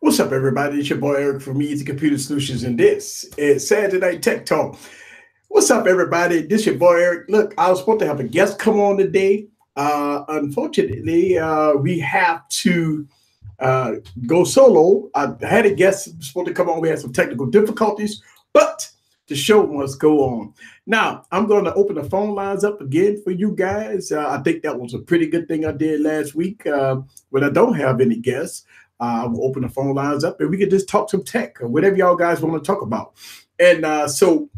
What's up, everybody? It's your boy Eric from Easy Computer Solutions, and this is Saturday Night Tech Talk. What's up, everybody? This is your boy Eric. Look, I was supposed to have a guest come on today. Unfortunately, we have to go solo. I had a guest supposed to come on. We had some technical difficulties, but the show must go on. Now, I'm going to open the phone lines up again for you guys. I think that was a pretty good thing I did last week when I don't have any guests. We'll open the phone lines up and we can just talk some tech or whatever y'all guys want to talk about. And so,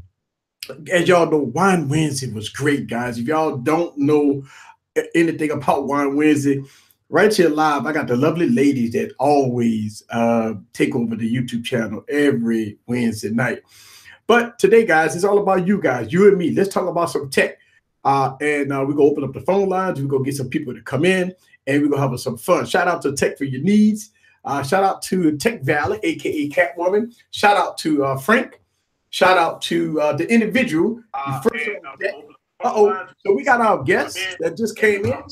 as y'all know, Wine Wednesday was great, guys. If y'all don't know anything about Wine Wednesday, right here live, I got the lovely ladies that always take over the YouTube channel every Wednesday night. But today, guys, it's all about you guys, you and me. Let's talk about some tech. And we're going to open up the phone lines. We're going to get some people to come in and we're going to have some fun. Shout out to Tech for Your Needs. Shout out to Tech Valley, a.k.a. Catwoman. Shout out to Frank. Shout out to the individual. So we got our guest that just came in.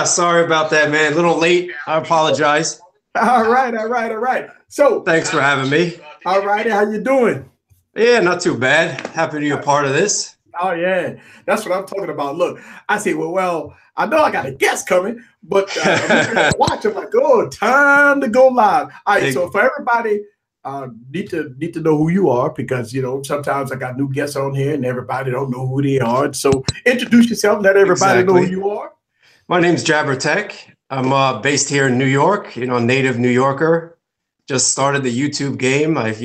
Sorry about that, man. A little late. I apologize. All right. So thanks for having me. All righty. How you doing? Yeah, not too bad. Happy to be a part of this. Oh, yeah. That's what I'm talking about. Look, I say, well, I know I got a guest coming, but I'm watch. I'm like, oh, time to go live. All right, so for everybody, need to know who you are because, you know, sometimes I got new guests on here and everybody don't know who they are. So introduce yourself. Let everybody know who you are. My name's Jabber Tech. I'm based here in New York, you know, native New Yorker. Just started the YouTube game. I've,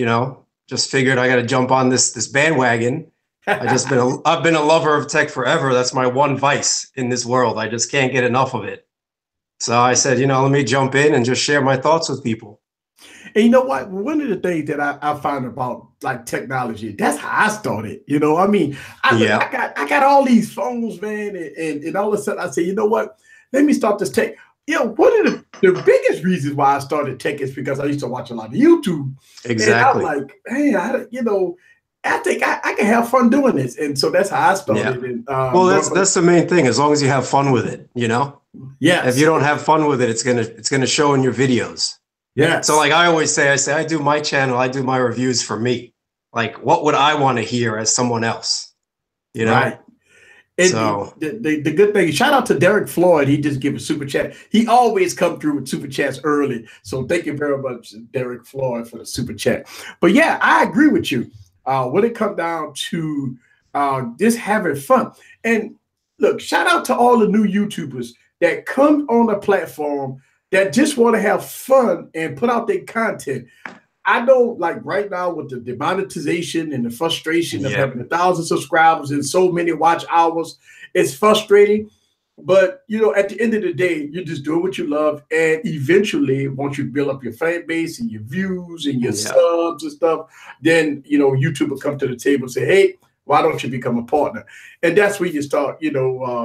just figured I got to jump on this bandwagon. I've been a lover of tech forever. That's my one vice in this world. I just can't get enough of it. So I said, let me jump in and just share my thoughts with people. And you know what? One of the things that I find about like technology, that's how I started. I got all these phones, man, and all of a sudden I say, you know what? Let me start this tech. One of the biggest reasons why I started tech is because I used to watch a lot of YouTube. Exactly. And I'm like, hey, I think I can have fun doing this. And so that's how I started. Yeah. And, well, that's the main thing. As long as you have fun with it, Yeah. If you don't have fun with it, it's gonna show in your videos. Yeah. So like I always say, I do my channel, I do my reviews for me. Like, what would I want to hear as someone else? Right. And so the good thing, shout out to Derek Floyd. He just gave a super chat. He always come through with super chats early. So thank you very much, Derek Floyd, for the super chat. But yeah, I agree with you. When it comes down to just having fun. And look, shout out to all the new YouTubers that come on the platform that just want to have fun and put out their content. I know, like right now with the demonetization and the frustration of having 1,000 subscribers and so many watch hours, it's frustrating. But, at the end of the day, you're just doing what you love. And eventually, once you build up your fan base and your views and your subs and stuff, then, YouTube will come to the table and say, hey, why don't you become a partner? And that's where you start,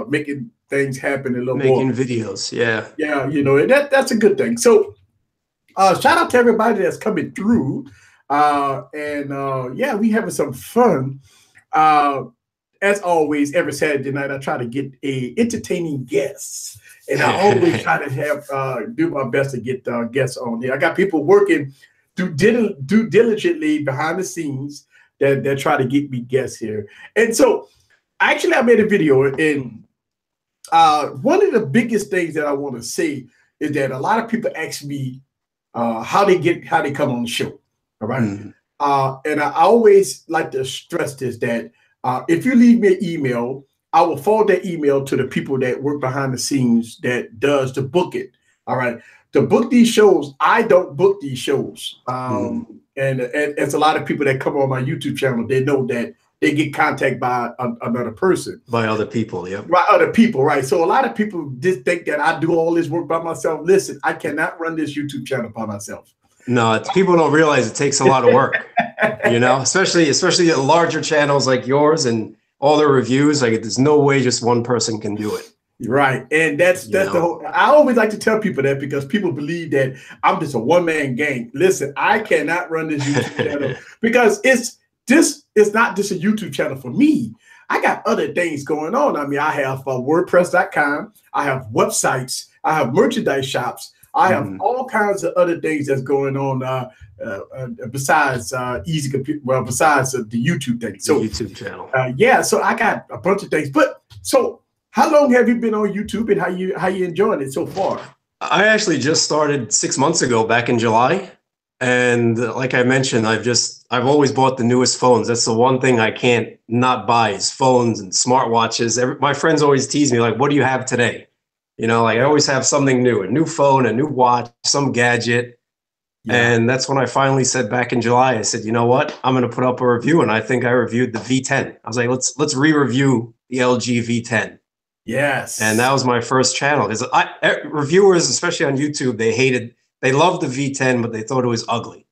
making things happen a little more. Making videos, yeah. Yeah, and that's a good thing. So shout out to everybody that's coming through. We having some fun. As always, every Saturday night, I try to get a entertaining guest, and I always try to have do my best to get guests on there. I got people working do diligently behind the scenes that try to get me guests here. And so, actually, I made a video, and one of the biggest things that I want to say is that a lot of people ask me how they come on the show. All right, and I always like to stress this that. If you leave me an email, I will forward that email to the people that work behind the scenes that does the booking. All right. To book these shows, I don't book these shows. And it's a lot of people that come on my YouTube channel, they know that they get contacted by another person. By other people, yeah. By other people, right. So a lot of people just think that I do all this work by myself. Listen, I cannot run this YouTube channel by myself. No, people don't realize it takes a lot of work, especially the larger channels like yours and all the reviews. Like, there's no way just one person can do it. Right. And that's the whole, I always like to tell people that because people believe that I'm just a one-man gang. Listen, I cannot run this YouTube channel because it's not just a YouTube channel for me. I got other things going on. I mean, I have WordPress.com. I have websites. I have merchandise shops. I have all kinds of other things that's going on besides Easy Computer. Well, besides the YouTube thing. So the YouTube channel. Yeah, so I got a bunch of things. But so, how long have you been on YouTube, and how you enjoying it so far? I actually just started 6 months ago, back in July. And like I mentioned, I've always bought the newest phones. That's the one thing I can't not buy is phones and smartwatches. My friends always tease me, like, what do you have today? You know, like I always have something new, a new phone, a new watch, some gadget. Yeah. And that's when I finally said back in July, I said, you know what, I'm going to put up a review. And I think I reviewed the V10. I was like, let's re-review the LG V10. Yes. And that was my first channel. Because reviewers, especially on YouTube, they loved the V10, but they thought it was ugly.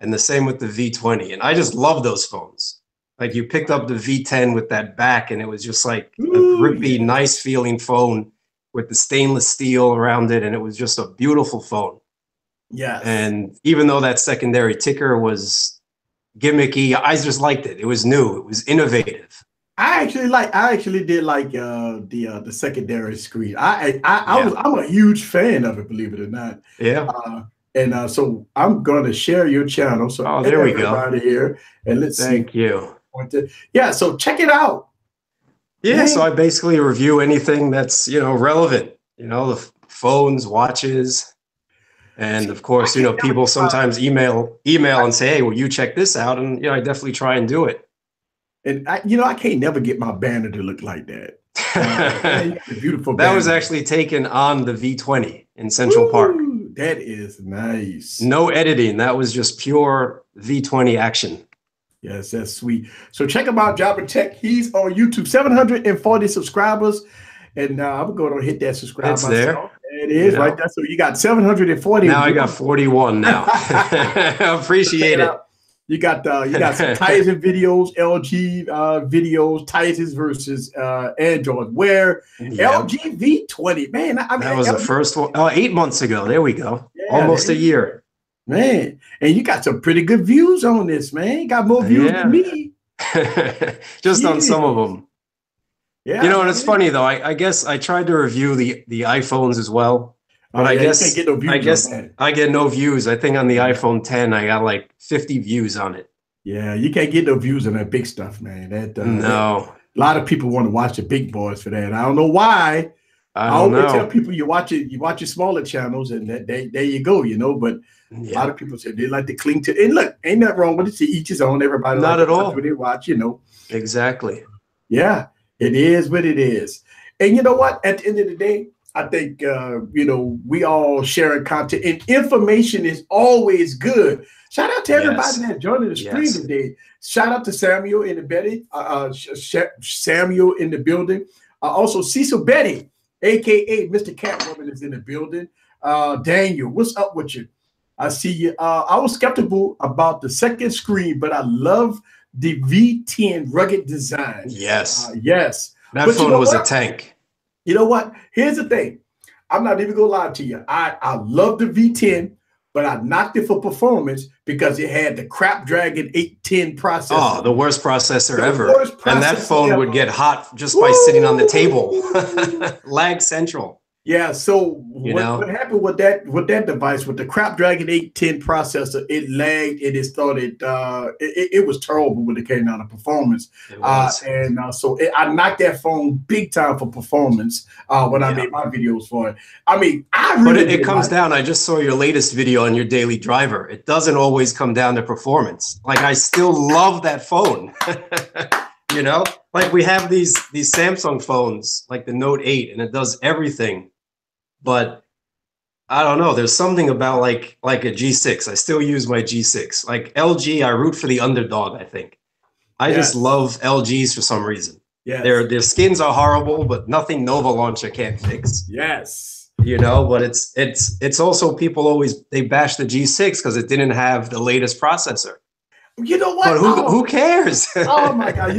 And the same with the V20. And I just love those phones. Like you picked up the V10 with that back, and it was just like a grippy, nice feeling phone with the stainless steel around it. And it was just a beautiful phone. Yeah. And even though that secondary ticker was gimmicky, I just liked it. It was new. It was innovative. I actually did like the secondary screen. I'm a huge fan of it, believe it or not. Yeah. So I'm going to share your channel. So there we go. Here, and let's see. Thank you. Yeah. So check it out. Yeah. Man. So I basically review anything that's relevant. The phones, watches. And of course, people sometimes email and say, hey, will you check this out? And I definitely try and do it. And I can't never get my banner to look like that. Beautiful. That was actually taken on the V20 in Central Park. That is nice. No editing. That was just pure V20 action. Yes, that's sweet. So check him out, Jobber Tech. He's on YouTube, 740 subscribers. And I'm going to hit that subscribe myself. There. It is right there. So you got 740. Now I got 41 now. I appreciate it. You got some Titan videos, LG videos, Titans versus Android. Where LG V20, man. That was the first one. 8 months ago. There we go. Yeah, almost a year. Man, and you got some pretty good views on this, man. You got more views than me. Just on some of them. Yeah, and it's funny though. I guess I tried to review the iPhones as well, but I guess I get no views. I think on the iPhone 10 I got like 50 views on it. Yeah, you can't get no views on that big stuff, man. No, a lot of people want to watch the big boys for that. I don't know why. I always tell people you watch your smaller channels, and there you go, But a lot of people say they like to cling to. And look, ain't nothing wrong with it. Each his own. Everybody not at all. What they watch, Exactly. Yeah. It is what it is. And you know what? At the end of the day, I think, we all sharing content, and information is always good. Shout out to everybody that joined the stream today. Shout out to Samuel in the building. Samuel in the building. Also, Cecil Betty, a.k.a. Mr. Catwoman, is in the building. Daniel, what's up with you? I see you. I was skeptical about the second screen, but I love the V10 rugged design. Yes. Yes. That phone was a tank. You know what? Here's the thing. I'm not even going to lie to you. I love the V10, but I knocked it for performance because it had the Snapdragon 810 processor. Oh, the worst processor ever. And that phone would get hot just by sitting on the table. Lag central. Yeah, so what happened with that device, with the Snapdragon 810 processor, it lagged and it started, it was terrible when it came down to performance. So I knocked that phone big time for performance when I made my videos for it. I mean, But it comes down, I just saw your latest video on your daily driver. It doesn't always come down to performance. Like, I still love that phone. Like we have these Samsung phones, like the Note 8, and it does everything. But I don't know. There's something about like a G6. I still use my G6. Like LG, I root for the underdog, I think. I just love LGs for some reason. Yeah, their skins are horrible, but nothing Nova Launcher can't fix. Yes. But it's also people they bash the G6 because it didn't have the latest processor. You know what? But who cares? Oh my God!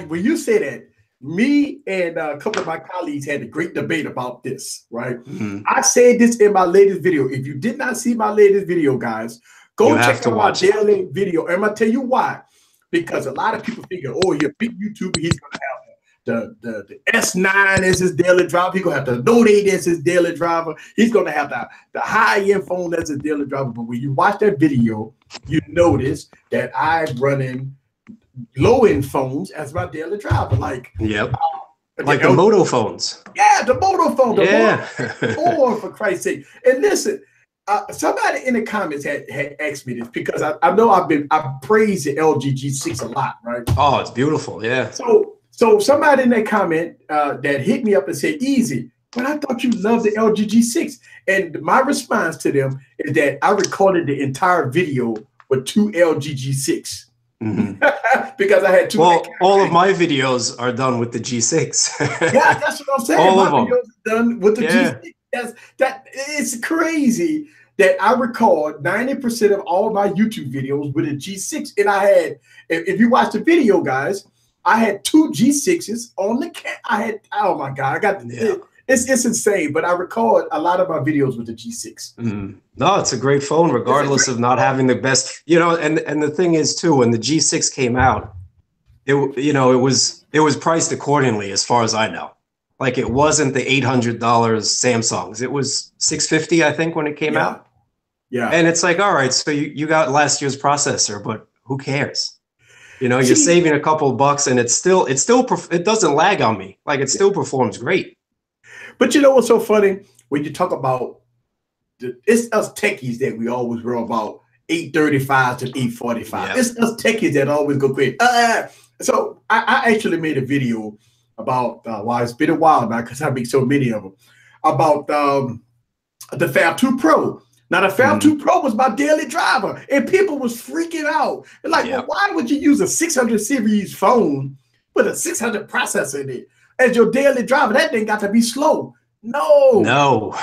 When you say that, me and a couple of my colleagues had a great debate about this, right? Mm-hmm. I said this in my latest video. If you did not see my latest video, guys, go check out my daily video. And I'm going to tell you why. Because a lot of people figure, oh, you're a big YouTuber, he's going to have that. the S9 as his daily driver. He's gonna have the Note 8 as his daily driver. He's gonna have the high-end phone as his daily driver. But when you watch that video, you notice that I'm running low-end phones as my daily driver. Like, yep. Like the Moto phones. Yeah, the Moto phone. The yeah. Moto, for Christ's sake. And listen, somebody in the comments had asked me this because I know I praised the LG G6 a lot, right? Oh, it's beautiful. Yeah. So somebody in that comment that hit me up and said, "Easy, but I thought you loved the LG G6." And my response to them is that I recorded the entire video with two LG G6. Mm-hmm. Because I had two. Well, all of my videos are done with the G6. Yeah, that's what I'm saying. All my of them. videos are done with the G6. It's crazy that I record 90% of all of my YouTube videos with a G6. And I had, if you watch the video, guys, I had two G6s on the I had, oh my God, I got it's insane, but I record a lot of my videos with the G6. Mm-hmm. No, it's a great phone, regardless of not having the best, and the thing is too, when the G6 came out, it was priced accordingly as far as I know. Like, it wasn't the $800 Samsungs. It was $650, I think, when it came out. Yeah. And it's like, all right, so you got last year's processor, but who cares? You're saving a couple of bucks, and it doesn't lag on me. Like, it still performs great. But you know what's so funny? When you talk about it's us techies that we always worry about 835 to 845. Yeah. It's us techies that always go quick. So I actually made a video about it's been a while now because I make so many of them, about the Fab 2 Pro. Now, the Fab 2 Pro was my daily driver, and people was freaking out. They're like, well, why would you use a 600 series phone with a 600 processor in it as your daily driver? That thing got to be slow. No.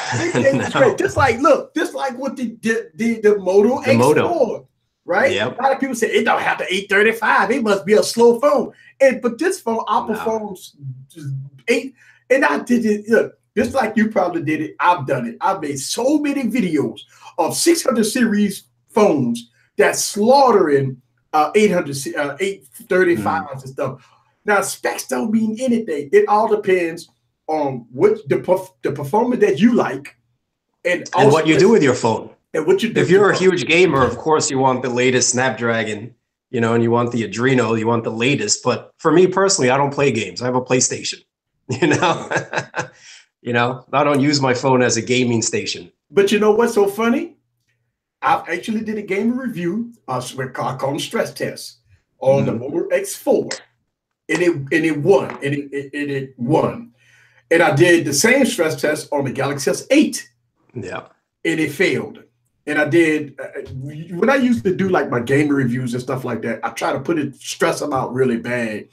Great. Just like with the Moto X4, right? Yep. A lot of people say it don't have the 835. It must be a slow phone. But this phone outperforms 8. And I did it. Look, just like you probably did it, I've done it. I've made so many videos of 600 series phones that's slaughtering 835s and stuff. Now, specs don't mean anything. It all depends on what the performance that you like, and what you do with your phone. And what you do. If you're a huge gamer, of course you want the latest Snapdragon, and you want the Adreno, you want the latest. But for me personally, I don't play games. I have a PlayStation. I don't use my phone as a gaming station. But you know what's so funny? I actually did a game review. I call them stress tests on the Moto X4, and it won. And it won. And I did the same stress test on the Galaxy S8. Yeah. And it failed. And I did, when I used to do like my game reviews and stuff like that, I try to stress them out really bad.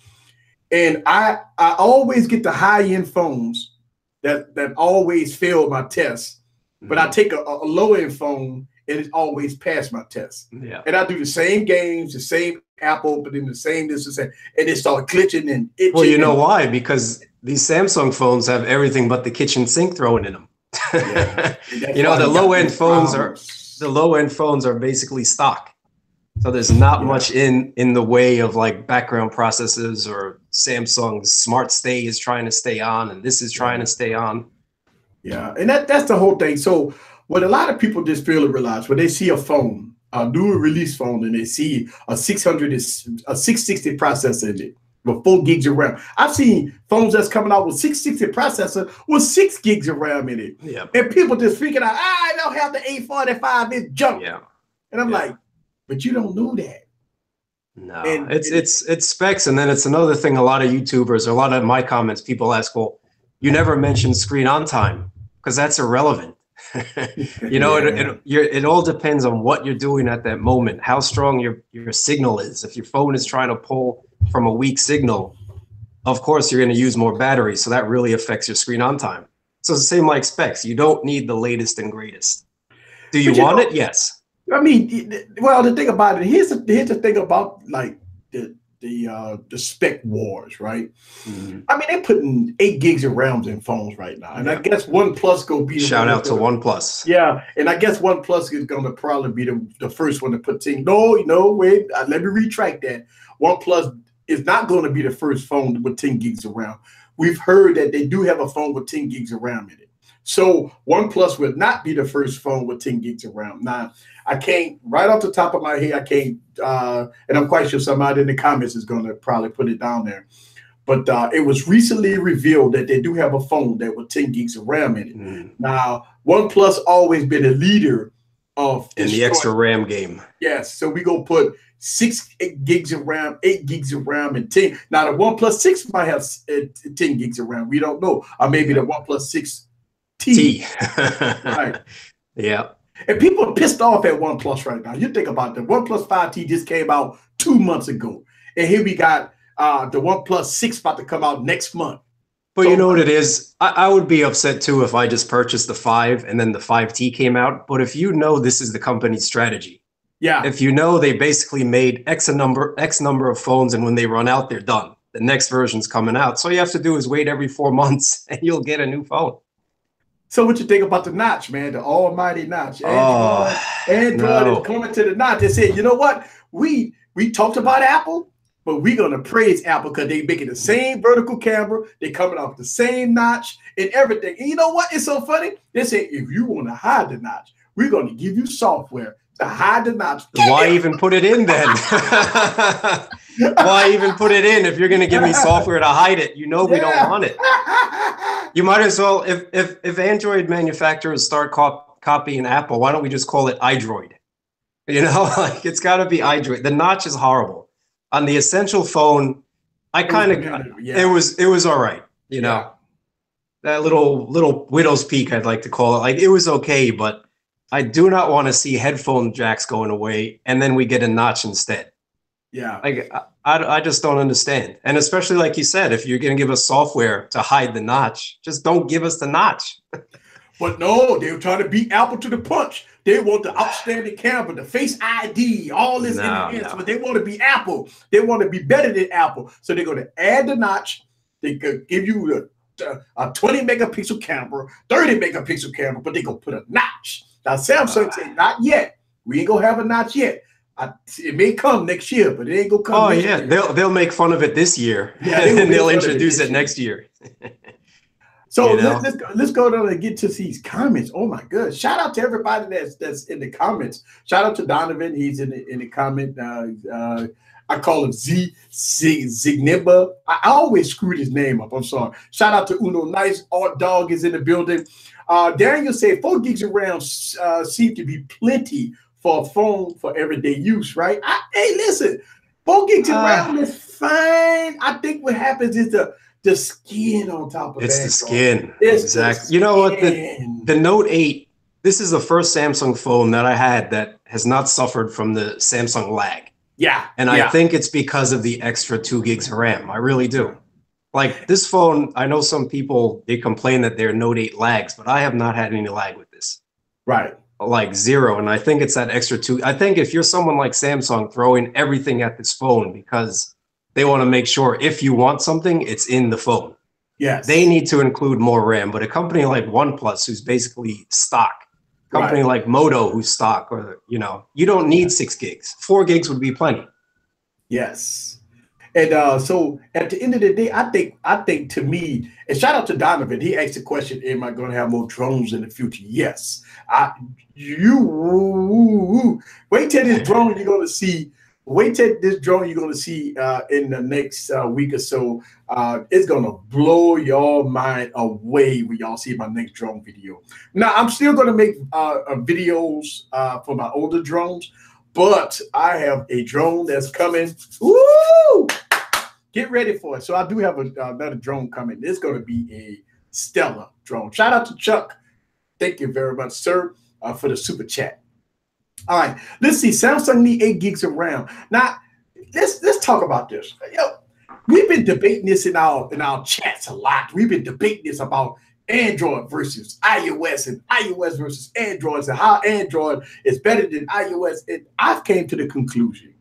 And I always get the high-end phones that always fail my tests. But I take a low-end phone and it always passed my test. Yeah. And I do the same games, the same Apple, but in the same this and that, and it started glitching and itching. Well, you know why? Because these Samsung phones have everything but the kitchen sink thrown in them. Yeah. The low end phones are basically stock. So there's not much in the way of like background processes, or Samsung's Smart Stay is trying to stay on, and this is trying to stay on. Yeah, and that's the whole thing. So what a lot of people just fail to realize when they see a phone, a newer release phone, and they see a 660 processor in it with 4 gigs of RAM. I've seen phones that's coming out with 660 processor with 6 gigs of RAM in it. Yeah. And people just freaking out, I don't have the 845, it's junk. Yeah. And I'm like, but you don't know that. No, it's specs. And then it's another thing, a lot of YouTubers, or a lot of my comments, people ask, well, you never mentioned screen on time, because that's irrelevant. It all depends on what you're doing at that moment, how strong your signal is. If your phone is trying to pull from a weak signal, of course you're going to use more battery, so that really affects your screen on time. So it's the same like specs. You don't need the latest and greatest. Do you want it? Yes. I mean, well, the thing about it, here's the thing about like the spec wars, right? Mm-hmm. I mean, they're putting 8 gigs of RAM in phones right now, and I guess OnePlus gonna be shout out to OnePlus. Yeah, and I guess OnePlus is gonna probably be the first one to put things. No, wait, let me retract that. OnePlus is not going to be the first phone with 10 gigs of RAM. We've heard that they do have a phone with 10 gigs of RAM in it. So OnePlus will not be the first phone with 10 gigs of RAM. Now, I can't, right off the top of my head, I can't, and I'm quite sure somebody in the comments is going to probably put it down there. But it was recently revealed that they do have a phone that with 10 gigs of RAM in it. Now, OnePlus always been a leader of in the extra RAM game. Yes, so we go put 8 gigs of RAM, 8 gigs of RAM, and 10. Now the OnePlus 6 might have 10 gigs of RAM. We don't know, or maybe the OnePlus 6T. Right. Yeah. And people are pissed off at OnePlus right now. You think about the OnePlus 5T just came out 2 months ago, and here we got the OnePlus 6 about to come out next month. But so, you know what it is? I would be upset too if I just purchased the 5 and then the 5T came out. But if you know this is the company's strategy, yeah. If you know they basically made X number of phones, and when they run out, they're done. The next version's coming out. So all you have to do is wait every 4 months, and you'll get a new phone. So what you think about the notch, man? The almighty notch. Android is coming to the notch. They said, you know what? We talked about Apple, but we're gonna praise Apple because they making the same vertical camera. They coming off the same notch and everything. And you know what? It's so funny. They say if you want to hide the notch, we're gonna give you software to hide the notch. Why even put it in then? Why even put it in if you're going to give me software to hide it? You know we don't want it. You might as well, if Android manufacturers start copying Apple, why don't we just call it iDroid? You know, like it's got to be iDroid. The notch is horrible. On the Essential phone, I kind of it was all right. You know, that little widow's peak, I'd like to call it. Like it was okay, but I do not want to see headphone jacks going away and then we get a notch instead. Yeah. Like I just don't understand. And especially like you said, if you're going to give us software to hide the notch, just don't give us the notch. But no, they were trying to beat Apple to the punch. They want the outstanding camera, the Face ID, all this but they want to be Apple. They want to be better than Apple. So they're going to add the notch. They could give you a 20 megapixel camera, 30 megapixel camera, but they're going to put a notch. Now, Samsung said, not yet. We ain't going to have a notch yet. It may come next year, but it ain't going to come next year. They'll make fun of it this year, and then they'll introduce it next year. So let's go down and get to these comments. Oh, my God. Shout out to everybody that's in the comments. Shout out to Donovan. He's in the comment. I call him Zignibba. I always screwed his name up. I'm sorry. Shout out to Uno Nice. Art Dog is in the building. Daniel said 4 gigs of RAM seem to be plenty for a phone for everyday use, right? Hey, listen, 4 gigs of RAM is fine. I think what happens is the skin on top of it. It's the skin. Exactly. You know what? The Note 8, this is the first Samsung phone that I had that has not suffered from the Samsung lag. Yeah. And I think it's because of the extra 2 gigs of RAM. I really do. Like this phone, I know some people, they complain that their Note 8 lags, but I have not had any lag with this. Right. Like zero. And I think it's that extra 2. I think if you're someone like Samsung throwing everything at this phone because they want to make sure if you want something, it's in the phone. Yes. They need to include more RAM. But a company like OnePlus, who's basically stock, company like Moto, who's stock, or, you know, you don't need 6 gigs. 4 gigs would be plenty. Yes. And so at the end of the day, I think to me, and shout out to Donovan, he asked the question, am I going to have more drones in the future? Yes. Wait till this drone you're going to see. Wait till this drone you're going to see in the next week or so. It's going to blow your mind away when y'all see my next drone video. Now, I'm still going to make videos for my older drones, but I have a drone that's coming. Woo! Get ready for it. So I do have another drone coming. It's going to be a stellar drone. Shout out to Chuck. Thank you very much, sir, for the super chat. All right, let's see. Samsung need 8 gigs of RAM. Now, let's talk about this. We've been debating this in our chats a lot. We've been debating this about Android versus iOS and iOS versus Android and how Android is better than iOS. And I've came to the conclusion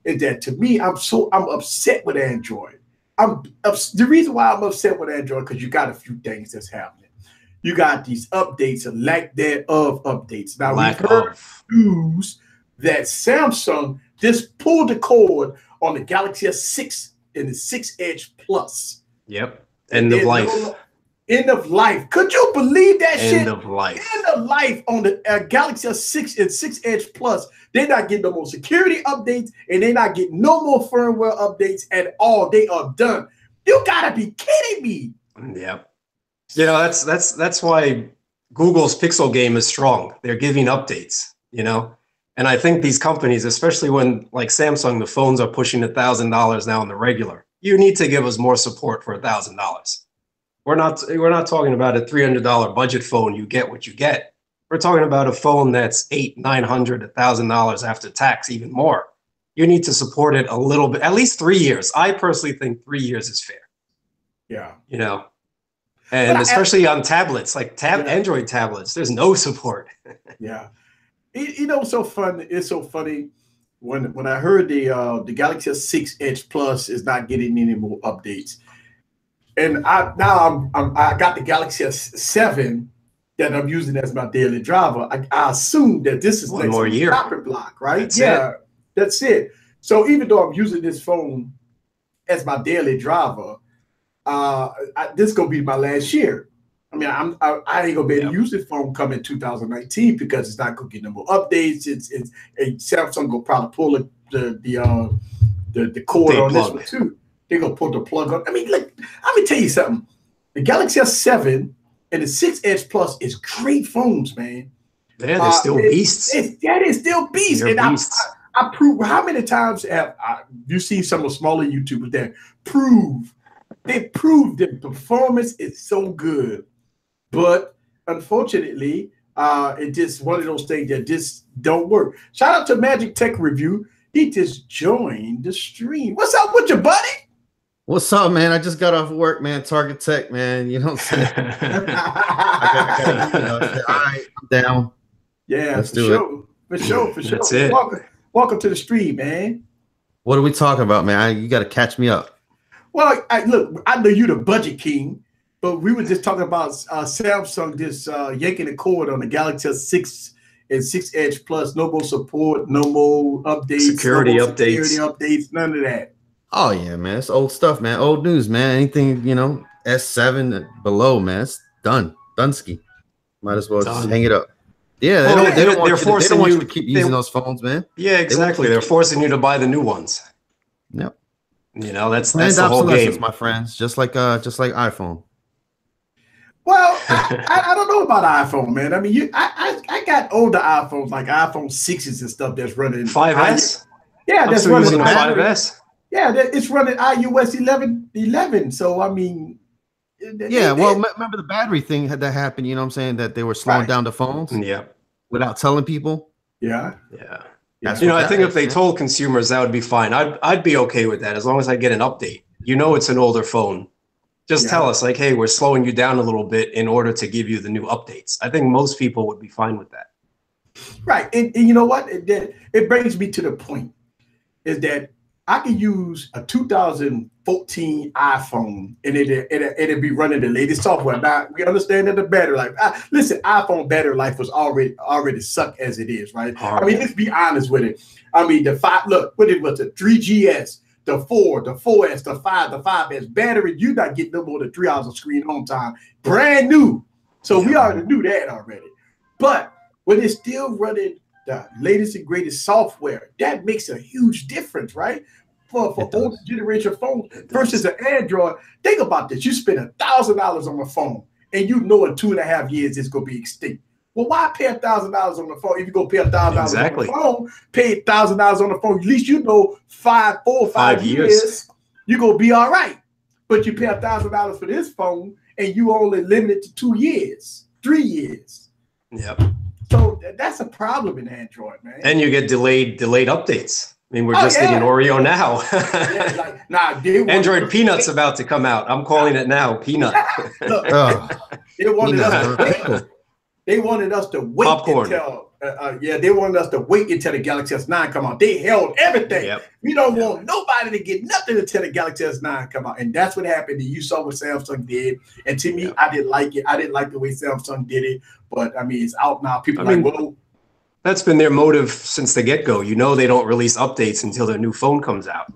is that to me, I'm upset with Android. The reason why I'm upset with Android because you got a few things that's happening. You got these updates and lack thereof updates. Now we've heard news that Samsung Just pulled the cord on the Galaxy S6 and the 6 Edge Plus. Yep. End of life. End of life. Could you believe that shit? End of life. End of life on the Galaxy S6 and 6 Edge Plus. They're not getting no more security updates, and they're not getting no more firmware updates at all. They are done. You gotta be kidding me. Yep. You know, that's why Google's Pixel game is strong. They're giving updates, you know? And I think these companies, especially when like Samsung, the phones are pushing $1,000 now on the regular, you need to give us more support for $1,000. We're not talking about a $300 budget phone. You get what you get. We're talking about a phone that's $800, $900, $1,000 after tax, even more. You need to support it a little bit, at least 3 years. I personally think 3 years is fair. Yeah. You know, and especially on tablets, like Android tablets, there's no support. Yeah. You know, it's so fun. It's so funny when I heard the Galaxy S6 Edge Plus is not getting any more updates, and I got the Galaxy S7 that I'm using as my daily driver. I assume that this is one more year chopping block, right? That's that's it. So even though I'm using this phone as my daily driver, this is gonna be my last year. I mean, I ain't gonna be able to use this phone coming 2019 because it's not gonna get no more updates. It's Samsung gonna probably pull the cord on this one too. They're gonna pull the plug on. I mean, like, let me tell you something. The Galaxy S7 and the 6 Edge Plus is great phones, man. Yeah, they're still beasts. They're still beasts. They're beasts. I prove. How many times have you seen some of the smaller YouTubers that prove the performance is so good? But unfortunately, it's just one of those things that just don't work. Shout out to Magic Tech Review. He just joined the stream. What's up with you, buddy? What's up, man? I just got off work, man. Target Tech, man. You know what I'm saying? All right, I'm down. Yeah, for sure. That's it. Welcome to the stream, man. What are we talking about, man? You got to catch me up. Well, look, I know you're the budget king. But we were just talking about Samsung just yanking the cord on the Galaxy S6 and 6 Edge Plus. No more support, no more updates. Security updates, none of that. Oh, yeah, man. It's old stuff, man. Old news, man. Anything, you know, S7 and below, man. It's done. Dunsky. Might as well just hang it up. Yeah, they don't want you to keep using those phones, man. Yeah, exactly. They're forcing you to buy the new ones. Yep. You know, that's the whole game, my friends. Just like iPhone. Well, I don't know about iPhone, man. I mean, I got older iPhones, like iPhone 6s and stuff that's running 5S. Yeah, that's running 5S. Yeah, it's running iOS 11. So I mean, remember the battery thing that happened? You know what I'm saying? That they were slowing down the phones. Yeah, without telling people. Yeah. You know, I think if they told consumers, that would be fine. I'd be okay with that as long as I get an update. You know, it's an older phone. Just tell us, like, hey, we're slowing you down a little bit in order to give you the new updates. I think most people would be fine with that. Right. And you know what? It brings me to the point is that I can use a 2014 iPhone and it'll be running the latest software. Now, we understand that the battery life. Listen, iPhone battery life was already suck as it is, right? Horrible. I mean, let's be honest with it. I mean, the 5, look, what it was, the 3GS. The 4, the 4S, the 5, the 5S battery, you're not getting no more than 3 hours of screen home time. Brand new. So we already knew that already. But when it's still running the latest and greatest software, that makes a huge difference, right? For older generation phones versus an Android. Think about this. You spend $1,000 on a phone and you know in 2.5 years it's going to be extinct. Well, why pay $1,000 on the phone? If you go pay $1,000 on the phone, pay $1,000 on the phone. At least you know 4 or 5 years you're gonna be all right. But you pay $1,000 for this phone, and you only limit it to 2 years, 3 years. Yep. So that's a problem in Android, man. And you get delayed updates. I mean, we're just getting Oreo now. Android Peanut's about to come out. I'm calling it now, Peanut. Look, They wanted us to wait until they wanted us to wait until the Galaxy S9 come out. They held everything. Yep. We don't want nobody to get nothing until the Galaxy S9 come out. And that's what happened. And you saw what Samsung did. And to me, I didn't like it. I didn't like the way Samsung did it. But I mean, it's out now. People well, That's been their motive since the get-go. You know, they don't release updates until their new phone comes out.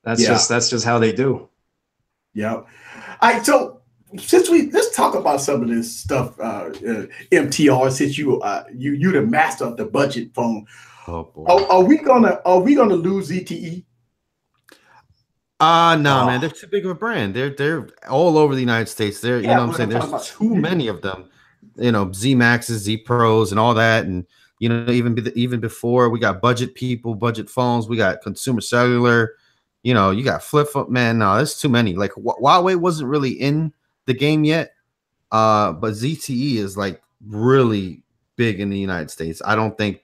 That's just how they do. Yeah. All right. So let's talk about some of this stuff, MTR. Since you the master of the budget phone, are we gonna lose ZTE? No, man. They're too big of a brand. They're all over the United States. You know what I'm saying? There's too many of them. You know, Z Maxes, Z Pros, and all that, and you know, even before we got budget people, budget phones, we got consumer cellular. You know, you got flip phone. Man, no, there's too many. Like Huawei wasn't really in the game yet, but ZTE is like really big in the United States. I don't think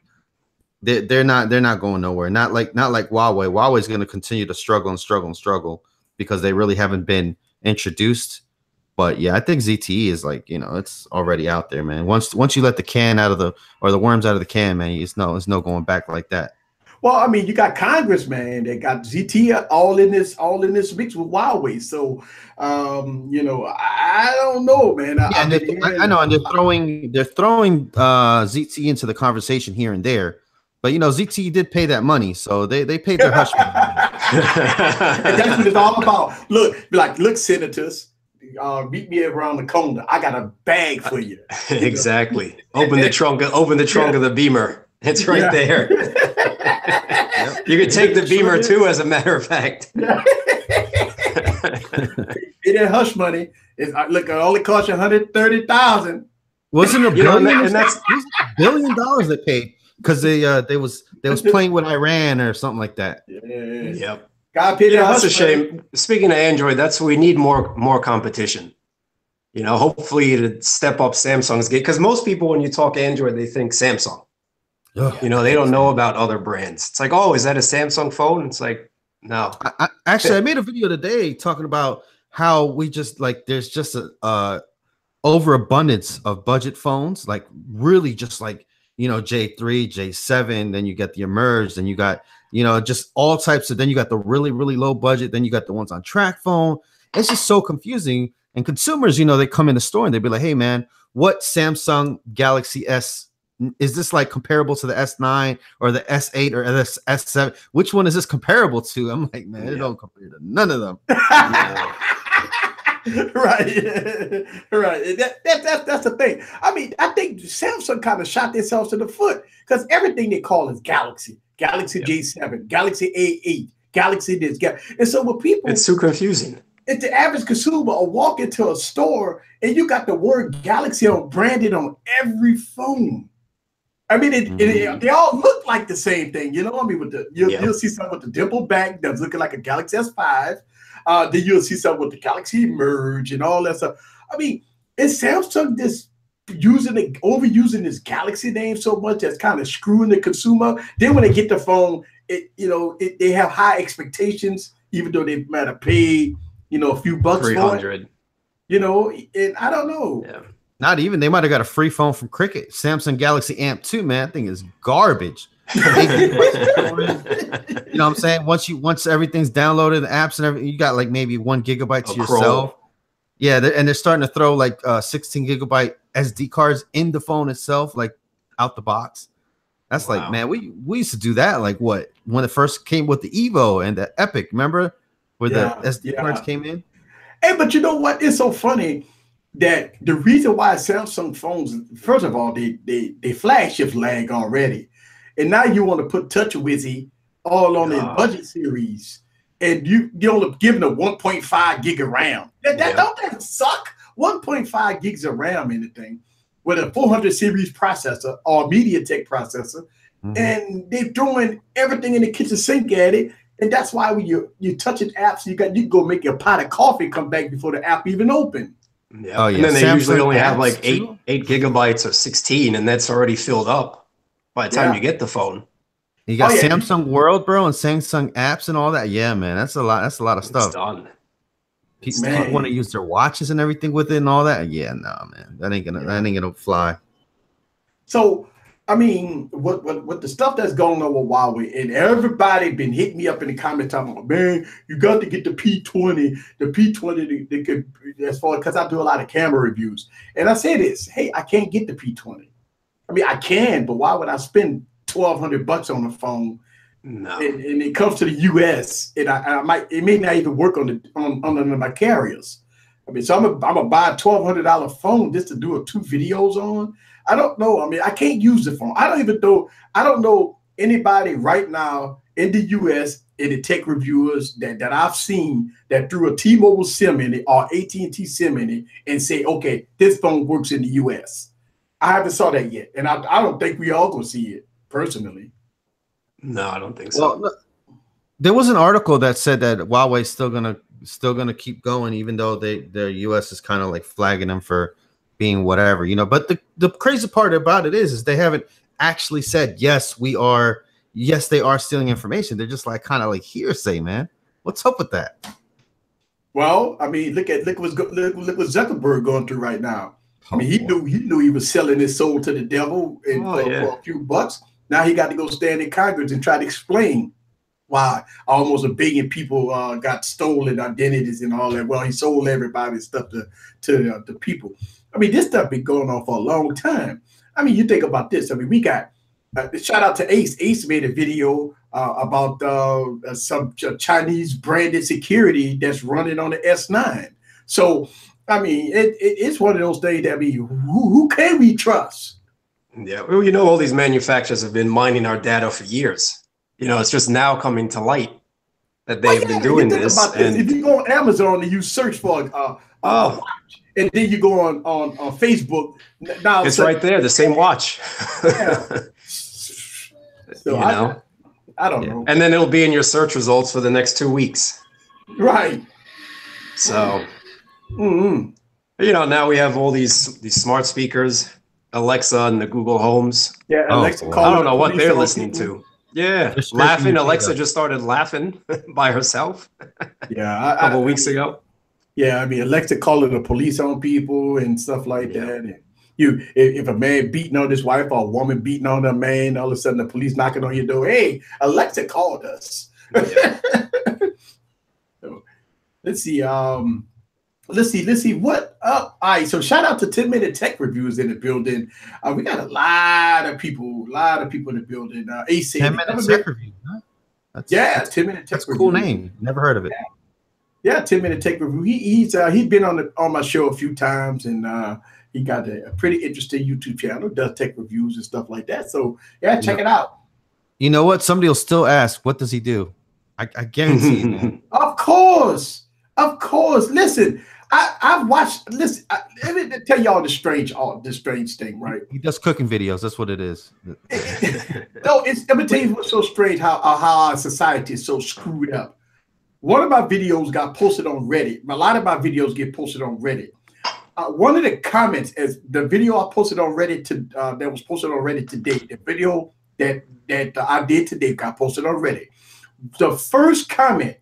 they're not going nowhere. Not like Huawei. Huawei's going to continue to struggle because they really haven't been introduced. But yeah, I think ZTE is like, you know, it's already out there, man. Once you let the can out of the worms out of the can, man, it's no going back like that. Well, I mean, you got Congress, man. They got ZTE all in this mix with Huawei. So, you know, I don't know, man. I know, and they're throwing ZTE into the conversation here and there. But you know, ZTE did pay that money, so they paid their hush money. And that's what it's all about. Look, senators. Meet me around the corner. I got a bag for you. Exactly. Open the trunk of the Beamer. It's right there. You could take the Beamer too, as a matter of fact. It ain't hush money. It only cost you $130,000. Wasn't a billion? And that's $1 billion they paid because they was playing with Iran or something like that. Yep. That's a shame. Speaking of Android, we need more competition. You know, hopefully to step up Samsung's game, because most people, when you talk Android, they think Samsung. You know, they don't know about other brands. It's like, oh, is that a Samsung phone? It's like, no. I made a video today talking about how we just like there's just a overabundance of budget phones, like really just like, you know, J3, J7, then you get the Emerge, then you got, you know, just all types of, then you got the really, really low budget, then you got the ones on track phone. It's just so confusing. And consumers, you know, they come in the store and they'd be like, hey, man, what Samsung Galaxy S is this like comparable to the S9 or the S8 or the S7? Which one is this comparable to? I'm like, man, it don't compare to none of them. Right. That's the thing. I mean, I think Samsung kind of shot themselves in the foot because everything they call is Galaxy J7, Galaxy A8, Galaxy this, and so with people, it's too confusing. If the average consumer will walk into a store and you got the word Galaxy branded on every phone. I mean, they all look like the same thing, you know. I mean, you'll see something with the dimple back that's looking like a Galaxy S5. Then you'll see something with the Galaxy Merge and all that stuff. I mean, is Samsung overusing this Galaxy name so much that's kind of screwing the consumer? Then when they get the phone, they have high expectations, even though they might have paid, you know, a few bucks for it. You know, and I don't know. Yeah. Not even. They might have got a free phone from Cricket. Samsung Galaxy Amp 2, man. That thing is garbage. You know what I'm saying? Once everything's downloaded, the apps and everything, you got like maybe 1 gigabyte to yourself. Yeah, and they're starting to throw like 16 gigabyte SD cards in the phone itself, like out the box. That's like, man, we used to do that. Like what? When it first came with the Evo and the Epic, remember? Where the SD cards came in? Hey, but you know what? It's so funny that the reason why Samsung phones, first of all, they flagship lag already. And now you want to put TouchWiz all on the budget series. And you're only giving a 1.5 gig of RAM. Don't that suck? 1.5 gigs of RAM anything with a 400 series processor or MediaTek processor. And they're throwing everything in the kitchen sink at it. And that's why when you touching apps, you can go make your pot of coffee come back before the app even open. Yeah. Oh, yeah. And then they usually only have like 8 gigabytes or 16, and that's already filled up by the time you get the phone. You got Samsung World, bro, and Samsung apps and all that. Yeah, man, that's a lot. That's a lot of stuff. It's done. People want to use their watches and everything with it and all that. Yeah, no, man, that ain't gonna fly. So, I mean, what the stuff that's going on with Huawei, and everybody been hitting me up in the comments talking about, man, you got to get the P20. The P20, they could, as far because I do a lot of camera reviews, and I say this, hey, I can't get the P20. I mean, I can, but why would I spend $1,200 on a phone? No. And it comes to the U.S. and I might, it may not even work on my carriers. I mean, so I'm gonna buy a $1,200 phone just to do 2 videos on. I don't know. I mean, I can't use the phone. I don't know anybody right now in the U.S. in the tech reviewers that I've seen that threw a T-Mobile SIM in it or AT&T SIM in it and say, okay, this phone works in the U.S. I haven't saw that yet, and I don't think we all gonna see it personally. No, I don't think so. Well, there was an article that said that Huawei's still gonna keep going, even though the US is kind of like flagging them for being whatever, you know. But the crazy part about it is they haven't actually said yes, they are stealing information. They're just like kind of like hearsay, man. What's up with that? Well, I mean, look what Zuckerberg going through right now. I mean, he knew he was selling his soul to the devil for a few bucks. Now he got to go stand in Congress and try to explain why almost 1 billion people got stolen identities and all that. Well, he sold everybody's stuff to the people. I mean, this stuff been going on for a long time. I mean, you think about this. I mean, we got shout out to Ace. Ace made a video about some Chinese branded security that's running on the S9. So, I mean, it's one of those things that who can we trust? Yeah, well, you know, all these manufacturers have been mining our data for years. You know, it's just now coming to light that they've been doing this. And if you go on Amazon and you search for watch, and then you go on Facebook, now it's right there, the same watch. Yeah. So you know, I don't know. And then it'll be in your search results for the next 2 weeks. Right. So, you know, now we have all these smart speakers. Alexa and the Google Homes. Yeah, Alexa. I don't know what they're listening to. Yeah, laughing. Alexa just started laughing by herself. Yeah, a couple weeks ago. Yeah, I mean, Alexa calling the police on people and stuff like that. And if a man beating on his wife or a woman beating on a man, all of a sudden the police knocking on your door. Hey, Alexa called us. Yeah. So, let's see. Let's see what up. All right, so shout out to 10-minute tech reviews in the building. We got a lot of people in the building. Ace 10-minute tech review, huh? 10-minute tech. That's a cool name. Never heard of it. Yeah, 10-minute tech review. He's been on my show a few times, and he got a pretty interesting YouTube channel. Does tech reviews and stuff like that. So yeah, check it out. You know what? Somebody will still ask, what does he do? I guarantee you, man. Of course. Listen. I've watched. Listen, let me tell y'all this strange thing, right? He does cooking videos. That's what it is. No, let me tell you what's so strange. How our society is so screwed up. One of my videos got posted on Reddit. A lot of my videos get posted on Reddit. One of the comments is the video I posted on Reddit that was posted on Reddit today. The video that I did today got posted on Reddit. The first comment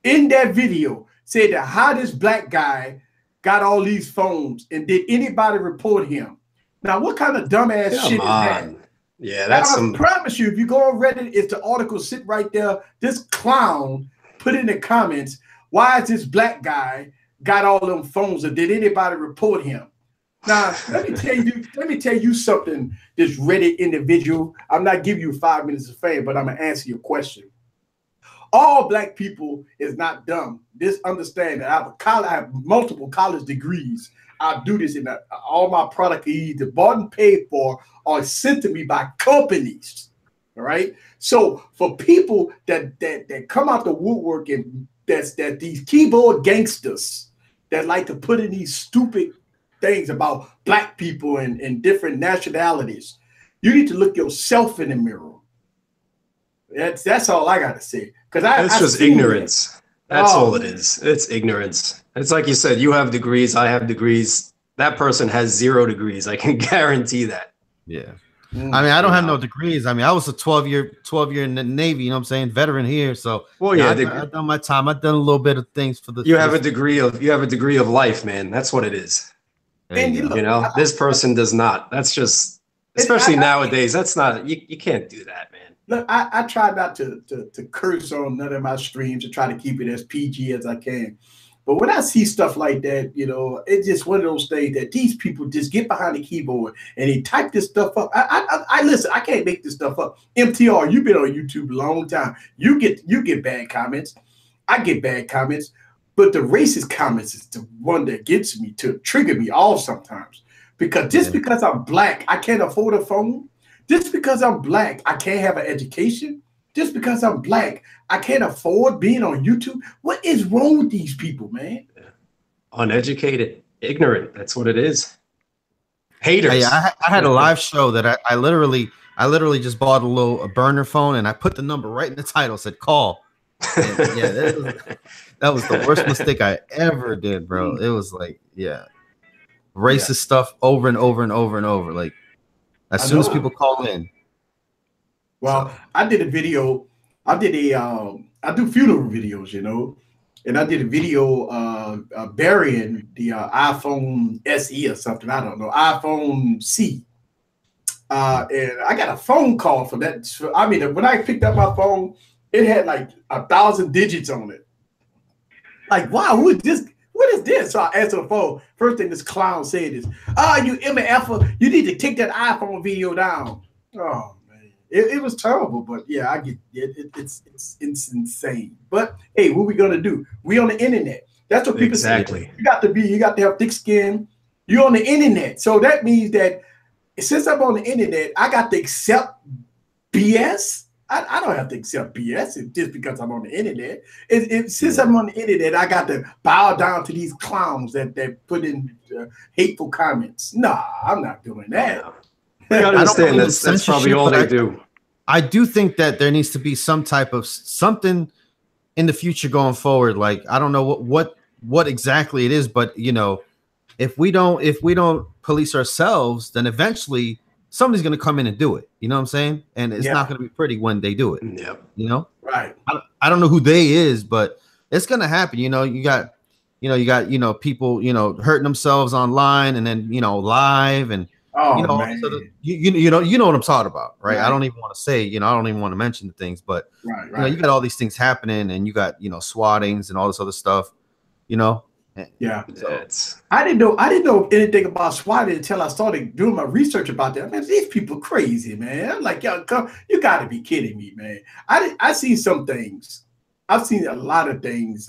in that video said that how this black guy got all these phones and did anybody report him? Now, what kind of dumbass shit is that? Yeah, that's I promise you, if you go on Reddit, if the article sit right there, this clown put in the comments, why is this black guy got all them phones and did anybody report him? Now, let me tell you something, this Reddit individual. I'm not giving you 5 minutes of fame, but I'm gonna answer your question. All black people is not dumb. Just understand that I have multiple college degrees. I do this in all my product either bought and paid for or sent to me by companies. All right. So for people that come out the woodwork and that these keyboard gangsters that like to put in these stupid things about black people and different nationalities, you need to look yourself in the mirror. That's all I gotta say. Because it's just ignorance. That's all it is. It's ignorance. It's like you said, you have degrees, I have degrees. That person has 0 degrees. I can guarantee that. Yeah. I mean, I don't have no degrees. I mean, I was a 12 year in the Navy, you know what I'm saying? Veteran here. So well, yeah, I've done my time. I've done a little bit of things for the you have a degree of life, man. That's what it is. And you know, this person does not. That's just especially nowadays, that's not you can't do that, man. Look, I try not to curse on none of my streams and try to keep it as PG as I can. But when I see stuff like that, it's just one of those things that these people just get behind the keyboard and they type this stuff up. I listen. I can't make this stuff up. MTR, you've been on YouTube a long time. You get bad comments. I get bad comments, but the racist comments is the one that gets me to trigger me off sometimes. Because just because I'm black, I can't afford a phone. Just because I'm black, I can't have an education. Just because I'm black, I can't afford being on YouTube. What is wrong with these people, man? Uneducated, ignorant. That's what it is. Haters. Yeah, I had a live show that I literally just bought a burner phone and I put the number right in the title, said call. And yeah, that was the worst mistake I ever did, bro. It was like, racist stuff over and over and over and over. Like as soon as people call in. Well, I did a video. I do funeral videos, and I did a video burying the iPhone SE or something. I don't know, iPhone C. And I got a phone call for that. I mean, when I picked up my phone, it had like 1,000 digits on it. Like, wow, who is this? What is this? So I answered the phone. First thing this clown said is, you MF, you need to take that iPhone video down. Oh, it was terrible, but yeah, I get it. It's insane. But hey, what we gonna do? We on the internet. That's what people say. You got to have thick skin. You're on the internet, so that means that since I'm on the internet, I got to accept BS. I don't have to accept BS just because I'm on the internet. Since I'm on the internet, I got to bow down to these clowns that put in hateful comments. Nah, I'm not doing that. I understand that's probably all they do. I do think that there needs to be some type of something in the future going forward. Like, I don't know what exactly it is, but if we don't police ourselves, then eventually somebody's going to come in and do it. You know what I'm saying? And it's not going to be pretty when they do it. Yeah. Right. I don't know who they is, but it's going to happen. You got people, hurting themselves online and then, live and, man. you know what I'm talking about, right? I don't even want to say, I don't even want to mention the things, but you got all these things happening, and you got swattings and all this other stuff, Yeah. So, I didn't know anything about swatting until I started doing my research about that. Man, these people crazy, man. I'm like, yo, you got to be kidding me, man. I see some things. I've seen a lot of things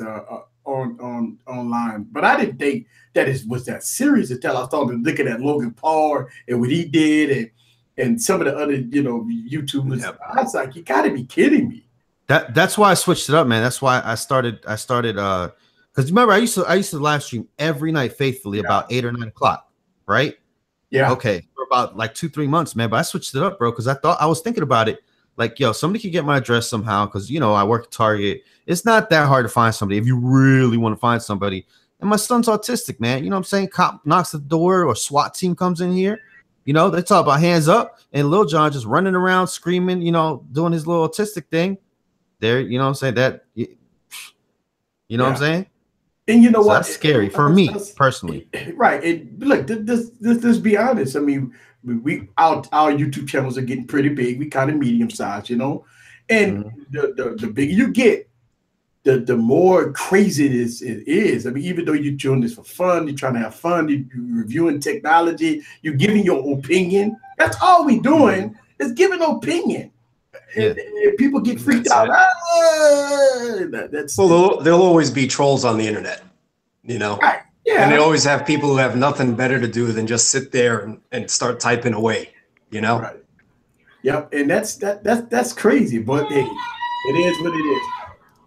online, but I didn't think that it was that serious until I started looking at Logan Paul and what he did and some of the other YouTubers. Yep. I was like, you got to be kidding me. That's why I switched it up, man. That's why I started because remember I used to live stream every night faithfully about 8 or 9 o'clock, right? Yeah. Okay, for about like 2-3 months, man. But I switched it up, bro, because I was thinking about it. Like, yo, somebody could get my address somehow because, I work at Target. It's not that hard to find somebody if you really want to find somebody. And my son's autistic, man. You know what I'm saying? Cop knocks at the door or SWAT team comes in here. They talk about hands up and Lil Jon just running around screaming, doing his little autistic thing. There, you know what I'm saying? That, what I'm saying? And you know what? That's scary for me personally. Right. And look, let's be honest. I mean, our YouTube channels are getting pretty big. We kind of medium sized, and the bigger you get, the more crazy it is. I mean, even though you're doing this for fun, you're trying to have fun, you're reviewing technology, you're giving your opinion. That's all we're doing is giving opinion. And people get freaked out. There'll always be trolls on the internet, Right. Yeah. And they always have people who have nothing better to do than just sit there and start typing away, Right. Yep. And that's crazy, but hey, it is what it is.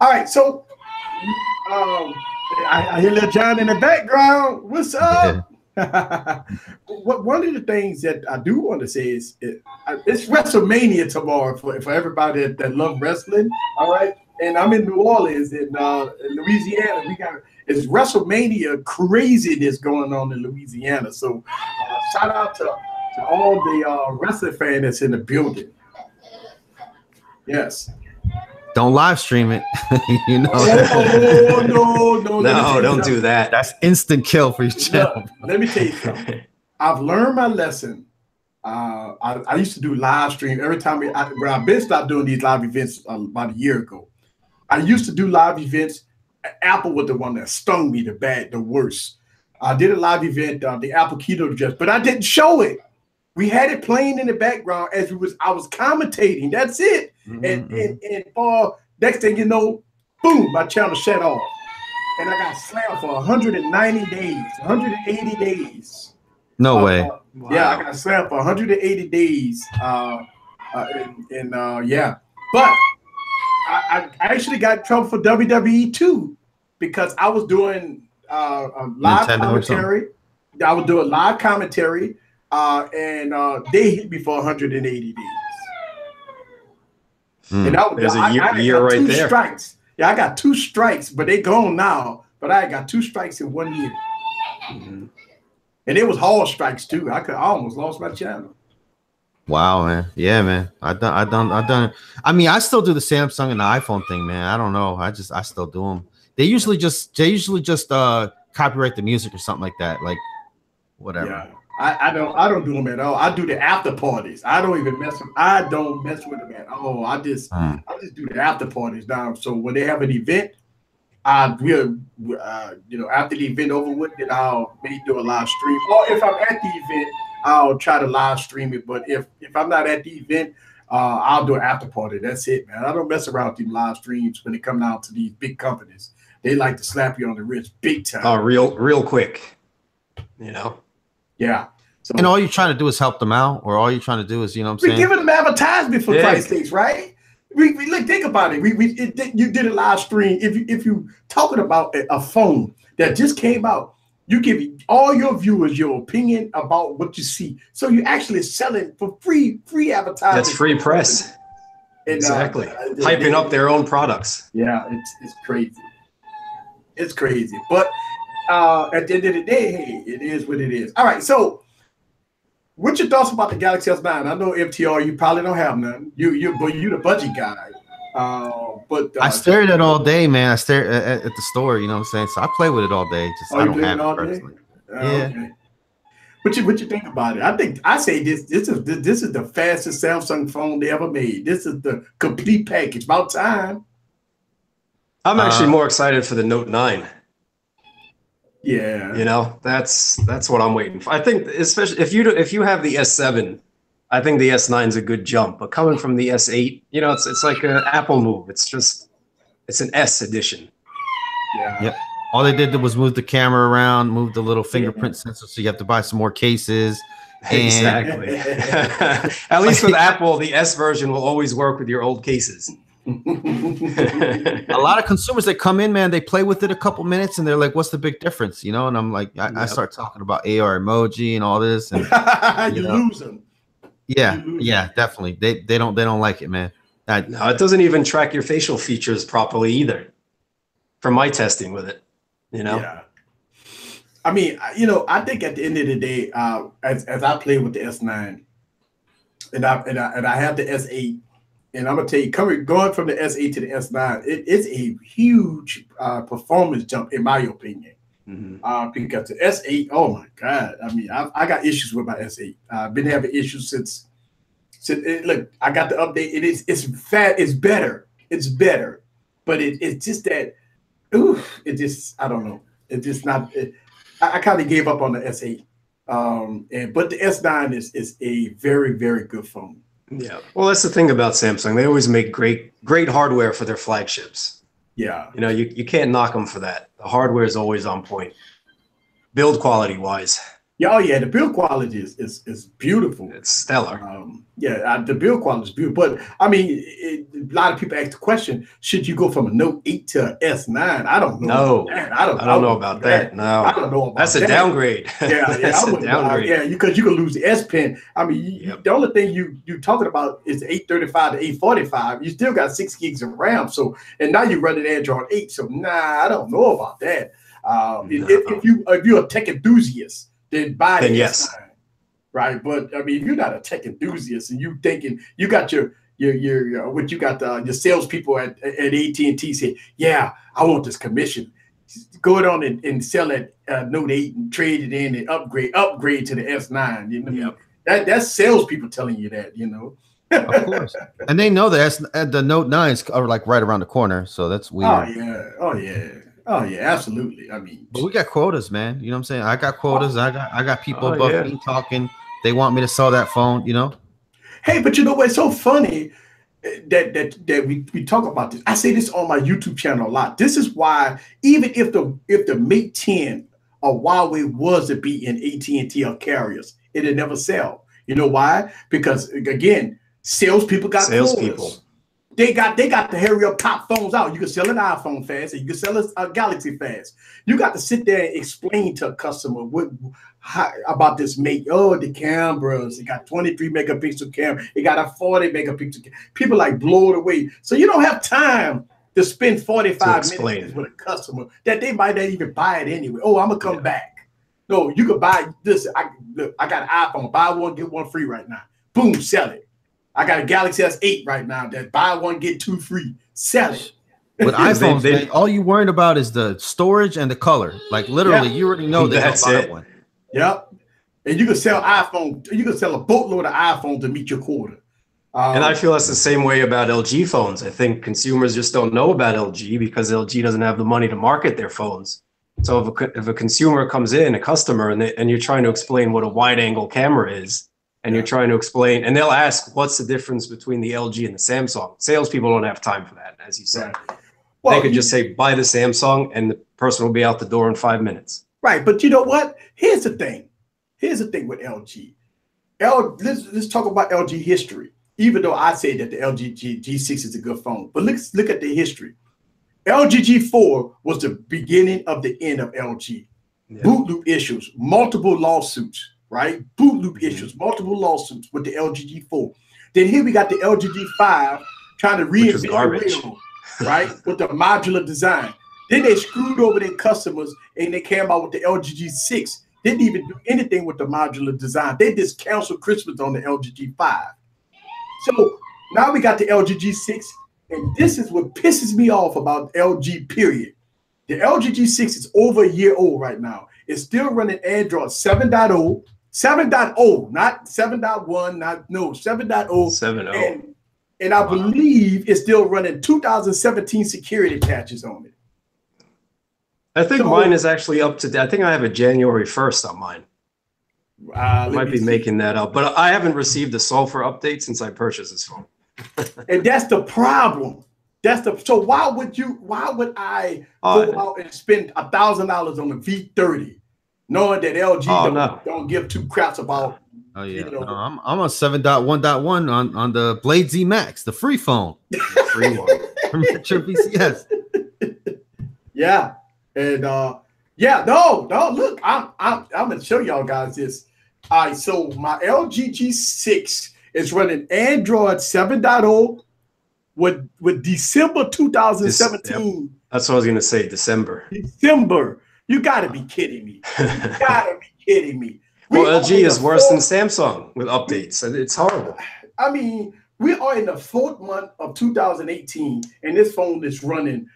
All right. So I hear Lil Jon in the background. What's up? One of the things that I do want to say is it's WrestleMania tomorrow for everybody that love wrestling. All right, and I'm in New Orleans in Louisiana. It's WrestleMania craziness going on in Louisiana. So shout out to all the wrestling fans that's in the building. Yes. Don't live stream it. No, don't do that. That's instant kill for your channel. Let me tell you something. I've learned my lesson. I used to do live stream every time when I've been stopped doing these live events about a year ago. I used to do live events Apple was the one that stung me the worst. I did a live event, the Apple keynote address, but I didn't show it. We had it playing in the background as I was commentating. That's it. And for next thing you know, boom, my channel shut off. And I got slammed for 190 days, 180 days. No way. Wow. Yeah, I got slammed for 180 days. Yeah. But I actually got in trouble for WWE too, because I was doing live commentary. I was doing live commentary, and they hit me for 180 days. And that was, there's a year right there. Strikes. Yeah, I got 2 strikes, but they gone now. But I got 2 strikes in 1 year. And it was hard strikes too. I almost lost my channel. Wow, man. Yeah, man. I done. I mean, I still do the Samsung and the iPhone thing, man. I don't know. I still do them. They usually just copyright the music or something like that. Like whatever. Yeah. I don't do them at all. I do the after parties. I don't even mess with. I don't mess with them at all. I just do the after parties now. So when they have an event, I will, after the event over with, then I'll maybe do a live stream. Or if I'm at the event, I'll try to live stream it. But if I'm not at the event, I'll do an after party. That's it, man. I don't mess around with these live streams when they come down to these big companies. They like to slap you on the wrist big time. Oh, real quick, Yeah. So, and all you're trying to do is help them out, or all you're trying to do is, we're giving them advertisement for Christ's sakes, right? We look, think about it. You did a live stream. If you talking about a phone that just came out, you give all your viewers your opinion about what you see. So you're actually selling for free advertising. That's free press. And, exactly. Hyping up their own products. Yeah, it's crazy. It's crazy. But at the end of the day, hey, it is what it is. All right, so what's your thoughts about the Galaxy S9? I know FTR, you probably don't have none. You the budget guy. But I stare at it all day, man. I stare at the store, you know what I'm saying? So I play with it all day. Just I don't have it personally. Yeah. Okay. What you think about it? I say this is the fastest Samsung phone they ever made. This is the complete package. About time. I'm actually more excited for the Note 9. Yeah. That's what I'm waiting for. I think especially if you have the S7, I think the S9 is a good jump. But coming from the S8, it's like an Apple move. It's an S edition. Yeah. Yep. All they did was move the camera around, move the little fingerprint sensor, so you have to buy some more cases. Exactly. At least with Apple, the S version will always work with your old cases. A lot of consumers that come in, man, they play with it a couple minutes and they're like, what's the big difference? And I'm like, I start talking about AR emoji and all this, and you lose them. Yeah, definitely. They don't like it, man. No, it doesn't even track your facial features properly either. From my testing with it, Yeah. I mean, I think at the end of the day, as I play with the S9, and I have the S8. And I'm gonna tell you, going from the S8 to the S9, it's a huge performance jump, in my opinion. Because the S8, oh my God! I mean, I got issues with my S8. I've been having issues since. Look, I got the update. It's fat. It's better. It's better, but it's just that. It just, I don't know. It's just not. I kind of gave up on the S8. But the S9 is a very, very good phone. Yeah. Well, that's the thing about Samsung. They always make great hardware for their flagships. Yeah. You can't knock them for that. The hardware is always on point. Build quality wise. Yeah, oh yeah, the build quality is beautiful. It's stellar. The build quality is beautiful. But I mean, a lot of people ask the question: should you go from a Note 8 to an S9? I don't know. No, I don't know about that. No, I don't know about that's that. a downgrade. That's a downgrade. Because you could lose the S Pen. I mean, the only thing you talking about is the 835 to 845. You still got 6 gigs of RAM. So, and now you're running Android 8. So, I don't know about that. If you're a tech enthusiast, then buy it. Yes. Right. But I mean, if you're not a tech enthusiast and you thinking you got your salespeople at AT&T say, yeah, I want this commission. Go on and sell that Note 8 and trade it in and upgrade to the S9. That's salespeople telling you that, Of course. And they know that the Note 9s are like right around the corner. So that's weird. Oh yeah. Oh yeah, absolutely. I mean, but we got quotas, man. You know what I'm saying? I got quotas. I got people above yeah. me talking. They want me to sell that phone. You know. hey, but you know what's so funny that we talk about this. I say this on my YouTube channel a lot. This is why even if the Mate 10 or Huawei was to be in AT&T or carriers, it'll never sell. You know why? Because again, salespeople got quotas. They got to hurry up, pop phones out. You can sell an iPhone fast, and you can sell a Galaxy fast. You got to sit there and explain to a customer about this Mate. Oh, the cameras. It got 23 megapixel camera. It got a 40 megapixel camera. People like blow it away. So you don't have time to spend 45 minutes with a customer that they might not even buy it anyway. Oh, I'm gonna come back. No, you could buy this. I got an iPhone. Buy one, get one free right now. Boom, sell it. I got a Galaxy S8 right now that buy one, get two free. Sell it. With iPhones, man, all you worried about is the storage and the color. Like literally, you already know that's buy one. Yep. And you can sell iPhone. You can sell a boatload of iPhones to meet your quota. And I feel that's the same way about LG phones. I think consumers just don't know about LG because LG doesn't have the money to market their phones. So if a consumer comes in, a customer, and you're trying to explain what a wide angle camera is, and you're trying to explain, and they'll ask, what's the difference between the LG and the Samsung? Salespeople don't have time for that, as you said. Right. Well, they could just say, buy the Samsung, and the person will be out the door in 5 minutes. Right, but you know what? Here's the thing. Here's the thing with LG. Let's talk about LG history. Even though I say that the LG G6 is a good phone, but let's look at the history. LG G4 was the beginning of the end of LG. Yeah. Boot loop issues, multiple lawsuits. Right? Boot loop issues, multiple lawsuits with the LG G4. Then here we got the LG G5 trying to reinvent the wheel, right? With the modular design. Then they screwed over their customers and they came out with the LG G6. Didn't even do anything with the modular design. They just canceled Christmas on the LG G5. So now we got the LG G6, and this is what pisses me off about LG, period. The LG G6 is over a year old right now. It's still running Android 7.0. 7.0, not 7.1, 7.0. 7.0. And I believe it's still running 2017 security patches on it. I think mine is actually up to, I think I have a January 1st on mine. I might be making that up, but I haven't received a software update since I purchased this phone. And that's the problem. So why would I go out and spend $1,000 on a V30? Knowing that LG don't give two craps about. Oh yeah, you know. No, I'm on 7.1.1 on the Blade Z Max, the free phone, free one from Metro PCS. Yeah, and look, I'm gonna show y'all guys this. All right, so my LG G6 is running Android 7.0 with December 2017. Yep. That's what I was gonna say, December. You gotta be kidding me. You gotta be kidding me. Well, LG is worse than Samsung with updates. It's horrible. I mean, we are in the 4th month of 2018, and this phone is running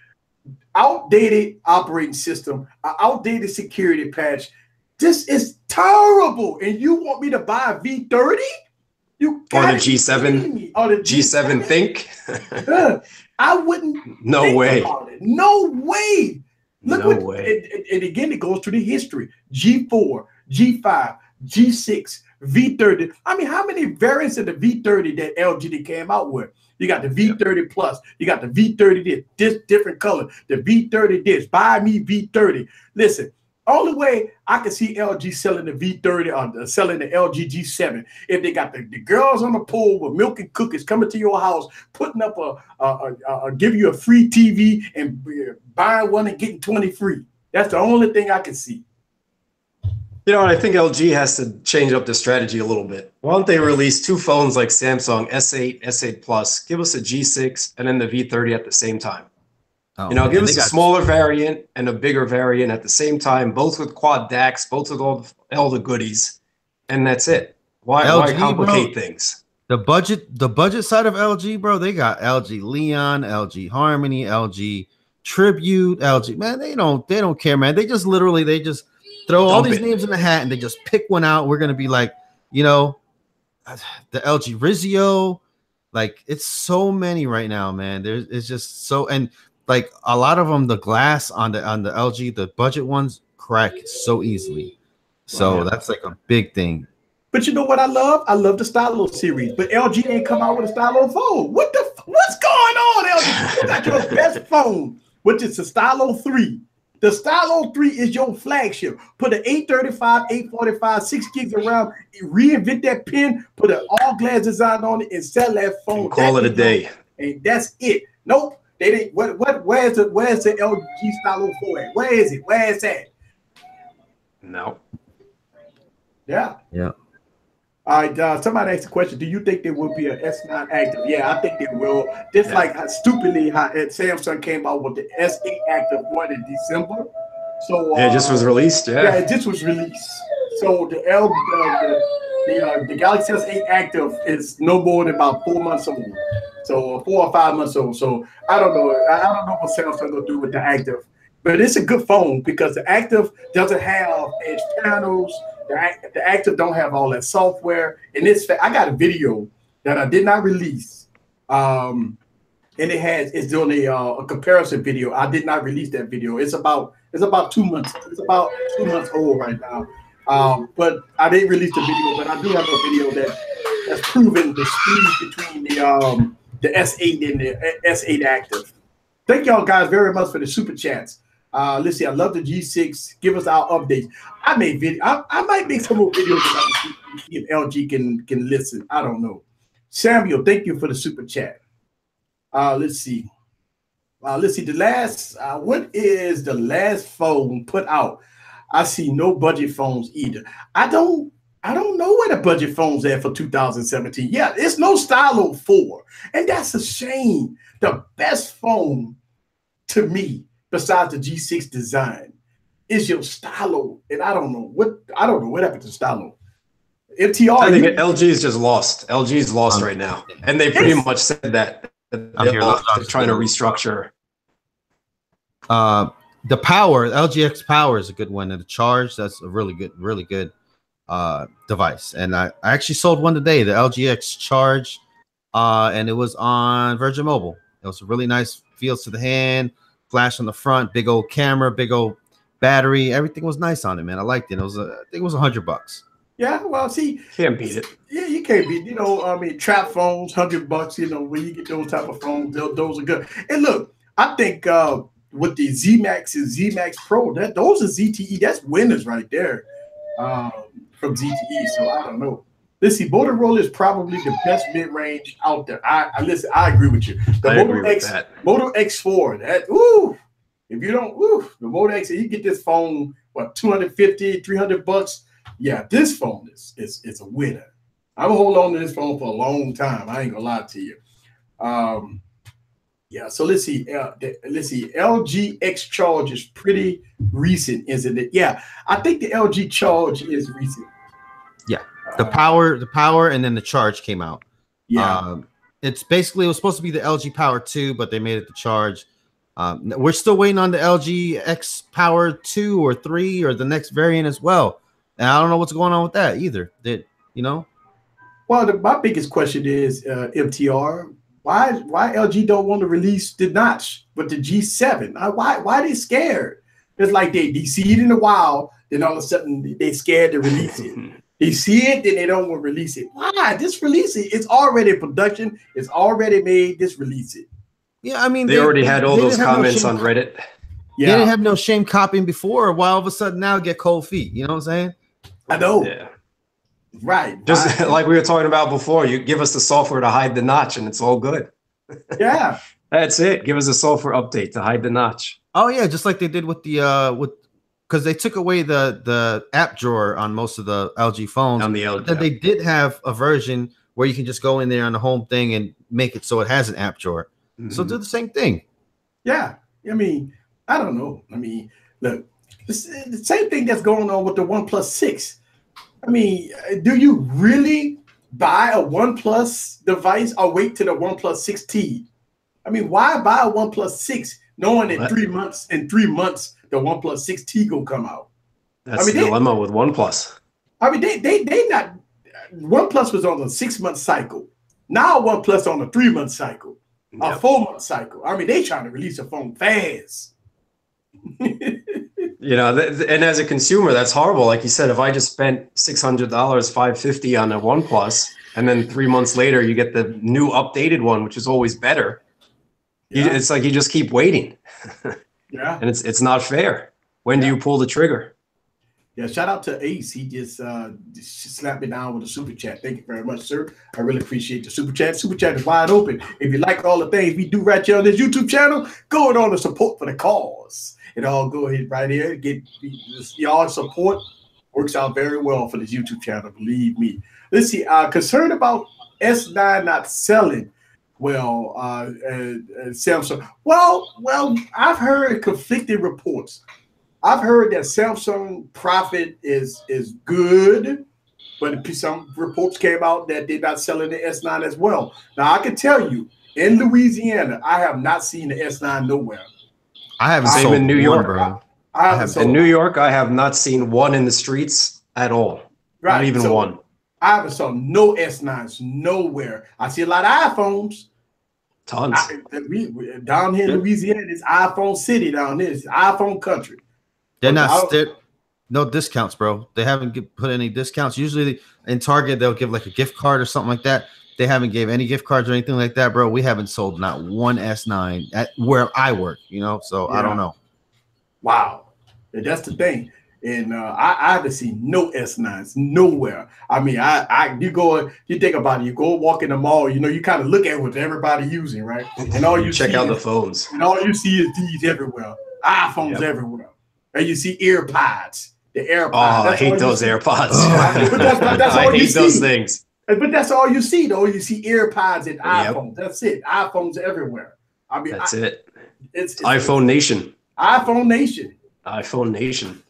outdated operating system, outdated security patch. This is terrible. And you want me to buy a V30? You or the G7? Or the G7 Think? I wouldn't. No way. No way. Look and again, it goes to the history. G4, G5, G6, V30. I mean, how many variants of the V30 that LG came out with? You got the V30 Plus. You got the V30 this different color. The V30 this. Buy me V30. Listen, only way I can see LG selling the V30 or selling the LG G7 if they got the girls on the pole with milk and cookies coming to your house, putting up give you a free TV and buying one and getting 20 free. That's the only thing I can see. You know, I think LG has to change up the strategy a little bit. Why don't they release 2 phones like Samsung, S8, S8 Plus, give us a G6 and then the V30 at the same time? You know, give us a smaller variant and a bigger variant at the same time, both with quad DACs, both with all the goodies, and that's it. Why complicate things? The budget side of LG, bro, they got LG Leon, LG Harmony, LG Tribute, LG. Man, they don't care, man. They just throw all these names in the hat and they just pick one out. We're gonna be like, you know, the LG Rizio, like it's so many right now, man. It's just so, and like a lot of them, the glass on the LG, the budget ones crack so easily. So that's like a big thing. But you know what I love? I love the Stylo series. But LG ain't come out with a Stylo phone. What's going on, LG? You got your best phone, which is the Stylo 3. The Stylo 3 is your flagship. Put an 835, 845, 6 gigs around, reinvent that pen, put an all-glass design on it, and sell that phone. And call it a day. And that's it. Nope. They didn't. Where's the LG Stylo 4 at? Where is it? Where is that? No. Yeah. Yeah. All right. Somebody asked a question. Do you think there will be a S9 active? Yeah, I think there will. Just like stupidly how Samsung came out with the S8 active one in December. So it just was released. Yeah, it just was released. So the Galaxy S8 active is no more than about 4 months old. So 4 or 5 months old. So I don't know. I don't know what Samsung will do with the active, but it's a good phone because the active doesn't have edge panels. The active don't have all that software, and I got a video that I did not release, and it's doing a comparison video. I did not release that video. It's about 2 months. It's about 2 months old right now. But I didn't release the video, but I do have a video that's proving the speed between the S8 and the S8 active. Thank y'all guys very much for the super chats. Let's see. I love the G6. Give us our updates. I might make some more videos about if LG can listen. I don't know. Samuel, thank you for the super chat. Let's see. The last. What is the last phone put out? I see no budget phones either. I don't know where the budget phone's at for 2017. Yeah, it's no Stylo 4, and that's a shame. The best phone to me, besides the G6 design, is your Stylo, and I don't know what happened to Stylo. FTR. I think LG is just lost. LG is lost right now, and they pretty much said that they're trying to restructure. The power, LGX Power is a good one, and the charge, that's a really good device. And I actually sold one today, the LGX Charge, and it was on Virgin Mobile. It was a really nice feels to the hand. Flash on the front, big old camera, big old battery. Everything was nice on it, man. I liked it. I think it was $100. Yeah, well, see, can't beat it. Yeah, you can't beat. Trap phones, $100. When you get those type of phones, those are good. And look, I think with the Z Max and Z Max Pro, those are ZTE. That's winners right there from ZTE. So I don't know. Let's see, Motorola is probably the best mid-range out there. I agree with you. The Moto X4, if you don't, the Moto X, you get this phone, what, $250, $300? Yeah, this phone is a winner. I'm gonna hold on to this phone for a long time. I ain't gonna lie to you. Yeah, so let's see. LG X Charge is pretty recent, isn't it? Yeah, I think the LG Charge is recent. Yeah. The power, and then the charge came out. Yeah, it was supposed to be the LG Power 2, but they made it the charge. We're still waiting on the LG X Power 2 or 3 or the next variant as well. And I don't know what's going on with that either. Well, my biggest question is MTR. Why LG don't want to release the notch with the G7? Why they scared? It's like they see it in a while, then all of a sudden they scared to release it. They see it, then they don't want to release it. Why? Just release it. It's already in production. It's already made. Just release it. Yeah, I mean, they already had all those comments on Reddit. Yeah, they didn't have no shame copying before. Why all of a sudden now get cold feet? You know what I'm saying? I know. Yeah. Right. Just like we were talking about before, you give us the software to hide the notch, and it's all good. Yeah. That's it. Give us a software update to hide the notch. Oh yeah, just like they did with the because they took away the app drawer on most of the LG phones. On the LG, but they did have a version where you can just go in there on the home thing and make it so it has an app drawer. Mm-hmm. So do the same thing. Yeah, I mean, I don't know. I mean, look, the same thing that's going on with the OnePlus 6. I mean, do you really buy a OnePlus device or wait till the OnePlus 6T? I mean, why buy a OnePlus 6 knowing in 3 months the OnePlus 6T gonna come out? That's the dilemma with OnePlus. I mean, they not. OnePlus was on a 6 month cycle. Now OnePlus on a 3 month cycle. A 4-month cycle. I mean, they trying to release a phone fast. You know, and as a consumer, that's horrible. Like you said, if I just spent $600, $550 on a OnePlus, and then 3 months later you get the new updated one, which is always better. Yeah. It's like you just keep waiting. Yeah, and it's not fair. When do you pull the trigger? Yeah, shout out to Ace. He just slapped me down with a super chat. Thank you very much, sir. I really appreciate the super chat. Super chat is wide open. If you like all the things we do right here on this YouTube channel, go on to support for the cause. And I'll go ahead right here. Get y'all support. Works out very well for this YouTube channel, believe me. Let's see. Concerned about S9 not selling. Well, Samsung. Well, I've heard conflicting reports. I've heard that Samsung profit is good, but some reports came out that they're not selling the S9 as well. Now, I can tell you, in Louisiana, I have not seen the S9 nowhere. I haven't sold in New York, bro. In New York, I have not seen one in the streets at all. Right. Not even one. I haven't saw no S9s nowhere. I see a lot of iPhones. Tons. Down here in Louisiana, it's iPhone city down here. It's iPhone country. They're not no discounts, bro. They haven't put any discounts. Usually in Target, they'll give like a gift card or something like that. They haven't gave any gift cards or anything like that, bro. We haven't sold not one S9 at where I work, you know. So I don't know. Wow, that's the thing. And I haven't seen no S9s nowhere. I mean, you think about it, you go walk in the mall, you know, you kind of look at what everybody using, right? And all you check out the phones. And all you see is these everywhere, iPhones everywhere. And you see AirPods, the AirPods. Oh, I hate those AirPods. That's I hate those things. But that's all you see, though. You see AirPods and iPhones. That's it. iPhones everywhere. I mean, that's it. It's iPhone Nation. iPhone Nation. iPhone Nation.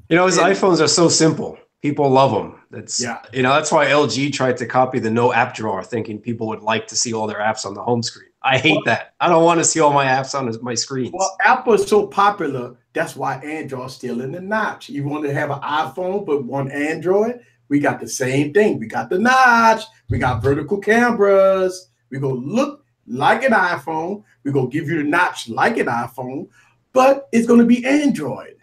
You know, his iPhones are so simple. People love them. You know, that's why LG tried to copy the no app drawer, thinking people would like to see all their apps on the home screen. I hate that. I don't want to see all my apps on my screens. Well, Apple is so popular. That's why Android's still in the notch. You want to have an iPhone, but one Android, we got the same thing. We got the notch. We got vertical cameras. We go look like an iPhone. We go give you the notch like an iPhone, but it's going to be Android.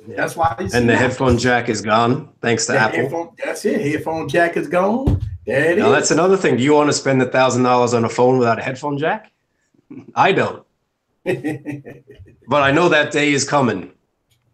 Yeah. That's why. And the headphone jack is gone, thanks to Apple. That's it. Headphone jack is gone. There it is. That's another thing. Do you want to spend $1,000 on a phone without a headphone jack? I don't. But I know that day is coming.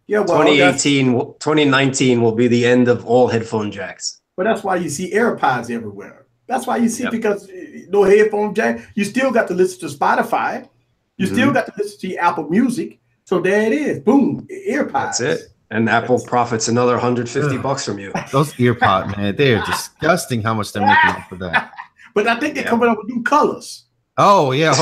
Yeah, well, 2019 will be the end of all headphone jacks. But that's why you see AirPods everywhere. That's why you see, because no headphone jack, you still got to listen to Spotify. You still got to listen to Apple Music. So there it is. Boom. AirPods. That's it. And Apple profits another $150 from you. Those EarPods, man, they're disgusting how much they're making up for that. But I think they're coming up with new colors. Oh, yeah.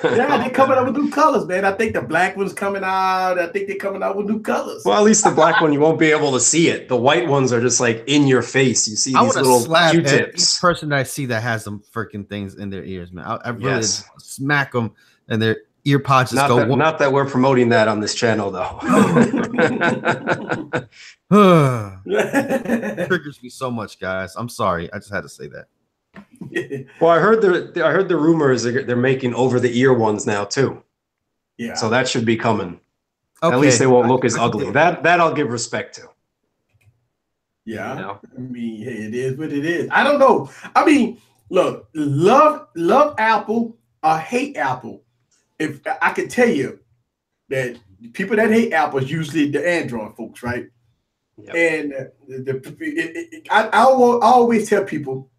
Yeah, they're coming up with new colors, man. I think the black one's coming out. I think they're coming out with new colors. Well, at least the black one, you won't be able to see it. The white ones are just like in your face. You see these little Q-tips. Each person that I see that has some freaking things in their ears, man. I really smack them and their ear pods just go. Not that we're promoting that on this channel, though. Triggers me so much, guys. I'm sorry. I just had to say that. Well, I heard the rumors they're making over the ear ones now too. Yeah. So that should be coming. Okay. At least they won't look as ugly. That I'll give respect to. Yeah. You know? I mean, hey, it is what it is. I don't know. I mean, look, love Apple or hate Apple. If I can tell you that people that hate Apple is usually the Android folks, right? Yep. And I always tell people,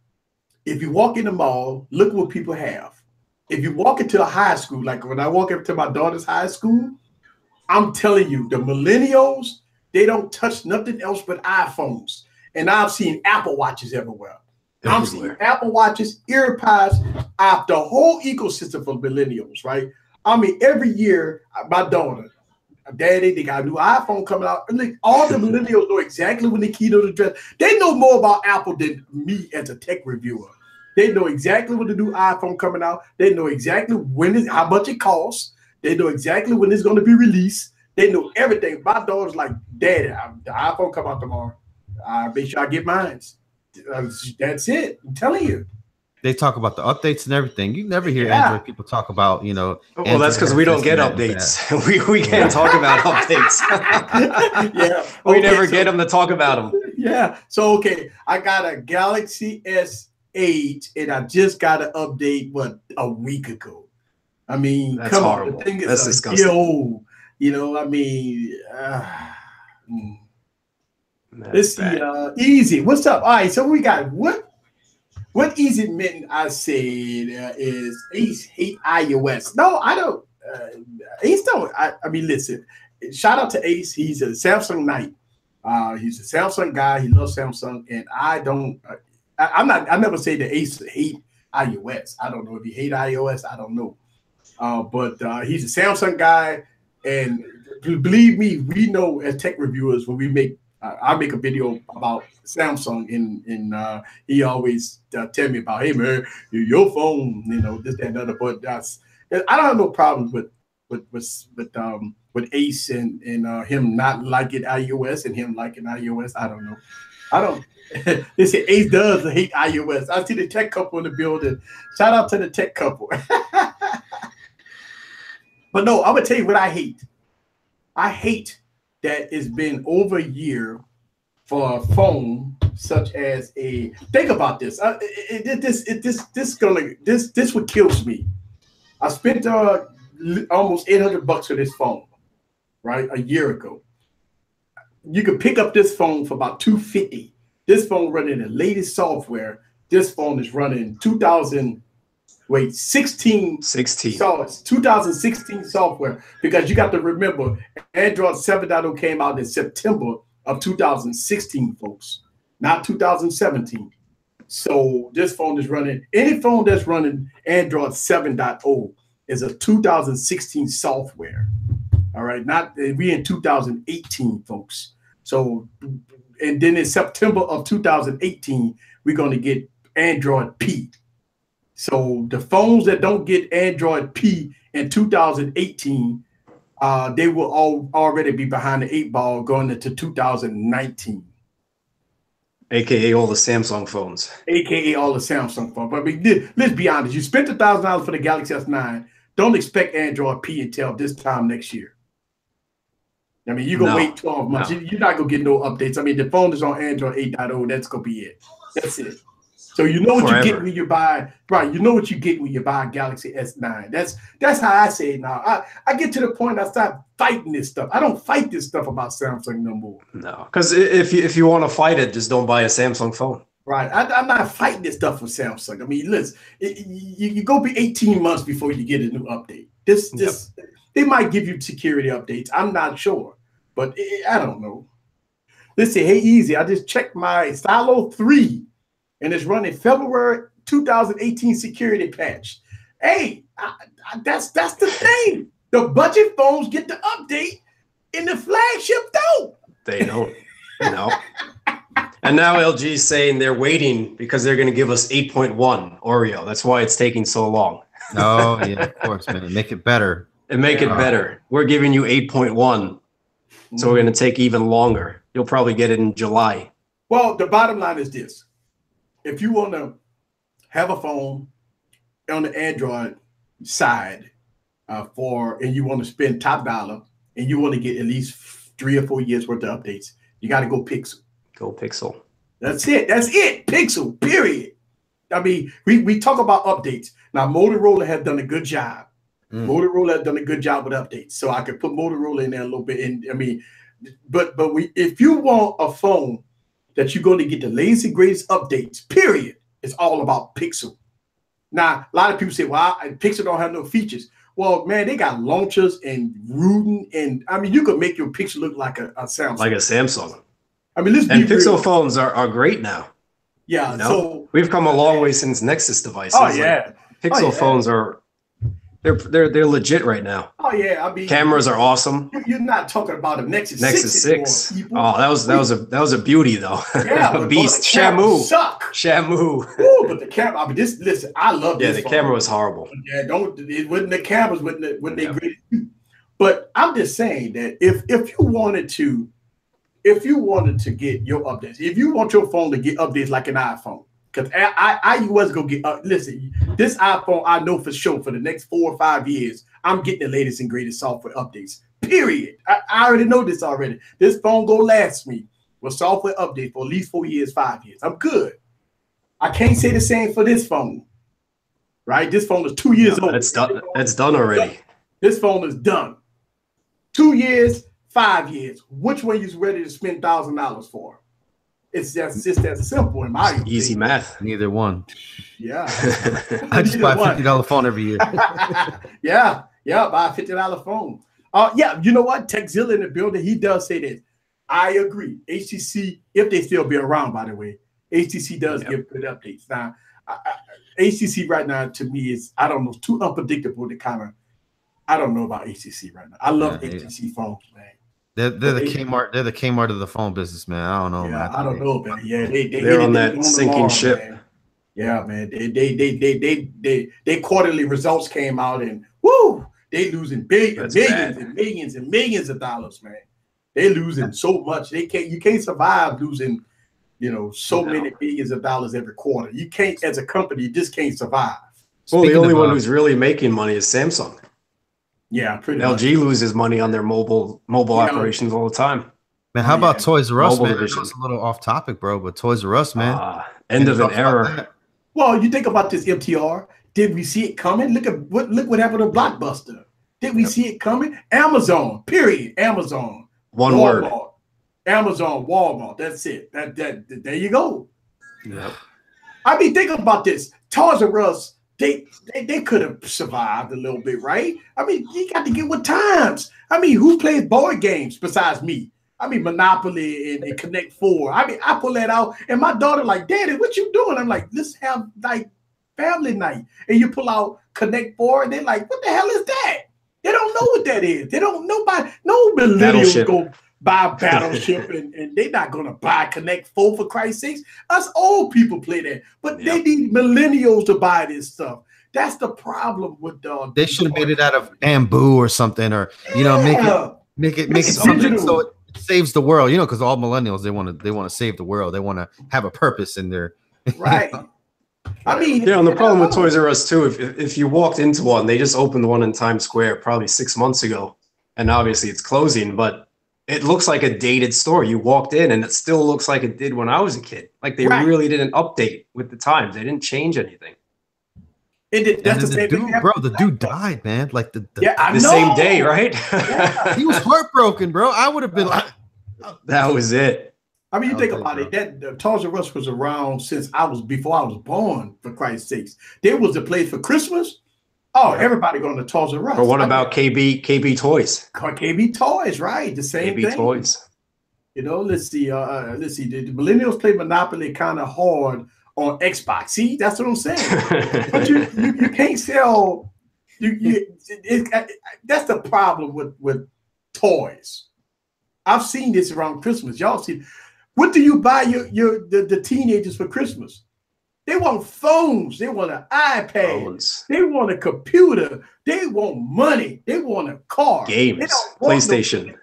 if you walk in the mall, look what people have. If you walk into a high school, like when I walk into my daughter's high school, I'm telling you, the millennials, they don't touch nothing else but iPhones. And I've seen Apple Watches everywhere. I'm seeing Apple Watches, EarPods, the whole ecosystem for millennials, right? I mean, every year, my daughter, Daddy, they got a new iPhone coming out. And like, all the millennials know exactly when the keynote address. They know more about Apple than me as a tech reviewer. They know exactly when the new iPhone coming out. They know exactly how much it costs. They know exactly when it's going to be released. They know everything. My daughter's like, Daddy, the iPhone come out tomorrow. I make sure I get mine. That's it. I'm telling you. they talk about the updates and everything. You never hear Android people talk about, you know. Well, Android that's because we don't get updates. we can't talk about updates. We never get them to talk about them. Yeah. So okay, I got a Galaxy S8, and I just got an update a week ago. I mean, that's come horrible. on, the thing is that's disgusting. Year old. You know, I mean, let's see. Easy. What's up? All right. So we got what Easy meant. I said is Ace hate iOS. No, I don't. Ace don't. I mean, listen. Shout out to Ace. He's a Samsung Knight. He's a Samsung guy. He loves Samsung, and I don't. I'm not. I never say that Ace hate iOS. I don't know if he hate iOS. I don't know. But he's a Samsung guy, and believe me, we know as tech reviewers when we make. I make a video about Samsung, and he always tell me about, hey man, your phone, you know, this, that, and other. But I don't have no problems with Ace and him not liking iOS and him liking iOS. I don't know. I don't. They say Ace does hate iOS. I see the tech couple in the building. Shout out to the tech couple. But no, I'm gonna tell you what I hate. I hate that it's been over a year for a phone such as a. Think about this. This what kills me. I spent almost $800 for this phone, right? A year ago. You could pick up this phone for about $250. This phone running the latest software. This phone is running 16. So it's 2016 software, because you got to remember Android 7.0 came out in September of 2016, folks, not 2017. So this phone is running, any phone that's running Android 7.0 is a 2016 software. All right, we in 2018, folks. So, and then in September of 2018, we're going to get Android P. So the phones that don't get Android P in 2018, they will already be behind the 8 ball going into 2019. AKA all the Samsung phones. AKA all the Samsung phones. But I mean, let's be honest. You spent $1,000 for the Galaxy S9. Don't expect Android P until this time next year. I mean, you're going to wait 12 months. No. You're not going to get no updates. I mean, the phone is on Android 8.0. That's going to be it. That's it. So you know what you get when you buy, right? You know what you get when you buy a Galaxy S9. That's how I say it now. I get to the point I start fighting this stuff. I don't fight this stuff about Samsung no more. No, because if you want to fight it, just don't buy a Samsung phone. Right. I'm not fighting this stuff for Samsung. I mean, listen, you go be 18 months before you get a new update. They might give you security updates. I'm not sure, but I don't know. Listen, hey, easy. I just checked my Silo 3. And it's running February 2018 security patch. Hey, that's the thing. The budget phones get the update, and the flagship don't. They don't. No. And now LG is saying they're waiting because they're going to give us 8.1 Oreo. That's why it's taking so long. Oh yeah, of course, man. Make it better. And make it better. We're giving you 8.1, so we're going to take even longer. You'll probably get it in July. Well, the bottom line is this. If you want to have a phone on the Android side and you want to spend top dollar and you want to get at least 3 or 4 years worth of updates, you got to go Pixel. Go Pixel. That's it. That's it. Pixel, period. I mean, we talk about updates. Now, Motorola has done a good job. Motorola has done a good job with updates. So I could put Motorola in there a little bit. And I mean, but if you want a phone that you're going to get the latest greatest updates, period, it's all about Pixel. Now, a lot of people say, well, Pixel don't have no features. Well, man, they got launchers and rooting, and I mean, you could make your Pixel look like a Samsung. Like a Samsung. I mean, and Pixel phones are great now. Yeah, you know? So we've come a long way since Nexus devices. Oh yeah, Pixel phones are they're legit right now. Oh yeah, I mean, cameras are awesome. You're not talking about a Nexus 6. Oh, that was a beauty though. Yeah, a beast. Shamu. Shamu. Ooh, but the camera. I mean, listen, I love this. Yeah, the camera was horrible. Yeah, it wasn't the cameras when they great. But I'm just saying that if you wanted to get your updates, if you want your phone to get updates like an iPhone, Because I was gonna get listen, this iPhone, I know for sure for the next 4 or 5 years, I'm getting the latest and greatest software updates. Period. I already know this already. This phone gonna last me with software update for at least 4 years, 5 years. I'm good. I can't say the same for this phone. Right? This phone is 2 years old. It's done. It's done already. This phone is done. 2 years, 5 years. Which one is ready to spend $1,000 for? It's just that simple in my opinion. Easy math. Neither one. Yeah. I just buy a $50 phone every year. yeah, buy a $50 phone. Yeah, you know what? Techzilla in the building, he does say this. I agree. HTC, if they still be around, by the way, HTC does give good updates. Now, HTC right now to me is, I don't know, too unpredictable to kind of, I don't know about HTC right now. I love HTC phones, man. They're the Kmart. They're the Kmart of the phone business, man. I don't know, man. I don't know, man. Yeah, they're on that sinking ship. Man. Yeah, man. They quarterly results came out and woo, they losing millions and millions and millions of dollars, man. They losing so much. You can't survive losing, so many billions of dollars every quarter. You can't, as a company, you just can't survive. Well, the only one who's really making money is Samsung. Yeah, pretty LG much. loses money on their mobile operations all the time. Man, how about Toys R Us, Mobile man? division. It's a little off topic, bro, but Toys R Us, man. End of an era. Well, you think about this MTR. Did we see it coming? Look what happened to Blockbuster. Did we see it coming? Amazon, period. Amazon. One Walmart. word. Amazon, Walmart. That's it. There you go. Yep. I mean, think about this. Toys R Us, they could have survived a little bit, right? I mean, you got to get with times. I mean, who plays board games besides me? I mean, Monopoly and Connect Four. I mean, I pull that out, and my daughter like, Daddy, what you doing? I'm like, let's have like family night. And you pull out Connect Four, and they're like, what the hell is that? They don't know what that is. They don't no millennials go buy Battleship and they're not gonna buy Connect 4 for Christ's sakes. Us old people play that, but they need millennials to buy this stuff. That's the problem with they should have made it out of bamboo or something, or make it something so it saves the world. Because all millennials they want to save the world. They want to have a purpose in their right. I mean, and the problem with Toys R Us too, if you walked into one, they just opened one in Times Square probably 6 months ago, and obviously it's closing, but it looks like a dated store. You walked in and it still looks like it did when I was a kid. Like they really didn't update with the times. They didn't change anything. That's the same thing, bro. The dude died, man. Like the same day, right? Yeah. He was heartbroken, bro. I would have been like, that was it. I mean, you think about it. That Toys R Us was around before I was born. For Christ's sakes, there was a place for Christmas. Oh, everybody going to Toys R Us. Or what about KB Toys? KB Toys, right? The same KB thing. Toys. Let's see. The millennials play Monopoly kind of hard on Xbox. See, that's what I'm saying. But you can't sell. That's the problem with toys. I've seen this around Christmas. Y'all see. What do you buy the teenagers for Christmas? They want phones. They want an iPad. They want a computer. They want money. They want a car. Games. PlayStation.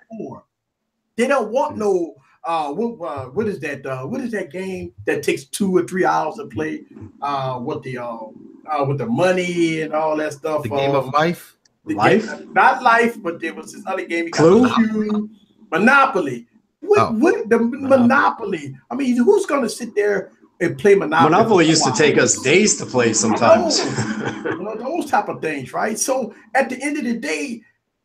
They don't want no. What is that? What is that game that takes 2 or 3 hours to play? With the money and all that stuff. The game of life. Not life, but there was this other game. Clue. Monopoly. Monopoly. I mean, who's gonna sit there and play Monopoly? Monopoly used to take us days to play sometimes. Those type of things, right? So at the end of the day,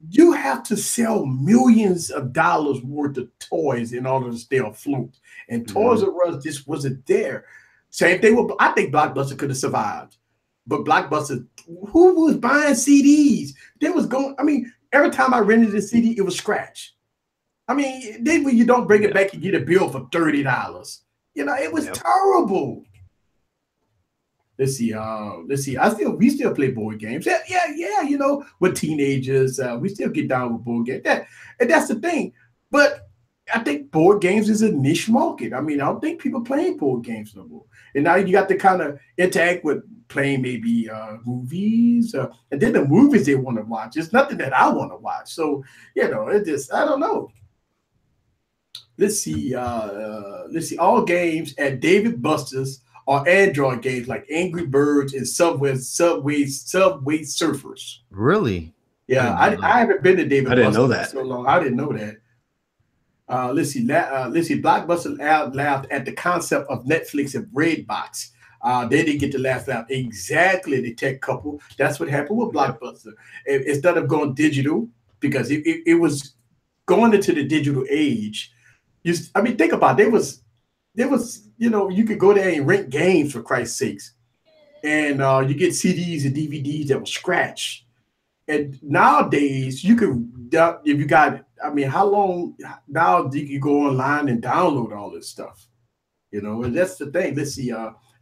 you have to sell millions of dollars worth of toys in order to stay afloat. And Toys R Us just wasn't there. Same thing with, I think Blockbuster could have survived. But Blockbuster, who was buying CDs? They was going, I mean, every time I rented a CD, it was scratch. I mean, then when you don't bring it back, you get a bill for $30. It was terrible. Let's see. We still play board games. Yeah. With teenagers, we still get down with board games. And that's the thing. But I think board games is a niche market. I mean, I don't think people playing board games no more. And now you got to kind of interact with playing maybe movies, and then the movies they want to watch. It's nothing that I want to watch. So it just, I don't know. Let's see. All games at David Buster's are Android games like Angry Birds and Subway Surfers. Really? Yeah, I haven't been to David. I didn't know that. So long. I didn't know that. Let's see. Blockbuster laughed at the concept of Netflix and Redbox. They didn't get the last laugh. Exactly, the tech couple. That's what happened with Blockbuster. Instead of going digital, because it was going into the digital age. I mean, think about it. There was, you could go there and rent games, for Christ's sakes, and you get CDs and DVDs that were scratched. And nowadays, you could, if you got, I mean, how long now do you go online and download all this stuff? And that's the thing. Let's see.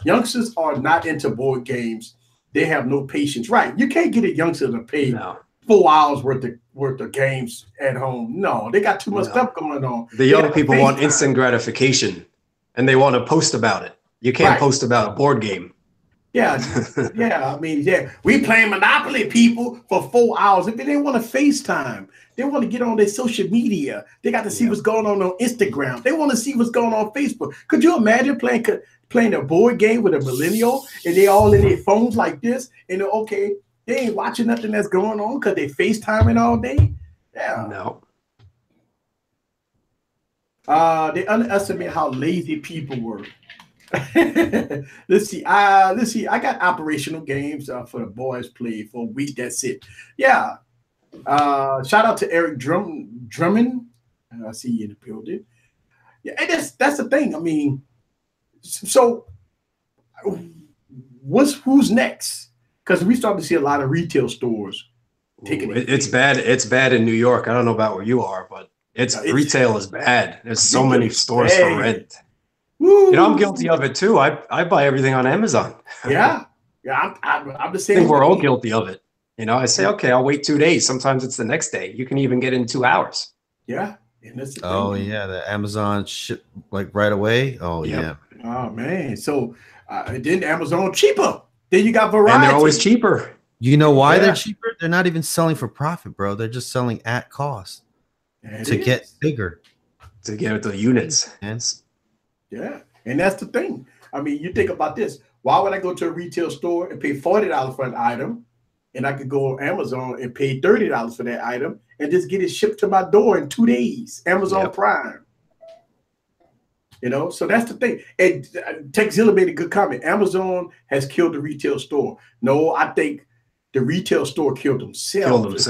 Youngsters are not into board games. They have no patience. Right. You can't get a youngster to pay 4 hours worth of games at home. No, they got too much stuff going on. The young people want instant gratification, and they want to post about it. You can't post about a board game. Yeah, yeah. I mean, we playing Monopoly, people, for 4 hours. If they want to FaceTime, they want to get on their social media. They got to see what's going on Instagram. They want to see what's going on Facebook. Could you imagine playing a board game with a millennial and they all in their phones like this? And they ain't watching nothing that's going on because they FaceTiming all day. Yeah. No. They underestimate how lazy people were. Let's see. I got operational games for the boys play for a week. That's it. Yeah. Shout out to Eric Drummond. I see you in the building. Yeah, and that's the thing. I mean, so who's next? Because we started to see a lot of retail stores taking it. It's bad. It's bad in New York. I don't know about where you are, but retail is bad. There's so many stores for rent. Woo. I'm guilty of it too. I buy everything on Amazon. Yeah. I'm the same. I think we're all guilty of it. I say, okay, I'll wait 2 days. Sometimes it's the next day. You can even get in 2 hours. Yeah. And that's the Amazon ship like right away. Oh yeah. Oh man. So then Amazon cheaper. Then you got variety. And they're always cheaper. You know why they're cheaper? They're not even selling for profit, bro. They're just selling at cost get bigger. To get the units. Yeah. And that's the thing. I mean, you think about this. Why would I go to a retail store and pay $40 for an item? And I could go on Amazon and pay $30 for that item and just get it shipped to my door in 2 days. Amazon Prime. So that's the thing. And Techzilla made a good comment. Amazon has killed the retail store. No, I think the retail store killed themselves.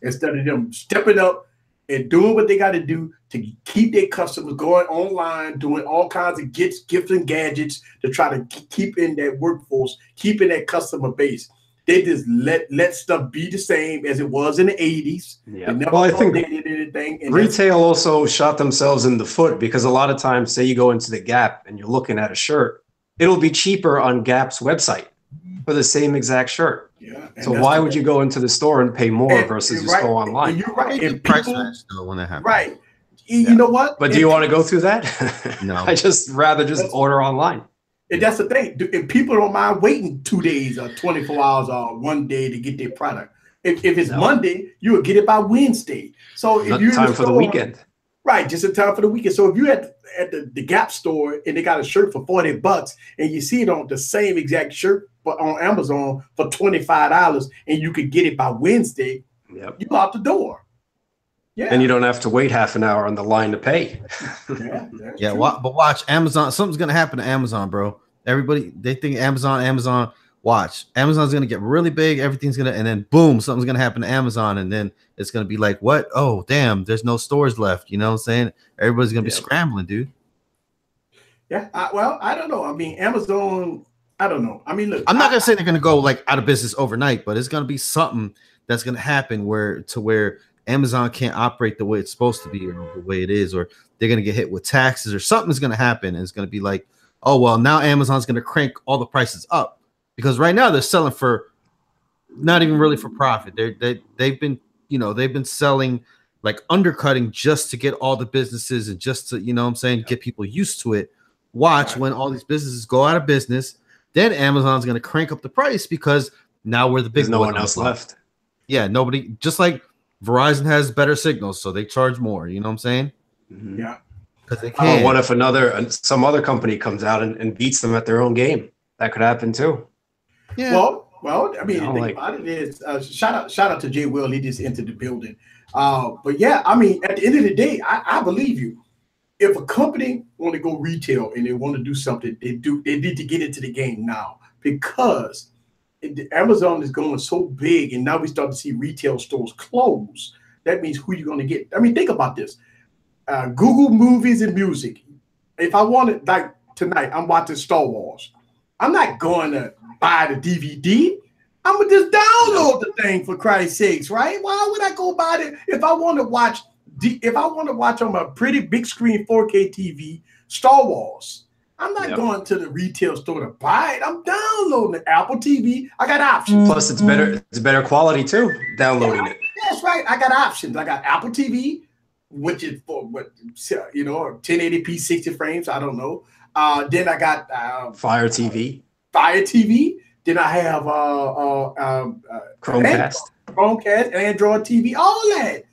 Instead of them stepping up and doing what they got to do to keep their customers going online, doing all kinds of gifts and gadgets to try to keep in that workforce, keeping that customer base. They just let stuff be the same as it was in the 80s. Yeah. Well, I think anything. And retail also shot themselves in the foot because a lot of times, say you go into the Gap and you're looking at a shirt, it'll be cheaper on Gap's website for the same exact shirt. Yeah. So why would you go into the store and pay more versus just go online? And you're right. And price match though when that happens. Right. You know what? But do you want to go through that? No. I just rather order online. And that's the thing. If people don't mind waiting 2 days or 24 hours or 1 day to get their product. If it's Monday, you will get it by Wednesday. So if you're time for the weekend. Right, just in time for the weekend. So if you're at the Gap store and they got a shirt for $40 and you see it on the same exact shirt but on Amazon for $25 and you could get it by Wednesday, you're out the door. Yeah. And you don't have to wait half an hour on the line to pay. True. But watch Amazon. Something's gonna happen to Amazon, bro. Everybody, they think Amazon. Watch, Amazon's gonna get really big. Everything's gonna, and then boom, something's gonna happen to Amazon, and then it's gonna be like, what? Oh, damn, there's no stores left. You know what I'm saying? Everybody's gonna be scrambling, dude. Yeah. Well, I don't know. I mean, Amazon. I don't know. I mean, look, I'm not gonna say they're gonna go like out of business overnight, but it's gonna be something that's gonna happen where Amazon can't operate the way it's supposed to be or the way it is, or they're going to get hit with taxes or something's going to happen. And it's going to be like, oh, well, now Amazon's going to crank all the prices up because right now they're selling for not even really for profit. They've been selling like undercutting just to get all the businesses and just to, get people used to it. Watch when all these businesses go out of business, then Amazon's going to crank up the price because now we're the big. There's no one else left. Yeah. Nobody, just like Verizon has better signals, so they charge more. You know what I'm saying? Yeah. because they can't. Or what if some other company comes out and beats them at their own game? That could happen too. Yeah. Well, I mean, the thing about it is, shout out to Jay Will. He just entered the building. But yeah, I mean, at the end of the day, I believe you. If a company want to go retail and they want to do something, they need to get into the game now, because Amazon is going so big, and now we start to see retail stores close. That means who you're going to get. I mean, think about this. Google Movies and Music. If I wanted, like tonight, I'm watching Star Wars. I'm not going to buy the DVD. I'm gonna just download the thing, for Christ's sakes, right? Why would I go buy it if I want to watch? If I want to watch on my pretty big screen 4K TV Star Wars, I'm not going to the retail store to buy it. I'm downloading the Apple TV. I got options. Plus, it's better. It's better quality too. Downloading it. That's right. I got options. I got Apple TV, which is for 1080p 60 frames. I don't know. Then I got Fire TV. Then I have Chromecast, Android TV, all that.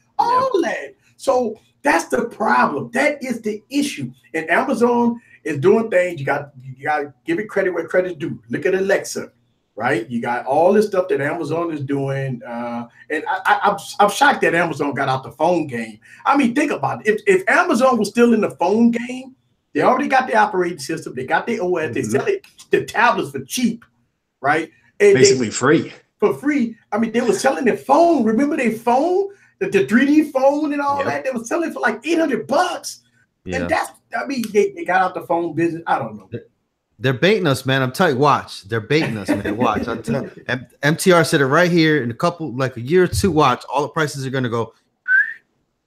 So that's the problem. That is the issue. And Amazon is doing things. You got to give it credit where credit's due. Look at Alexa, right? You got all this stuff that Amazon is doing. And I'm shocked that Amazon got out the phone game. I mean, think about it. If Amazon was still in the phone game, they already got the operating system. They got the OS. They sell the tablets for cheap, right? And basically free. For free. I mean, they were selling their phone. Remember their phone? The 3D phone and all that? They were selling for like $800. Yeah. And that's, I mean, they got out the phone business. I don't know. They're baiting us, man. I'm telling you, watch. They're baiting us, man. Watch. MTR said it right here in a year or two, watch. All the prices are going to go.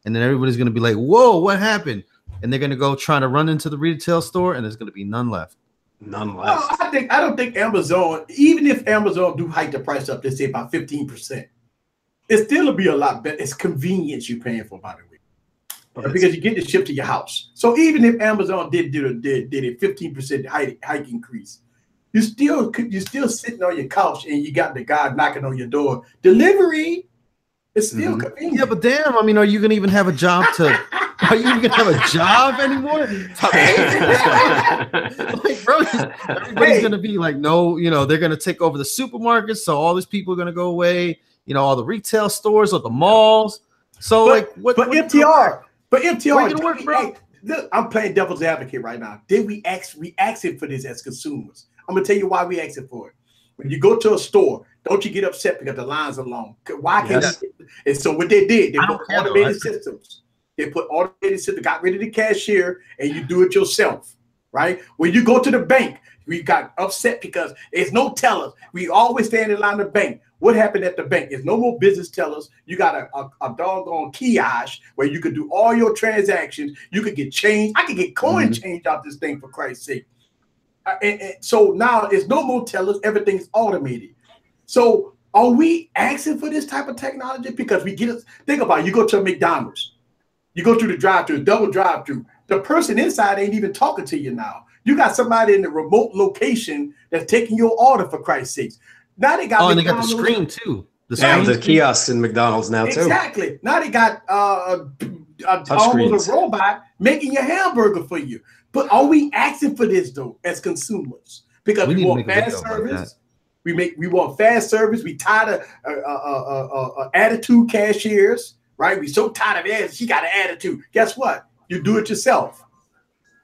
And then everybody's going to be like, whoa, what happened? And they're going to go trying to run into the retail store, and there's going to be none left. None left. Well, I don't think Amazon, even if Amazon do hike the price up, let's say about 15%, it still will be a lot better. It's convenience you're paying for, by the way, because you get it shipped to your house. So even if Amazon did a 15% hike increase, you're still sitting on your couch and you got the guy knocking on your door. Delivery. It's still convenient. Yeah, but damn, I mean, are you gonna even have a job to? Are you even gonna have a job anymore? Like, bro, everybody's gonna be like, no, they're gonna take over the supermarkets, so all these people are gonna go away. All the retail stores or the malls. So, but MTR, gonna work, bro? Hey, look, I'm playing devil's advocate right now. Did we ask for this as consumers? I'm gonna tell you why we asked for it. When you go to a store, don't you get upset because the lines are long? Why can't and so what they did, they put automated systems. They put automated systems, got rid of the cashier, and you do it yourself, right? When you go to the bank, we got upset because there's no tellers. We always stand in line at the bank. What happened at the bank? There's no more business tellers. You got a doggone kiosk where you could do all your transactions. You could get change. I could get coin change out this thing, for Christ's sake. And so now there's no more tellers. Everything's automated. So are we asking for this type of technology? Because we get it. Think about it. You go to a McDonald's. You go through the drive-through, double drive-through. The person inside ain't even talking to you now. You got somebody in the remote location that's taking your order, for Christ's sakes. Now they got and they got the screen too. The kiosks in McDonald's now too. Exactly. Now they got almost a robot making your hamburger for you. But are we asking for this though, as consumers? Because we want fast service. We want fast service. We tired of attitude cashiers, right? We so tired of that. She got an attitude. Guess what? You do it yourself.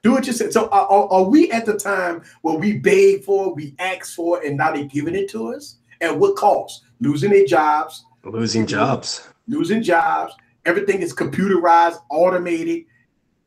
Do it yourself. So are we at the time where we beg for, we ask for, and now they're giving it to us? At what cost? Losing their jobs. Losing jobs. Everything is computerized, automated.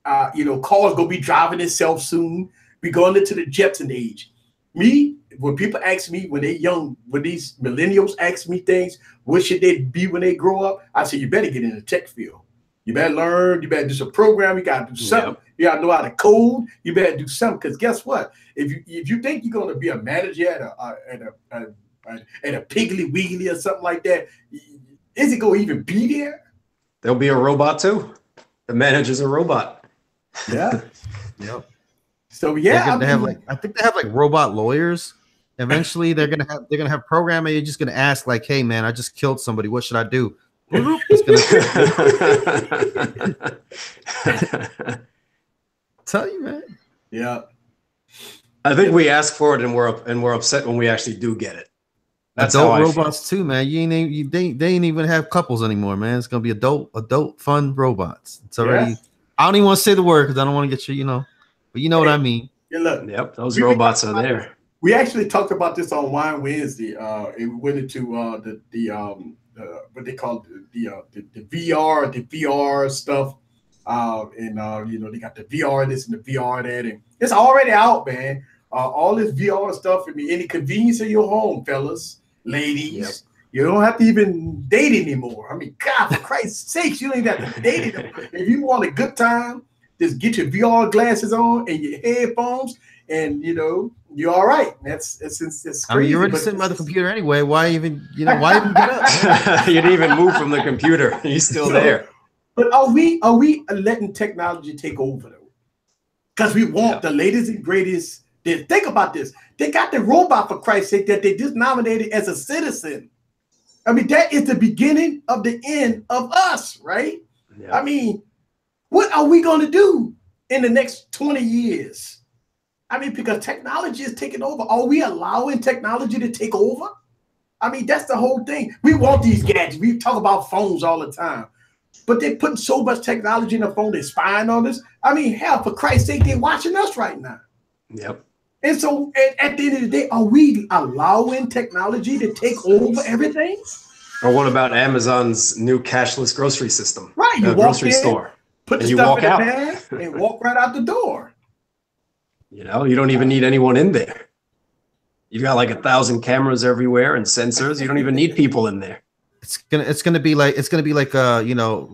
Cars gonna be driving itself soon. We're going into the Jetson age. When people ask me, when they're young, when these millennials ask me things, what should they be when they grow up? I say, you better get in the tech field. You better learn. You better do some programming. You gotta do something. Yep. You gotta know how to code. You better do something. Because guess what? If you think you're gonna be a manager at a Piggly Wiggly or something like that, is it gonna even be there? There'll be a robot too. The manager's a robot. Yeah. Yep. So yeah, I think they have like robot lawyers. Eventually, they're gonna have programming. You're just gonna ask like, "Hey, man, I just killed somebody. What should I do?" Tell you, man. Yeah. I think we ask for it and we're upset when we actually do get it. That's adult how robots too, man. They ain't even have couples anymore, man. It's gonna be adult fun robots. It's already. Yeah. I don't even want to say the word because I don't want to get you, but you know what I mean. Yeah, look. Yep, those robots are there. We actually talked about this on Wine Wednesday. It went into what they call the VR stuff, and they got the VR this and the VR that, and it's already out, man. All this VR stuff, any convenience of your home, fellas, ladies. Yep. You don't have to even date anymore. I mean, God, for Christ's sakes, you don't even have to date anymore. If you want a good time, just get your VR glasses on and your headphones, and you're all right. It's crazy. I mean, you're already sitting by the computer anyway. Why even get up? You didn't even move from the computer. You're still there. But are we letting technology take over though? Because we want the latest and greatest. Think about this. They got the robot, for Christ's sake, that they just nominated as a citizen. I mean, that is the beginning of the end of us, right? Yeah. I mean, what are we going to do in the next 20 years? I mean, because technology is taking over. Are we allowing technology to take over? I mean, that's the whole thing. We want these gadgets. We talk about phones all the time. But they're putting so much technology in the phone, they're spying on us. I mean, hell, for Christ's sake, they're watching us right now. Yep. And so at the end of the day, are we allowing technology to take over everything? Or what about Amazon's new cashless grocery system? Right. You walk grocery in, store. put the stuff in the bag, and walk right out the door. You don't even need anyone in there. You've got like 1,000 cameras everywhere and sensors. You don't even need people in there. It's gonna be like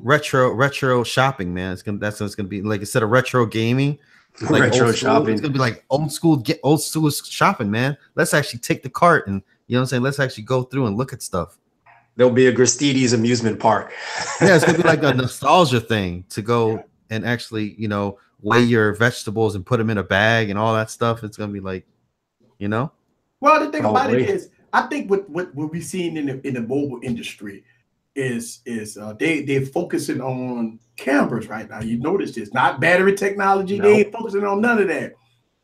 retro shopping, man. That's what it's gonna be like. Instead of retro gaming, like retro shopping. It's gonna be like old school shopping, man. Let's actually take the cart and let's actually go through and look at stuff. There'll be a Gristedes amusement park. Yeah, it's gonna be like a nostalgia thing to go and actually, weigh your vegetables and put them in a bag and all that stuff. It's gonna be like, Well, the thing about it is, I think what we've seen in the mobile industry is they're focusing on cameras right now. You notice this, not battery technology. Nope. They ain't focusing on none of that.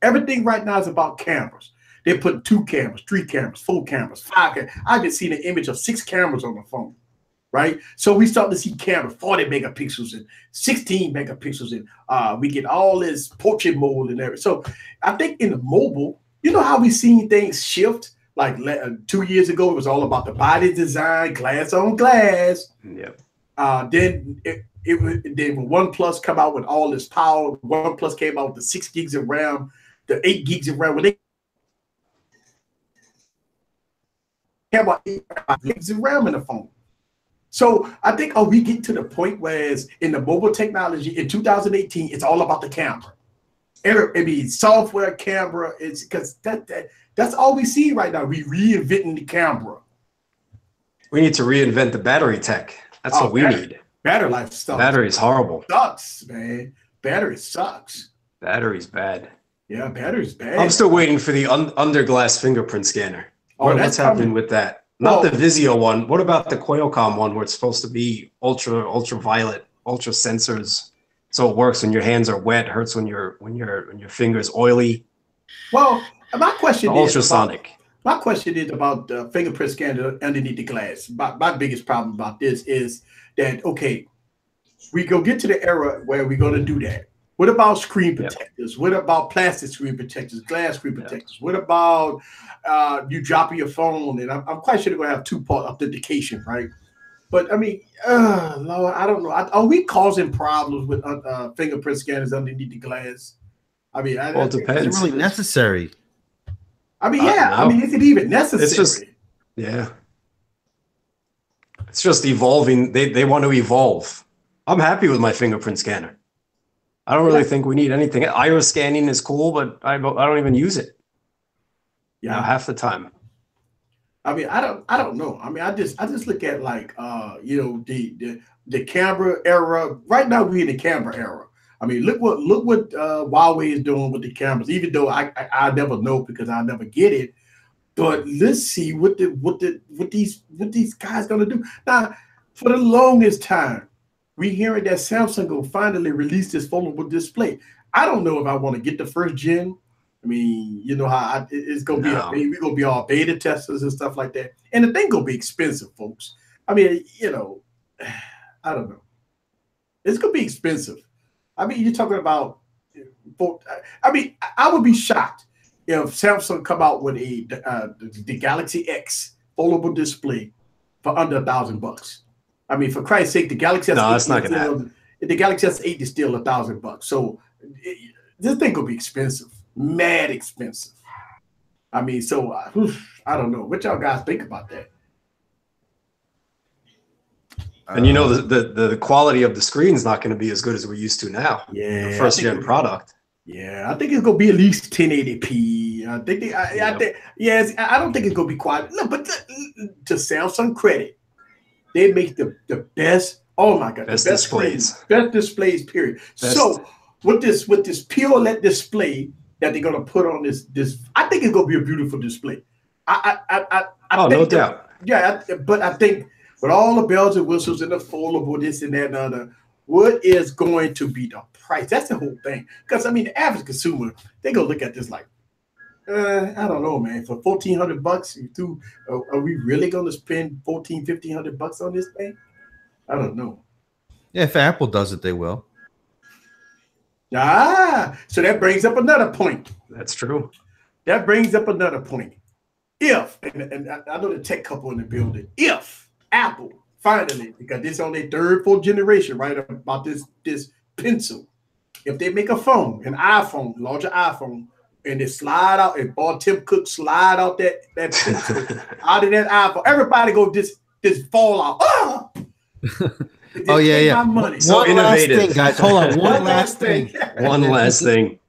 Everything right now is about cameras. They put 2 cameras, 3 cameras, 4 cameras, 5 cameras. I just seen an image of 6 cameras on the phone, right? So we start to see cameras, 40 megapixels and 16 megapixels, and we get all this portrait mode and everything. So I think in the mobile, how we seen things shift. Like 2 years ago, it was all about the body design, glass on glass. Yep. Then when OnePlus come out with all this power, OnePlus came out with the 6 gigs of RAM, the 8 gigs of RAM. When they came about 8 gigs of RAM in the phone. So I think, we get to the point where in the mobile technology in 2018, it's all about the camera. Software, camera. It's because that's all we see right now. We reinventing the camera. We need to reinvent the battery tech. That's what we need. Battery life stuff. Battery's horrible. Sucks, man. Battery sucks. Battery's bad. Yeah, battery's bad. I'm still waiting for the underglass fingerprint scanner. What's happening with that? Not the Vizio one. What about the Qualcomm one where it's supposed to be ultraviolet, ultra sensors? So it works when your hands are wet, hurts when your fingers oily. Well, my question is ultrasonic. My question is about the fingerprint scanner underneath the glass. My biggest problem about this is that we go get to the era where we're going to do that. What about screen protectors? Yep. What about plastic screen protectors, glass screen protectors? Yep. What about you dropping your phone? And I'm quite sure they're going to have 2-part authentication, right? But I mean, Lord, I don't know. Are we causing problems with fingerprint scanners underneath the glass? I mean, it depends. Is it really necessary? I mean, I mean, is it even necessary? It's just, it's just evolving. They want to evolve. I'm happy with my fingerprint scanner. I don't really think we need anything. Iris scanning is cool, but I don't even use it. Yeah, half the time. I mean, I don't know. I mean, I just look at like the camera era. Right now, we're in the camera era. I mean, look what Huawei is doing with the cameras. Even though I never know because I never get it, but let's see what these guys gonna do. Now, for the longest time, we hearing that Samsung will finally release this foldable display. I don't know if I want to get the first gen. I mean, you know how it's gonna be. We're gonna be all beta testers and stuff like that, and the thing gonna be expensive, folks. I mean, you know, I don't know. It's gonna be expensive. I mean, you're talking about. I mean, I would be shocked if Samsung come out with the Galaxy X foldable display for under $1,000. I mean, for Christ's sake, the Galaxy S8 that's not gonna happen. The Galaxy S8 is still $1,000. So this thing will be expensive, mad expensive. I mean, so I don't know what y'all guys think about that. And you know the quality of the screen is not going to be as good as we're used to now. Yeah, the first gen product. Yeah, I think it's gonna be at least 1080p. I think I think yes. I don't think it's gonna be quite. Look, but to Samsung credit, they make the best. Oh my God, best the best displays. Screens, best displays. Period. Best. So with this POLED display that they're gonna put on this, I think it's gonna be a beautiful display. I think no doubt. Yeah, but I think with all the bells and whistles and the foldable this and that and other, what is going to be the price? That's the whole thing. Because I mean, the average consumer, they gonna look at this like, I don't know, man. For $1,400, are we really gonna spend $1,500 on this thing? I don't know. Yeah, if Apple does it, they will. So that brings up another point. That's true. That brings up another point. If and I know the tech couple in the building, if Apple finally, because this is on their third, fourth generation, right? About this pencil. If they make a phone, an iPhone, larger iPhone, and they slide out, and Tim Cook slide out that pencil out of that iPhone, everybody go just fall out. Ah! Oh yeah. Money. So one innovative, last thing, guys. Hold on, one last thing. One last thing.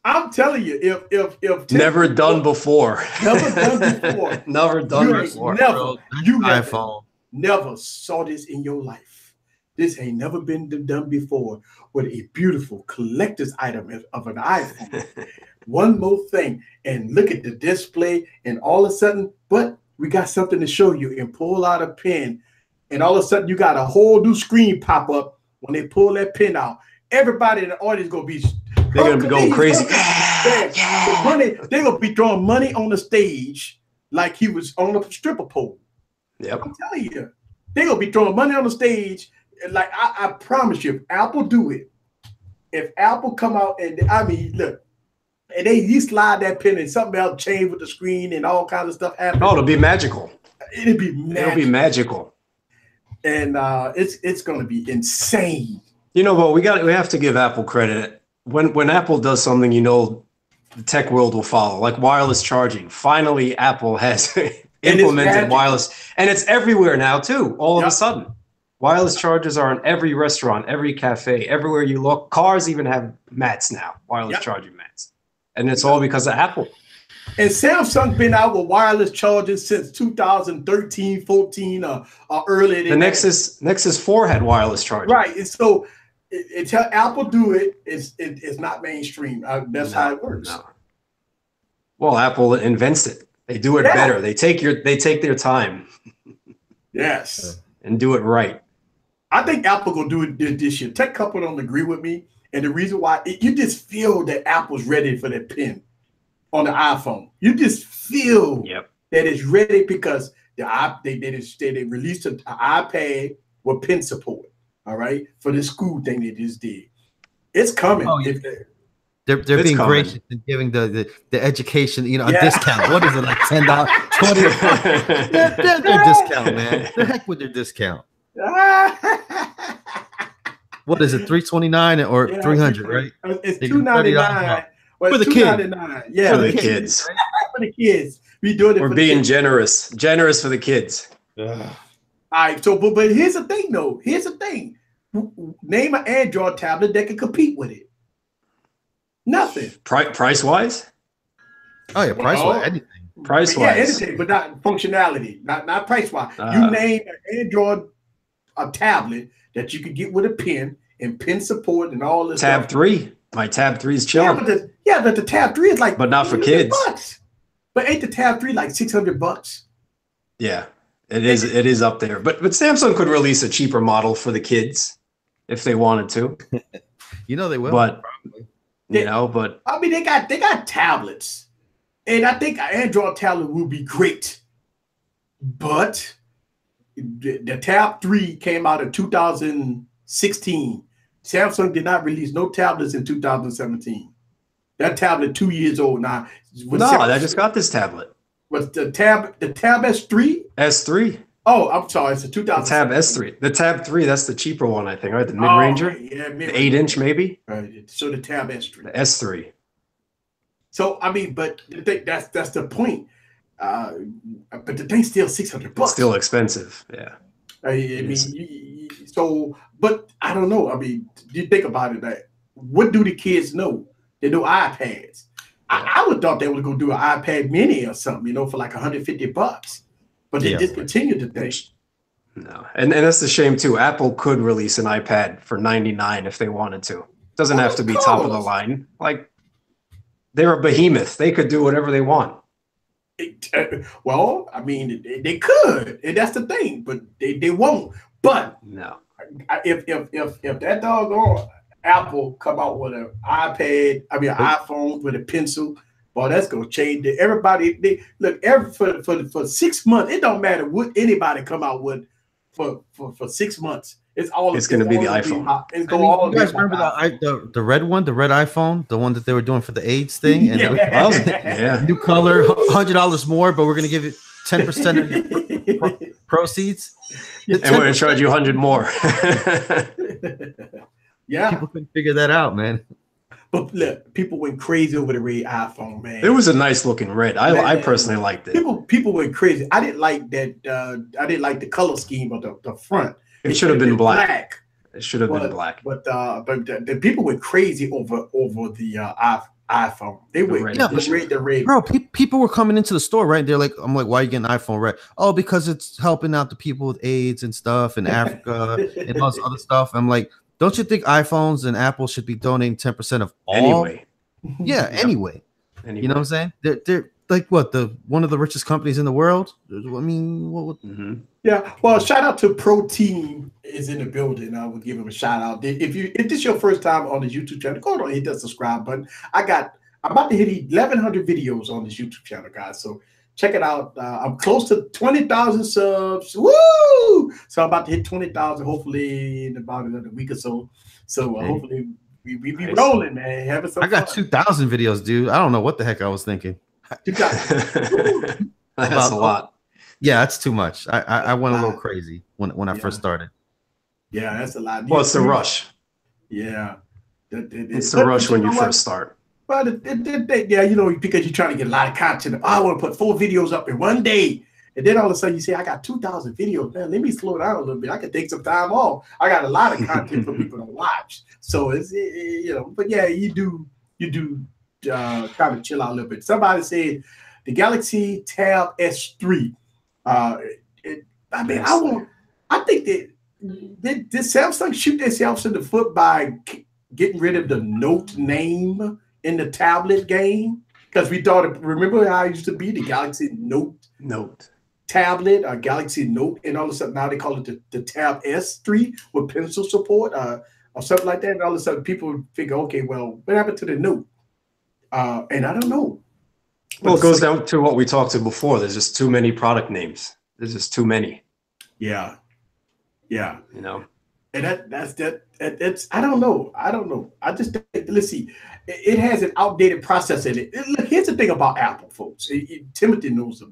I'm telling you, if never done before, never done before, iPhone. Never saw this in your life. This ain't never been done before with a beautiful collector's item of an iPhone. One more thing, and look at the display, and all of a sudden, but we got something to show you, and pull out a pen, and all of a sudden you got a whole new screen pop up when they pull that pen out. Everybody in the audience gonna be they're gonna be going crazy. They're gonna be throwing money on the stage like he was on a stripper pole. Yep. I'm telling you, they're gonna be throwing money on the stage. Like I promise you, if Apple do it, if Apple come out and I mean, look, and you slide that pen and something else change with the screen and all kinds of stuff happen. Oh, it'll be magical. It'll be magical. And it's gonna be insane. You know, but we have to give Apple credit. When Apple does something, you know, the tech world will follow. Like wireless charging. Finally, Apple has implemented wireless, and it's everywhere now too. All of a sudden, wireless chargers are in every restaurant, every cafe, everywhere you look. Cars even have mats now, wireless charging mats, and it's all because of Apple. And Samsung's been out with wireless charging since 2013, 14, or earlier. The Nexus 4 had wireless charging. Right, and so until Apple do it, it's not mainstream. That's how it works. No. Well, Apple invents it. They do it better. They take their time. Yes. And do it right. I think Apple gonna do it this year. Tech couple don't agree with me, and the reason why you just feel that Apple's ready for that pen on the iPhone. You just feel that it's ready because they released an iPad with pen support. All right, for the school thing they just did, it's coming. Oh, yeah. They're being gracious and giving the education, you know, a discount. What is it, like $10, $20? Their discount, man. The heck with their discount. What is it, $329 or $300? Right? It's $299 for the kids. Yeah, for the kids. For the kids, we doing it. We're being generous for the kids. All right, so but here's the thing, though. Here's the thing. Name an Android tablet that can compete with it. Nothing. Price wise? Oh yeah, price wise, anything. Price wise, yeah, anything, but not functionality, not price wise. You name an Android tablet that you could get with a pen and pen support and all this. Tab 3. My Tab 3 is chilling. But the Tab 3 is like, but not for kids. Bucks. But ain't the Tab 3 like $600? Yeah. It is up there, but Samsung could release a cheaper model for the kids if they wanted to. You know they will. But But I mean, they got tablets, and I think an Android tablet would be great, but the Tab 3 came out in 2016. Samsung did not release no tablets in 2017. That tablet 2 years old now. I just got this tablet. Was the Tab S3? S3. Oh, I'm sorry. It's a 2000. The Tab S3. The Tab 3, that's the cheaper one, I think, right? The mid-ranger? Yeah, the 8-inch, maybe? Right. So the Tab S3. The S3. So, I mean, but that's the point. But the thing's still $600. It's still expensive, yeah. I mean, so, but I don't know. I mean, you think about it. What do the kids know? They know iPads. I would thought they were going to do an iPad mini or something, for like $150. But they discontinued the thing. No, and that's the shame too. Apple could release an iPad for $99 if they wanted to. It doesn't have to be top of the line. Like, they're a behemoth. They could do whatever they want. Well, I mean, they could, and that's the thing. But they won't. But no, if that doggone Apple come out with an iPad, an iPhone with a pencil, boy, that's gonna change it. Everybody, for 6 months. It don't matter what anybody come out with for 6 months. It's going to be the iPhone. You guys remember the red one, the red iPhone, the one that they were doing for the AIDS thing? And new color, $100 more, but we're going to give it 10% of your proceeds. And we're going to charge you $100 more. Yeah, people couldn't figure that out, man. But look, people went crazy over the red iPhone, man. It was a nice looking red. I personally liked it. People went crazy. I didn't like that. I didn't like the color scheme of the front. It should have been black. It should have been black. But the people went crazy over the iPhone. They went the red. Bro, people were coming into the store, right? They're like, I'm like, why are you getting an iPhone red? Oh, because it's helping out the people with AIDS and stuff in Africa and all this other stuff. I'm like, don't you think iPhones and Apple should be donating 10% of all? Anyway. Yeah, anyway. You know what I'm saying? They're like what, one of the richest companies in the world? I mean, what? Mm-hmm. Yeah. Well, shout out to Protein is in the building. I would give him a shout out. If this is your first time on the YouTube channel, go on, hit that subscribe button. I'm about to hit 1,100 videos on this YouTube channel, guys. So check it out. I'm close to 20,000 subs. Woo! So I'm about to hit 20,000 hopefully in about another week or so. So hopefully we be rolling, man. Having some got fun. 2,000 videos, dude. I don't know what the heck I was thinking. That's a lot. Yeah, that's too much. I went a little crazy when I first started. Yeah, that's a lot. Well, it's the rush. Yeah. It's the rush when you first start. But because you're trying to get a lot of content. I want to put 4 videos up in one day. And then all of a sudden you say, I got 2,000 videos. Man, let me slow down a little bit. I can take some time off. I got a lot of content for people to watch. So it's, but yeah, you do kind of chill out a little bit. Somebody said the Galaxy Tab S3. I think that did Samsung shoot themselves in the foot by getting rid of the Note name in the tablet game? Because we thought, remember how it used to be the Galaxy Note tablet or Galaxy Note, and all of a sudden now they call it the Tab S3 with pencil support or something like that. And all of a sudden people figure, okay, well, what happened to the Note? And I don't know. Well, it goes down to what we talked to before. There's just too many product names. There's just too many. Yeah. And that's I don't know. I just think, let's see. It has an outdated process in it. Look, here's the thing about Apple, folks. Timothy knows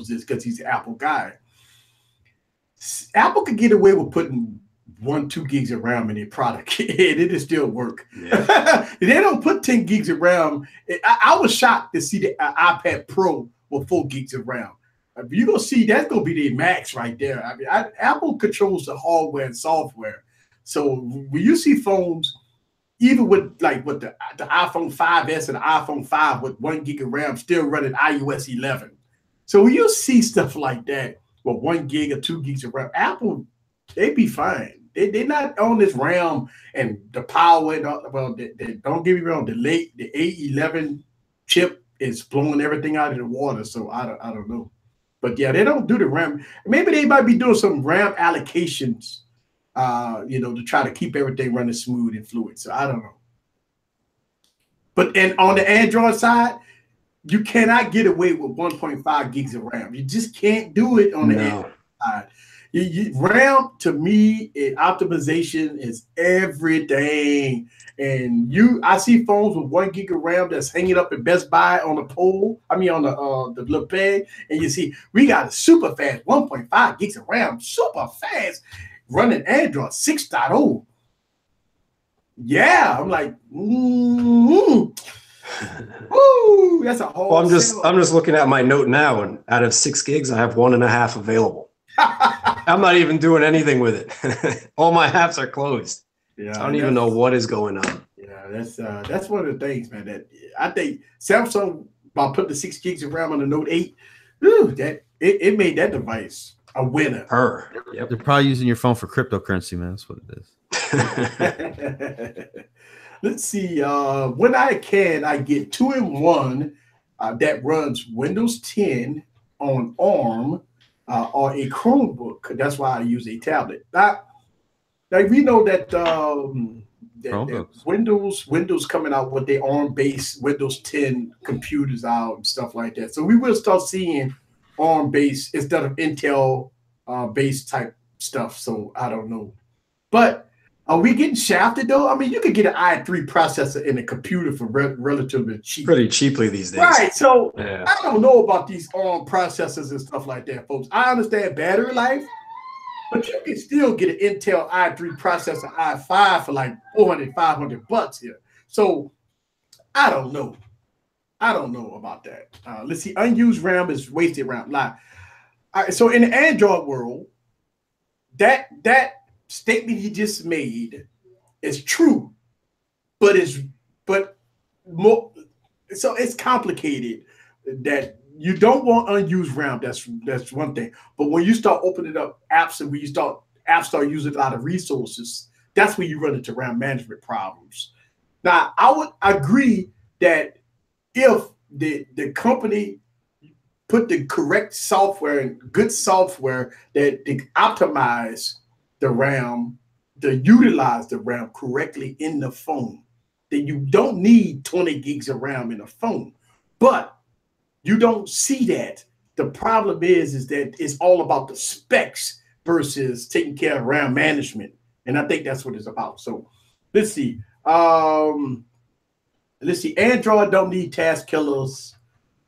this because he's an Apple guy. Apple could get away with putting 1-2 gigs of RAM in their product, and it'll still work. Yeah. They don't put 10 gigs of RAM. I was shocked to see the iPad Pro with 4 gigs of RAM. You're going to see that's going to be their max right there. I mean, Apple controls the hardware and software. So when you see phones, even with the iPhone 5S and the iPhone 5 with 1 gig of RAM still running iOS 11. So when you see stuff like that with 1 gig or 2 gigs of RAM, Apple, they be fine. They're not on this RAM and the power. And don't get me wrong, the A11 chip is blowing everything out of the water. So I don't know. But yeah, they don't do the RAM. Maybe they might be doing some RAM allocations, to try to keep everything running smooth and fluid. So I don't know. But and on the Android side, you cannot get away with 1.5 gigs of RAM. You just can't do it on the Android side. RAM to me, optimization is everything. And I see phones with 1 gig of RAM that's hanging up at Best Buy on the pole. I mean, on the little peg, and you see we got a super fast 1.5 gigs of RAM, super fast, running Android 6.0. Yeah, I'm like, ooh, that's a whole. Well, I'm just looking at my note now, and out of 6 gigs, I have 1.5 available. I'm not even doing anything with it. All my apps are closed. Yeah, so I don't even know what is going on. Yeah, that's one of the things, man. That I think Samsung, by putting the 6 gigs of RAM on the Note 8, that it made that device a winner. Yep. They're probably using your phone for cryptocurrency, man. That's what it is. Let's see. When I get 2-in-1 that runs Windows 10 on ARM or a Chromebook. That's why I use a tablet. Now we know that, that Windows coming out with their ARM-based Windows 10 computers out and stuff like that. So we will start seeing ARM-based instead of Intel-based type stuff. So I don't know, but. Are we getting shafted though? I mean, you could get an i3 processor in a computer for relatively cheap. Pretty cheaply these days. Right. So I don't know about these ARM processors and stuff like that, folks. I understand battery life, but you can still get an Intel i3 processor i5 for like $400, $500 here. So I don't know. I don't know about that. Let's see. Unused RAM is wasted RAM. All right. So in the Android world, that statement he just made is true, but more so it's complicated. That you don't want unused RAM. That's one thing. But when you start opening up apps and when apps start using a lot of resources, that's when you run into RAM management problems. Now, I would agree that if the company put the correct software and good software that they optimize the RAM, to utilize the RAM correctly in the phone, then you don't need 20 gigs of RAM in a phone. But you don't see that. The problem is that it's all about the specs versus taking care of RAM management. And I think that's what it's about. So let's see. Android don't need task killers,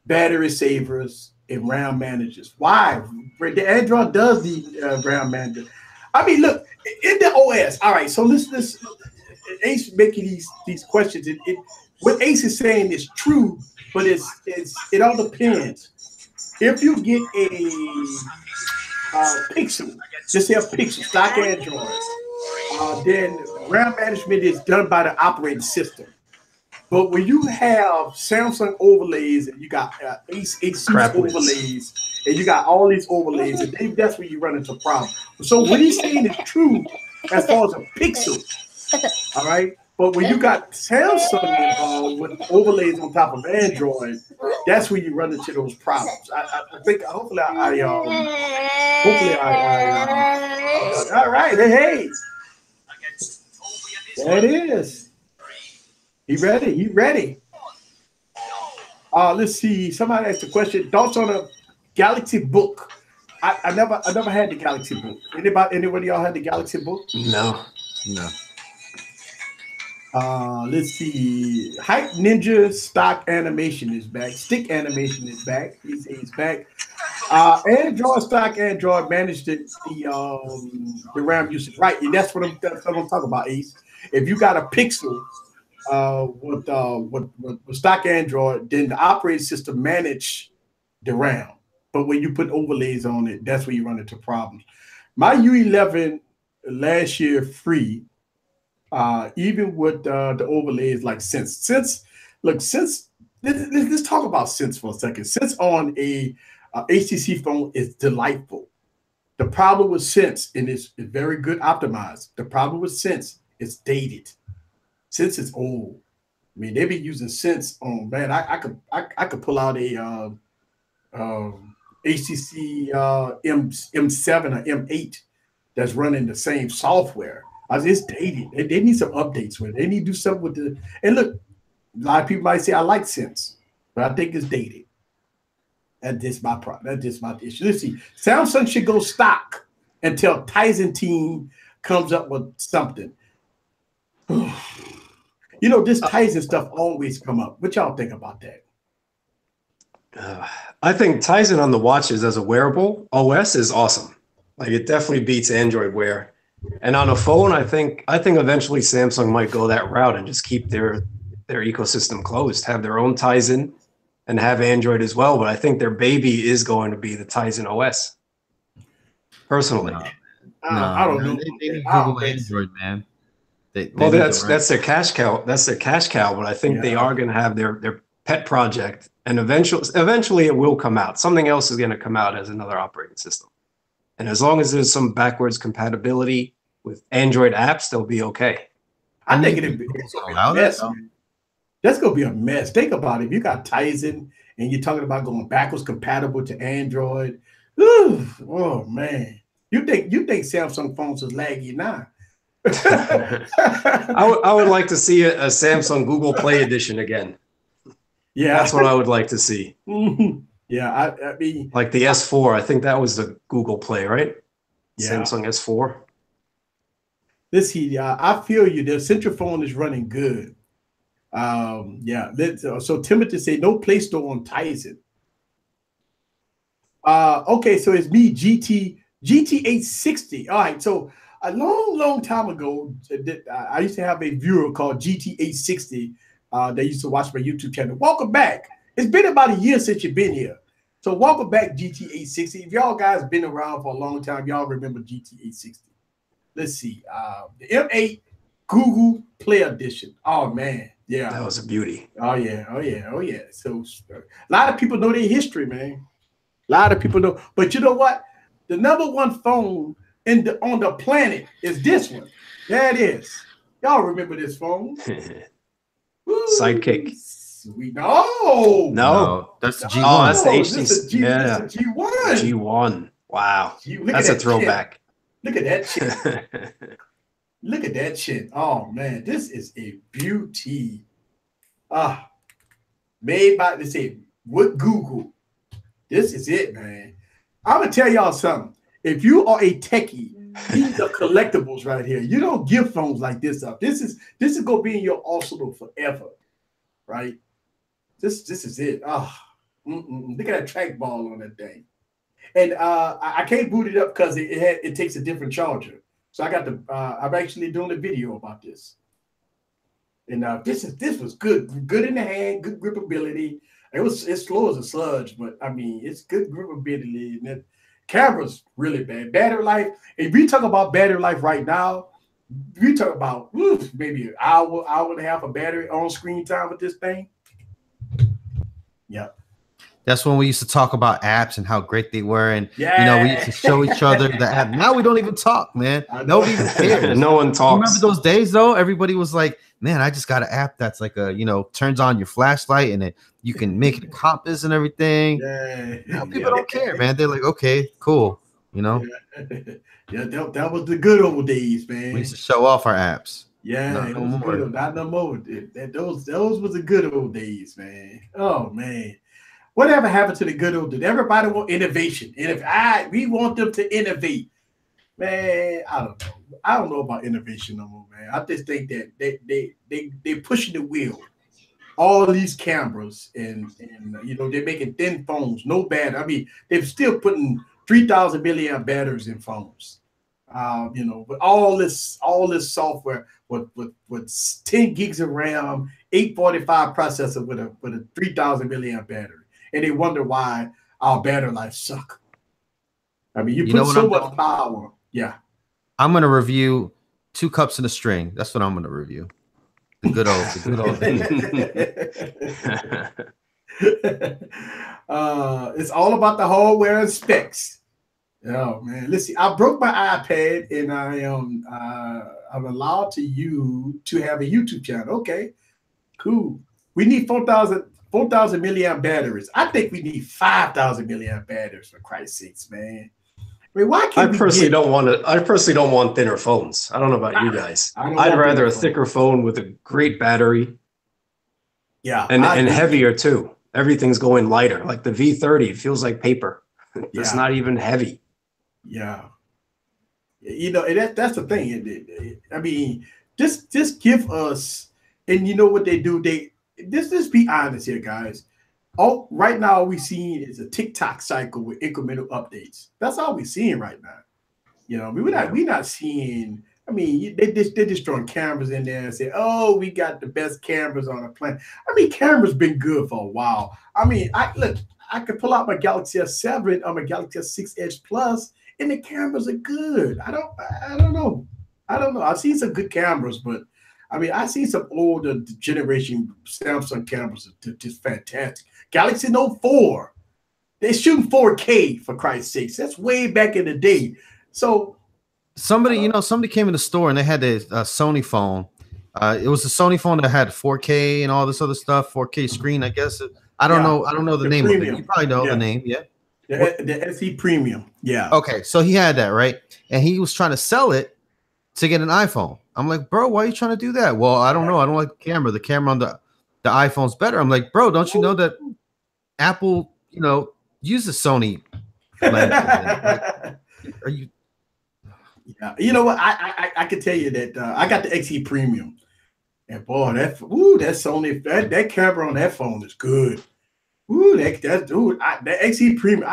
battery savers, and RAM managers. Why? The Android does need RAM manager. I mean, look, in the OS. All right, so let's Ace making these questions. What Ace is saying is true, but it all depends. If you get a Pixel, just say a Pixel, stock Android, then RAM management is done by the operating system. But when you have Samsung overlays and you got ASUS overlays and you got all these overlays, and that's where you run into problems. So what he's saying is true as far as a Pixel, all right? But when you got Samsung involved with overlays on top of Android, that's where you run into those problems. I think hopefully all right, hey. There it is. He ready. Let's see. Somebody asked a question. Thoughts on a Galaxy Book? I never had the Galaxy Book. Anybody y'all had the Galaxy Book? No. Let's see. Hype Ninja stock animation is back. Stick animation is back. He's back. Android stock Android managed the RAM usage, right? And that's what I'm talking about, Ace. If you got a Pixel with stock Android, then the operating system manage the RAM. But when you put overlays on it, that's where you run into problems. My U11 last year free, even with the overlays like Sense. Let's talk about Sense for a second. Sense on a HTC phone is delightful. The problem with Sense, and it's very good optimized. The problem with Sense is dated. Sense is old. I mean, they be using Sense on, man. I could pull out a HTC M7 or M8 that's running the same software. It's dated. They need some updates with it. They need to do something with the. And look, A lot of people might say I like Sense, but I think it's dated. That's just my problem. That's just my issue. Let's see. Samsung should go stock until Tizen team comes up with something. You know, this Tizen stuff always come up. What y'all think about that? I think Tizen on the watches as a wearable OS is awesome. Like it definitely beats Android Wear. And on a phone, I think eventually Samsung might go that route and just keep their ecosystem closed, have their own Tizen and have Android as well. But I think their baby is going to be the Tizen OS. Personally. I don't know. They need Google Android, man. Well, that's their cash cow. That's their cash cow. But I think they are going to have their pet project, and eventually it will come out. Something else is going to come out as another operating system. And as long as there's some backwards compatibility with Android apps, they'll be okay. I think it's going to be a mess. That's going to be a mess. Think about it. If you got Tizen and you're talking about going backwards compatible to Android, oh man, you think Samsung phones is laggy now? I would like to see a Samsung Google Play edition again. Yeah, that's what I would like to see. Yeah, I mean, like the S4. I think that was the Google Play, right? Yeah. Samsung S4. Let's see. I feel you. The Central phone is running good. Yeah. So Timothy said no Play Store on Tizen. Okay, so it's me, GT860. All right, so a long time ago, I used to have a viewer called GT860 that used to watch my YouTube channel. Welcome back. It's been about a year since you've been here. So welcome back, GT860. If y'all guys been around for a long time, y'all remember GT860. Let's see. The M8 Google Play Edition. Oh, man. Yeah. That was a beauty. Oh, yeah. Oh, yeah. Oh, yeah. So a lot of people know their history, man. A lot of people know. But you know what? The #1 phone on the planet is this one. There it is. Y'all remember this phone? Sidekick. Sweet. No, that's the G1. Oh, that's the HTC. Yeah, that's the G1. G1. Wow, that's a throwback. Look at that shit. Look at that shit. Oh man, this is a beauty. Made by with Google. This is it, man. I'm gonna tell y'all something. If you are a techie, these are collectibles right here. You don't give phones like this up. This is gonna be in your arsenal forever, right? This is it. Look at that trackball on that thing. And I can't boot it up because it takes a different charger. So I got I'm actually doing a video about this. And this was good in the hand, good gripability. It's slow as a sludge, but I mean it's good gripability. And the camera's really bad. Battery life. If we talk about battery life right now, we talk about maybe an hour and a half of battery on screen time with this thing. Yeah. That's when we used to talk about apps and how great they were, and we used to show each other the app. Now we don't even talk, man. Nobody even cares. No one talks. You remember those days though? Everybody was like, "Man, I just got an app that's like turns on your flashlight and you can make it a compass and everything." Now people don't care, man. They're like, "Okay, cool," Yeah, that was the good old days, man. We used to show off our apps. Yeah, not no more. Those was the good old days, man. Oh man. Whatever happened to the good old days? Everybody want innovation. And we want them to innovate. Man, I don't know about innovation no more, man. I just think that they pushing the wheel. All these cameras and they're making thin phones, no battery. I mean, they're still putting 3,000 milliamp batteries in phones. But all this software with 10 gigs of RAM, 845 processor with a 3,000 milliamp battery. And they wonder why our battery life suck. I mean, you put so much power. Yeah. I'm gonna review 2 cups and a string. That's what I'm gonna review. The good old. It's all about the hardware and specs. Oh man, let's see. I broke my iPad and I'm allowed to have a YouTube channel. Okay, cool. We need 4,000 milliamp batteries. I think we need 5,000 milliamp batteries, for Christ's sakes, man. I mean, why can't I personally don't want thinner phones. I don't know about you guys. I'd rather a thicker phone with a great battery. Yeah, and heavier too. Everything's going lighter. Like the V30, it feels like paper. It's not even heavy. Yeah. You know, and that's the thing. I mean, just give us, and you know what they do? They just be honest here, guys. All right now, all we seeing is a TikTok cycle with incremental updates. That's all we're seeing right now. You know, we're not seeing. I mean, they're just throwing cameras in there and say, "Oh, we got the best cameras on the planet." I mean, cameras been good for a while. I mean, I could pull out my Galaxy S7 or my Galaxy S6 Edge Plus, and the cameras are good. I don't know. I've seen some good cameras, but I mean, I see some older generation Samsung cameras are just fantastic. Galaxy Note 4, they're shooting 4K for Christ's sakes. That's way back in the day. So somebody came in the store and they had a Sony phone. It was a Sony phone that had 4K and all this other stuff, 4K screen, I guess. I don't know the name premium. of it. You probably know the name, yeah. The SE Premium, yeah. Okay, so he had that, right? And he was trying to sell it to get an iPhone. I'm like, bro, why are you trying to do that? Well, I don't know. I don't like the camera. The camera on the iPhone's better. I'm like, bro, don't you know that Apple, uses Sony lens? Like, are you? Yeah, you know what? I can tell you that I got the XE Premium, and boy, that Sony that camera on that phone is good. Ooh, that XE Premium.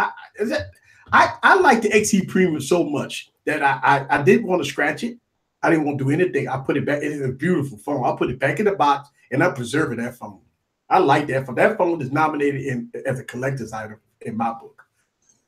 I like the XE Premium so much that I didn't want to scratch it. I didn't want to do anything. I put it back. It is a beautiful phone. I put it back in the box, and I'm preserving that phone. I like that phone. That phone is nominated as a collector's item in my book,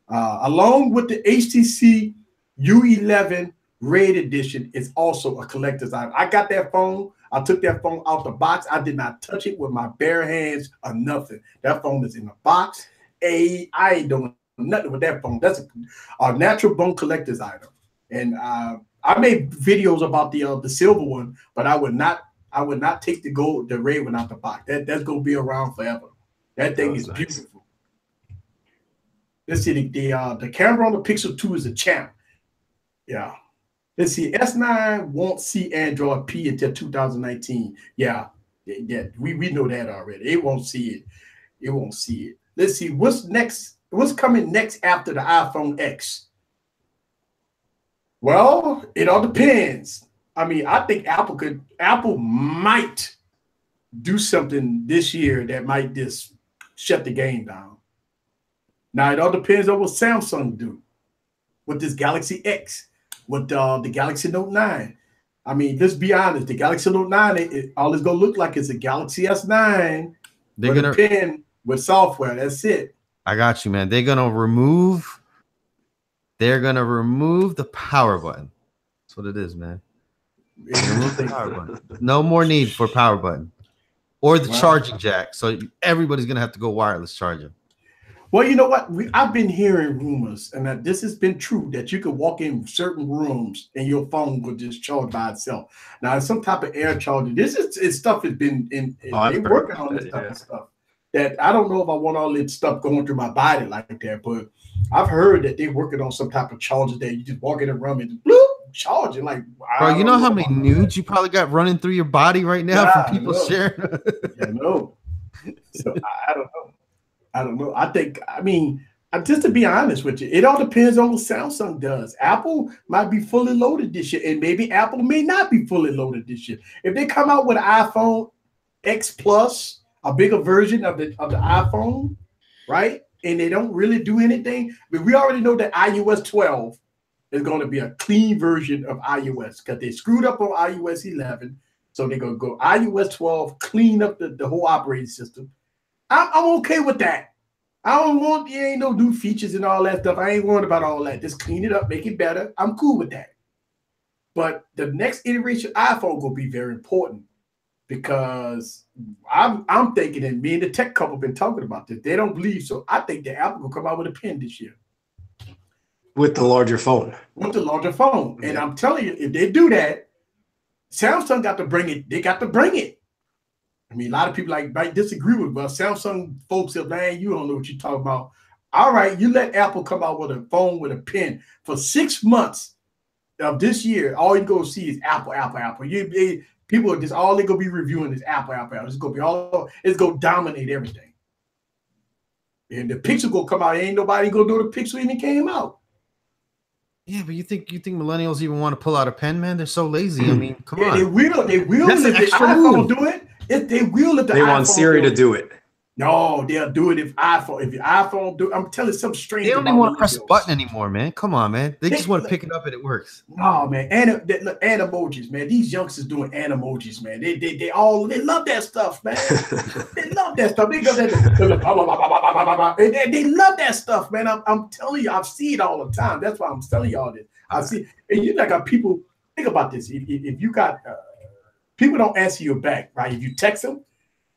along with the HTC U11 Red Edition. Is also a collector's item. I got that phone. I took that phone out the box. I did not touch it with my bare hands or nothing. That phone is in the box. I ain't doing nothing with that phone. That's a natural bone collector's item. And I made videos about the silver one, but I would not take the red one out the box. That's gonna be around forever. That thing is beautiful. Let's see, the camera on the Pixel 2 is a champ. Yeah. Let's see, S9 won't see Android P until 2019. Yeah, we know that already. It won't see it. It won't see it. Let's see, what's next? What's coming next after the iPhone X? Well, it all depends. I mean, I think Apple might do something this year that might just shut the game down. Now, it all depends on what Samsung do with this Galaxy X. With the Galaxy Note 9. I mean, let's be honest. The Galaxy Note 9, all it's going to look like is a Galaxy S9 with a pen with software. That's it. I got you, man. They're going to remove the power button. That's what it is, man. Remove the power button. No more need for power button. Or the charging jack. So everybody's going to have to go wireless charging. Well, you know what? I've been hearing rumors, and that this has been true, that you could walk in certain rooms and your phone will just charge by itself. Now, some type of air charger. This is stuff has been they're working on this type of stuff. That I don't know if I want all this stuff going through my body like that, but I've heard that they're working on some type of charger that you just walk in a room and bloop, charging. Like, bro, you know how many nudes you probably got running through your body right now from people sharing? I know. So I don't know. I don't know. I mean, just to be honest with you, it all depends on what Samsung does. Apple might be fully loaded this year, and maybe Apple may not be fully loaded this year. If they come out with an iPhone X Plus, a bigger version of the iPhone, right? And they don't really do anything, but we already know that iOS 12 is going to be a clean version of iOS because they screwed up on iOS 11. So they're going to go iOS 12, clean up the whole operating system. I'm okay with that. I don't want ain't no new features and all that stuff. I ain't worried about all that. Just clean it up, make it better. I'm cool with that. But the next iteration iPhone will be very important because I'm thinking, and me and the tech couple have been talking about this. They don't believe so. I think that Apple will come out with a pen this year. With the larger phone. With the larger phone. And I'm telling you, if they do that, Samsung got to bring it. They got to bring it. I mean, a lot of people might disagree with, but Samsung folks say, man, you don't know what you're talking about. All right, you let Apple come out with a phone with a pen for 6 months of this year. All you go see is Apple, Apple, Apple. People are just all they're gonna be reviewing is Apple. It's gonna be all. It's gonna dominate everything. And the Pixel gonna come out. Ain't nobody gonna do the Pixel even came out. Yeah, but you think millennials even want to pull out a pen, man? They're so lazy. I mean, come on. They will. That's if the iPhone do it. They will if the they iPhone want Siri to do it. No, they'll do it if your iPhone do. I'm telling you something strange. They don't even want to press a button anymore, man. Come on, man. They just want to pick it up and it works. No, man. Animojis, man. These youngsters doing animojis, man. They love that stuff, man. They love that stuff. They love that stuff, man. I'm telling you, I see it all the time. That's why I'm telling y'all this. I see, and you got people. Think about this. If you got people don't answer you back, right? If you text them.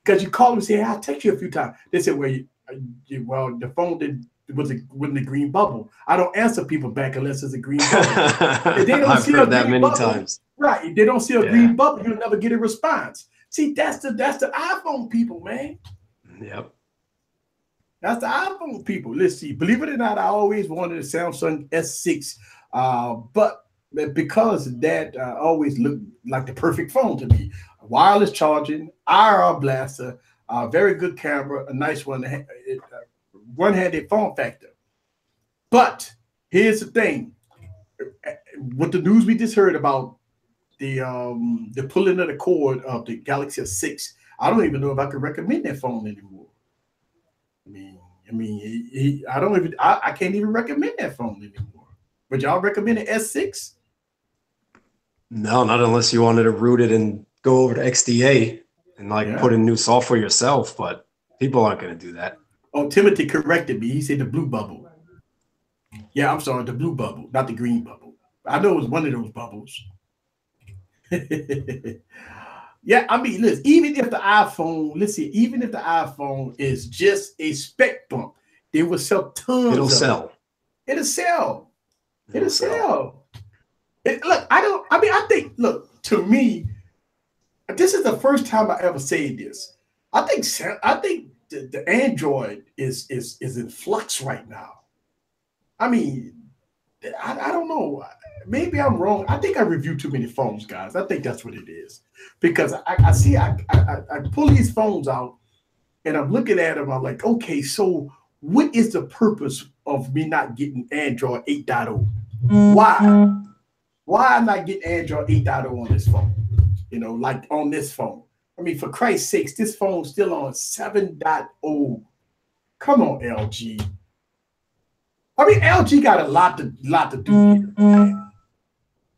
Because you call them and say, hey, I'll text you a few times. They said, well, the phone wasn't a green bubble. I don't answer people back unless it's a green bubble. If they don't I've see heard a that green many bubble, times. Right. If they don't see a green bubble, you'll never get a response. See, that's the iPhone people, man. Yep. That's the iPhone people. Let's see. Believe it or not, I always wanted a Samsung S6. But because that always looked like the perfect phone to me. Wireless charging, IR blaster, very good camera, a nice one-handed form factor. But here's the thing: with the news we just heard about the pulling of the cord of the Galaxy S6, I don't even know if I could recommend that phone anymore. I can't even recommend that phone anymore. Would y'all recommend an S6? No, not unless you wanted to root it and go over to XDA and put in new software yourself, but people aren't going to do that. Oh, Timothy corrected me. He said the blue bubble. Yeah, I'm sorry, the blue bubble, not the green bubble. I know it was one of those bubbles. Yeah, I mean, listen, even if the iPhone is just a spec bump, they will sell tons. It'll sell. It'll sell. To me, this is the first time I ever said this. I think the Android is in flux right now. I mean, I don't know. Maybe I'm wrong. I think I reviewed too many phones, guys. I think that's what it is. Because I pull these phones out and I'm looking at them. I'm like, okay, so what is the purpose of me not getting Android 8.0? Why? Why am I not getting Android 8.0 on this phone? Like on this phone. I mean, for Christ's sakes, this phone's still on 7.0. Come on, LG. I mean, LG got a lot to do here, man.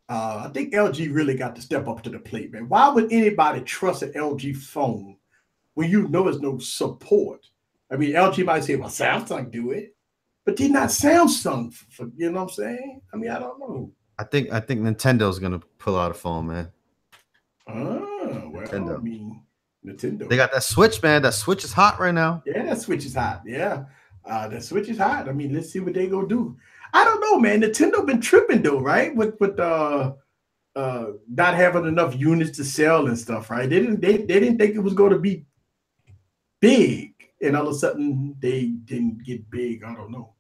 I think LG really got to step up to the plate, man. Why would anybody trust an LG phone when you know there's no support? I mean, LG might say, well, Samsung do it, but they're not Samsung. You know what I'm saying? I mean, I don't know. I think Nintendo's gonna pull out a phone, man. Oh, well, Nintendo. I mean, Nintendo. They got that Switch, man. That Switch is hot right now. Yeah, that Switch is hot. Yeah, that Switch is hot. I mean, let's see what they gonna do. I don't know, man. Nintendo been tripping though, right? With not having enough units to sell and stuff, right? They didn't think it was going to be big, and all of a sudden they didn't get big. I don't know.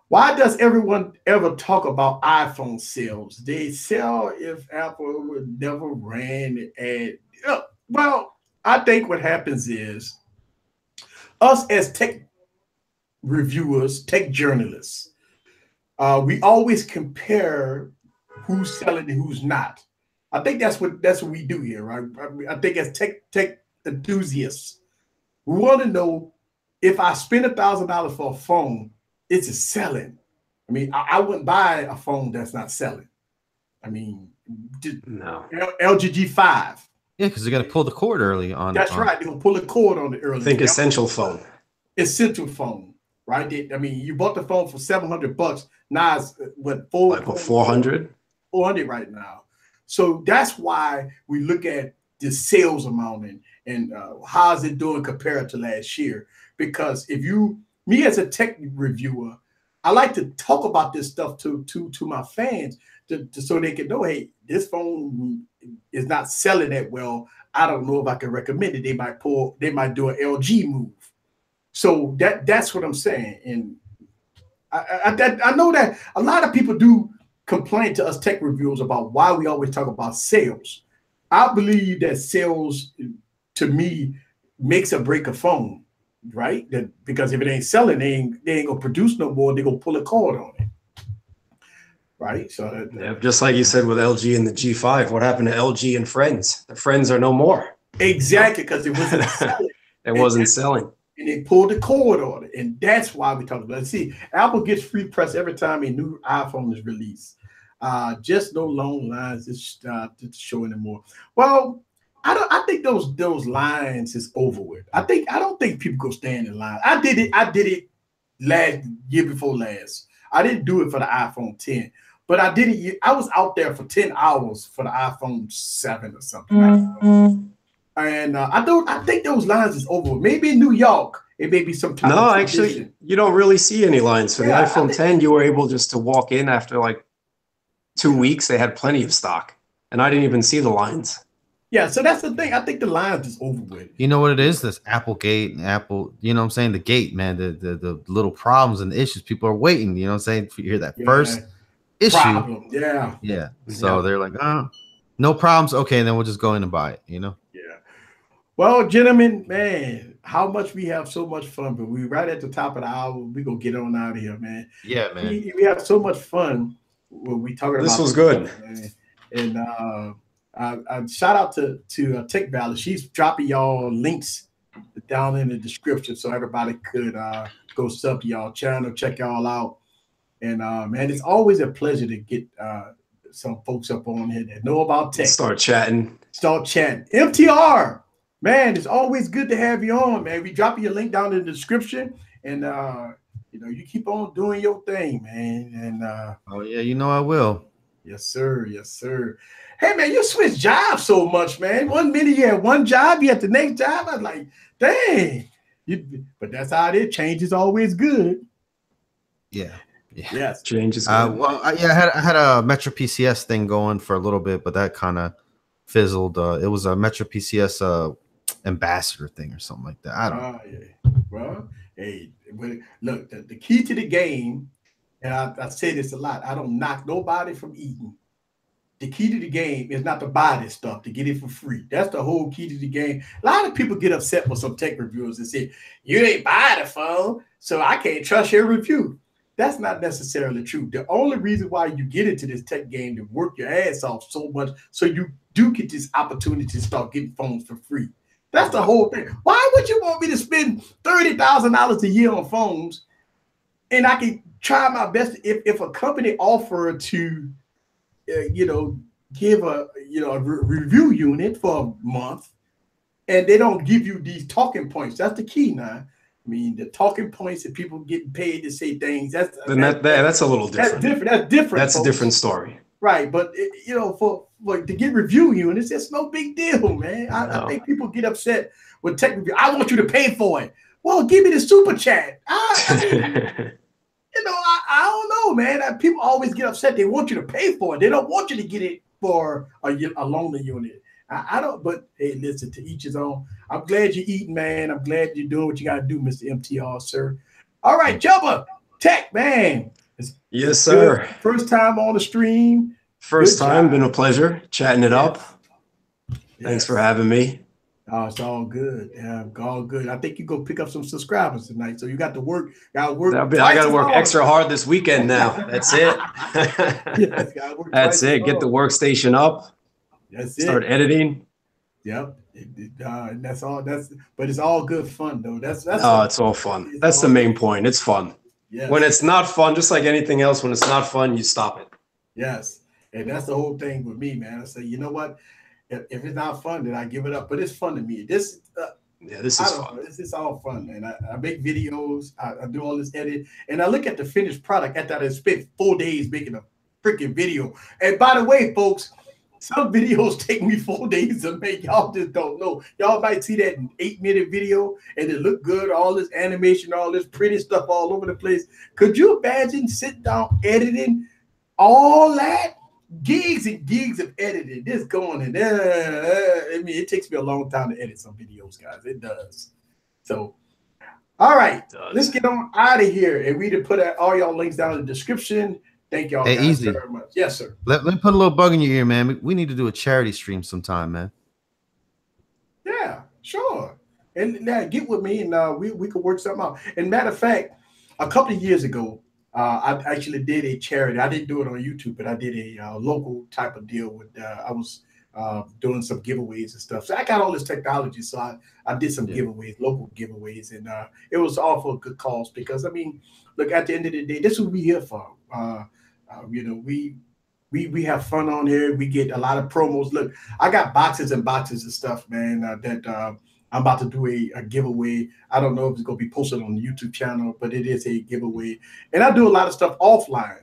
Why does everyone ever talk about iPhone sales? They sell if Apple would never ran an ad. Well, I think what happens is us as tech reviewers, tech journalists, we always compare who's selling and who's not. I think that's what we do here, right? I think as tech enthusiasts, we want to know if I spend $1,000 for a phone, is it selling? I mean, I wouldn't buy a phone that's not selling. I mean, no. LG G5. Yeah, because they're gonna pull the cord early on. That's right. They're gonna pull the cord on the early. Think essential phone. Essential phone, right? I mean, you bought the phone for $700. Now it's what 400? 400 right now. So that's why we look at the sales amount and how's it doing compared to last year. Because me as a tech reviewer, I like to talk about this stuff to my fans so they can know, hey, this phone is not selling that well. I don't know if I can recommend it. They might do an LG move. So that's what I'm saying. And I know that a lot of people do complain to us tech reviewers about why we always talk about sales. I believe that sales, to me, makes or break a phone, right? That because if it ain't selling, they ain't gonna produce no more. They gonna pull a cord on it, right? So yeah, just like you said with LG and the G5, what happened to LG and Friends? The Friends are no more. exactly, because it wasn't selling. It wasn't selling. And they pulled the cord on it, and that's why we talk about it. See, Apple gets free press every time a new iPhone is released. Just no long lines. It's show anymore. Well, I think those lines is over with. I don't think people go stand in line. I did it last year before last. I didn't do it for the iPhone 10, but I did it. I was out there for 10 hours for the iPhone 7 or something. Mm-hmm. And I think those lines is over. Maybe in New York, it may be some type of tradition. Actually, you don't really see any lines for the iPhone 10. You were able just to walk in after like 2 weeks. They had plenty of stock, and I didn't even see the lines. Yeah, so that's the thing. I think the lines is over with. You know what it is? This Apple Gate and Apple. You know what I'm saying? The gate, man. The little problems and the issues. People are waiting. You know what I'm saying? To hear that first issue. Problem. Yeah. Yeah. So they're like, no problems. Okay, then we'll just go in and buy it. You know. Yeah. Well, gentlemen, man, how much we have so much fun, but we right at the top of the hour. We gonna get on out of here, man. Yeah, man. We have so much fun when we talking about this was good, man. And shout out to Tech Valley. She's dropping y'all links down in the description so everybody could go sub to y'all channel, check y'all out. And man, it's always a pleasure to get some folks up on here that know about tech. Start chatting. MTR. Man, it's always good to have you on, man. We drop your link down in the description, and you keep on doing your thing, man. And oh yeah, you know I will. Yes, sir. Yes, sir. Hey, man, you switch jobs so much, man. 1 minute you had one job, you had the next job. I was like, dang. But that's how it is. Change is always good. Yeah. Yes, change is good. I had a Metro PCS thing going for a little bit, but that kind of fizzled. It was a Metro PCS ambassador thing or something like that. I don't know. Yeah. Well, hey, look, the key to the game, and I say this a lot, I don't knock nobody from eating. The key to the game is not to buy this stuff, to get it for free. That's the whole key to the game. A lot of people get upset with some tech reviewers and say, you ain't buy the phone, so I can't trust your review. That's not necessarily true. The only reason why you get into this tech game to work your ass off so much, so you do get this opportunity to start getting phones for free. That's the whole thing. Why would you want me to spend $30,000 a year on phones, and I can try my best if a company offer to, give a review unit for a month, and they don't give you these talking points. That's the key now. I mean, the talking points that people getting paid to say things. That's a little different. That's different. That's a different story. Right, but for to get review units, it's no big deal, man. I think people get upset with tech review. I want you to pay for it. Well, give me the super chat. I don't know, man. People always get upset. They want you to pay for it. They don't want you to get it for a lonely unit. I don't, but hey, listen, to each his own. I'm glad you're eating, man. I'm glad you're doing what you got to do, Mr. MTR, sir. All right, Jubba, Tech, man. Yes, sir. First time on the stream. First time, been a pleasure chatting it up. Thanks for having me. Oh, it's all good. Yeah, all good. I think you go pick up some subscribers tonight. So you got to work. I got to work extra hard this weekend now. That's it. That's it. Get the workstation up. That's it. Start editing. Yep. That's all. But it's all good fun though. It's all fun. That's the main point. It's fun. Yes. When it's not fun, just like anything else, when it's not fun, you stop it. Yes. And that's the whole thing with me, man. I say, you know what? If it's not fun, then I give it up. But it's fun to me. This is fun. This is all fun, man. I make videos. I do all this edit, and I look at the finished product after I spent 4 days making a freaking video. And by the way, folks, some videos take me 4 days to make. Y'all just don't know. Y'all might see that 8-minute video, and it look good. All this animation, all this pretty stuff all over the place. Could you imagine sitting down editing all that? Gigs and gigs of editing, this going and I mean, it takes me a long time to edit some videos, guys. It does. So, all right, let's get on out of here. And we to put all y'all links down in the description. Thank y'all Hey, guys Easy. very much. Yes, sir. Let me put a little bug in your ear, man. We need to do a charity stream sometime, man. Yeah, sure. And now get with me, and we could work something out. And matter of fact, a couple of years ago, I actually did a charity. I didn't do it on YouTube, but I did a local type of deal with. I was doing some giveaways and stuff. So I got all this technology, so I did some giveaways, local giveaways, and it was all for a good cause. Because I mean, look, at the end of the day, this is what we here for. You know, we have fun on here. We get a lot of promos. Look, I got boxes and boxes of stuff, man, that I'm about to do a giveaway. I don't know if it's going to be posted on the YouTube channel, but it is a giveaway. And I do a lot of stuff offline.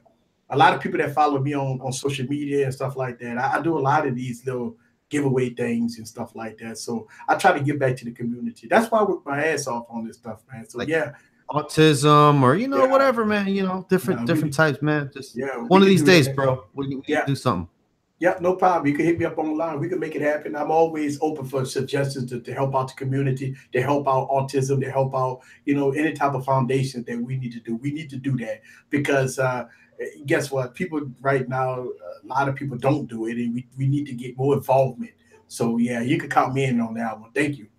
A lot of people that follow me on social media and stuff like that, I do a lot of these little giveaway things and stuff like that. So I try to give back to the community. That's why I work my ass off on this stuff, man. So like yeah. Autism or, you know, whatever, man, you know, different types, man. Just one of these days, bro. We do something. Yeah, no problem. You can hit me up online. We can make it happen. I'm always open for suggestions to help out the community, to help out autism, to help out, you know, any type of foundation that we need to do. We need to do that because guess what? People right now, a lot of people don't do it, and we need to get more involvement. So, yeah, you can count me in on that one. Thank you.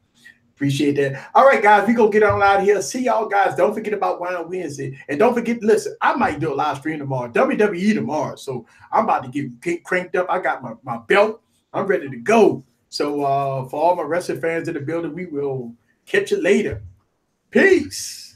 Appreciate that. All right, guys, we gonna get on out of here. See y'all guys. Don't forget about Wine Wednesday. And don't forget, listen, I might do a live stream tomorrow, WWE tomorrow. So I'm about to get cranked up. I got my belt. I'm ready to go. So for all my wrestling fans in the building, we will catch you later. Peace.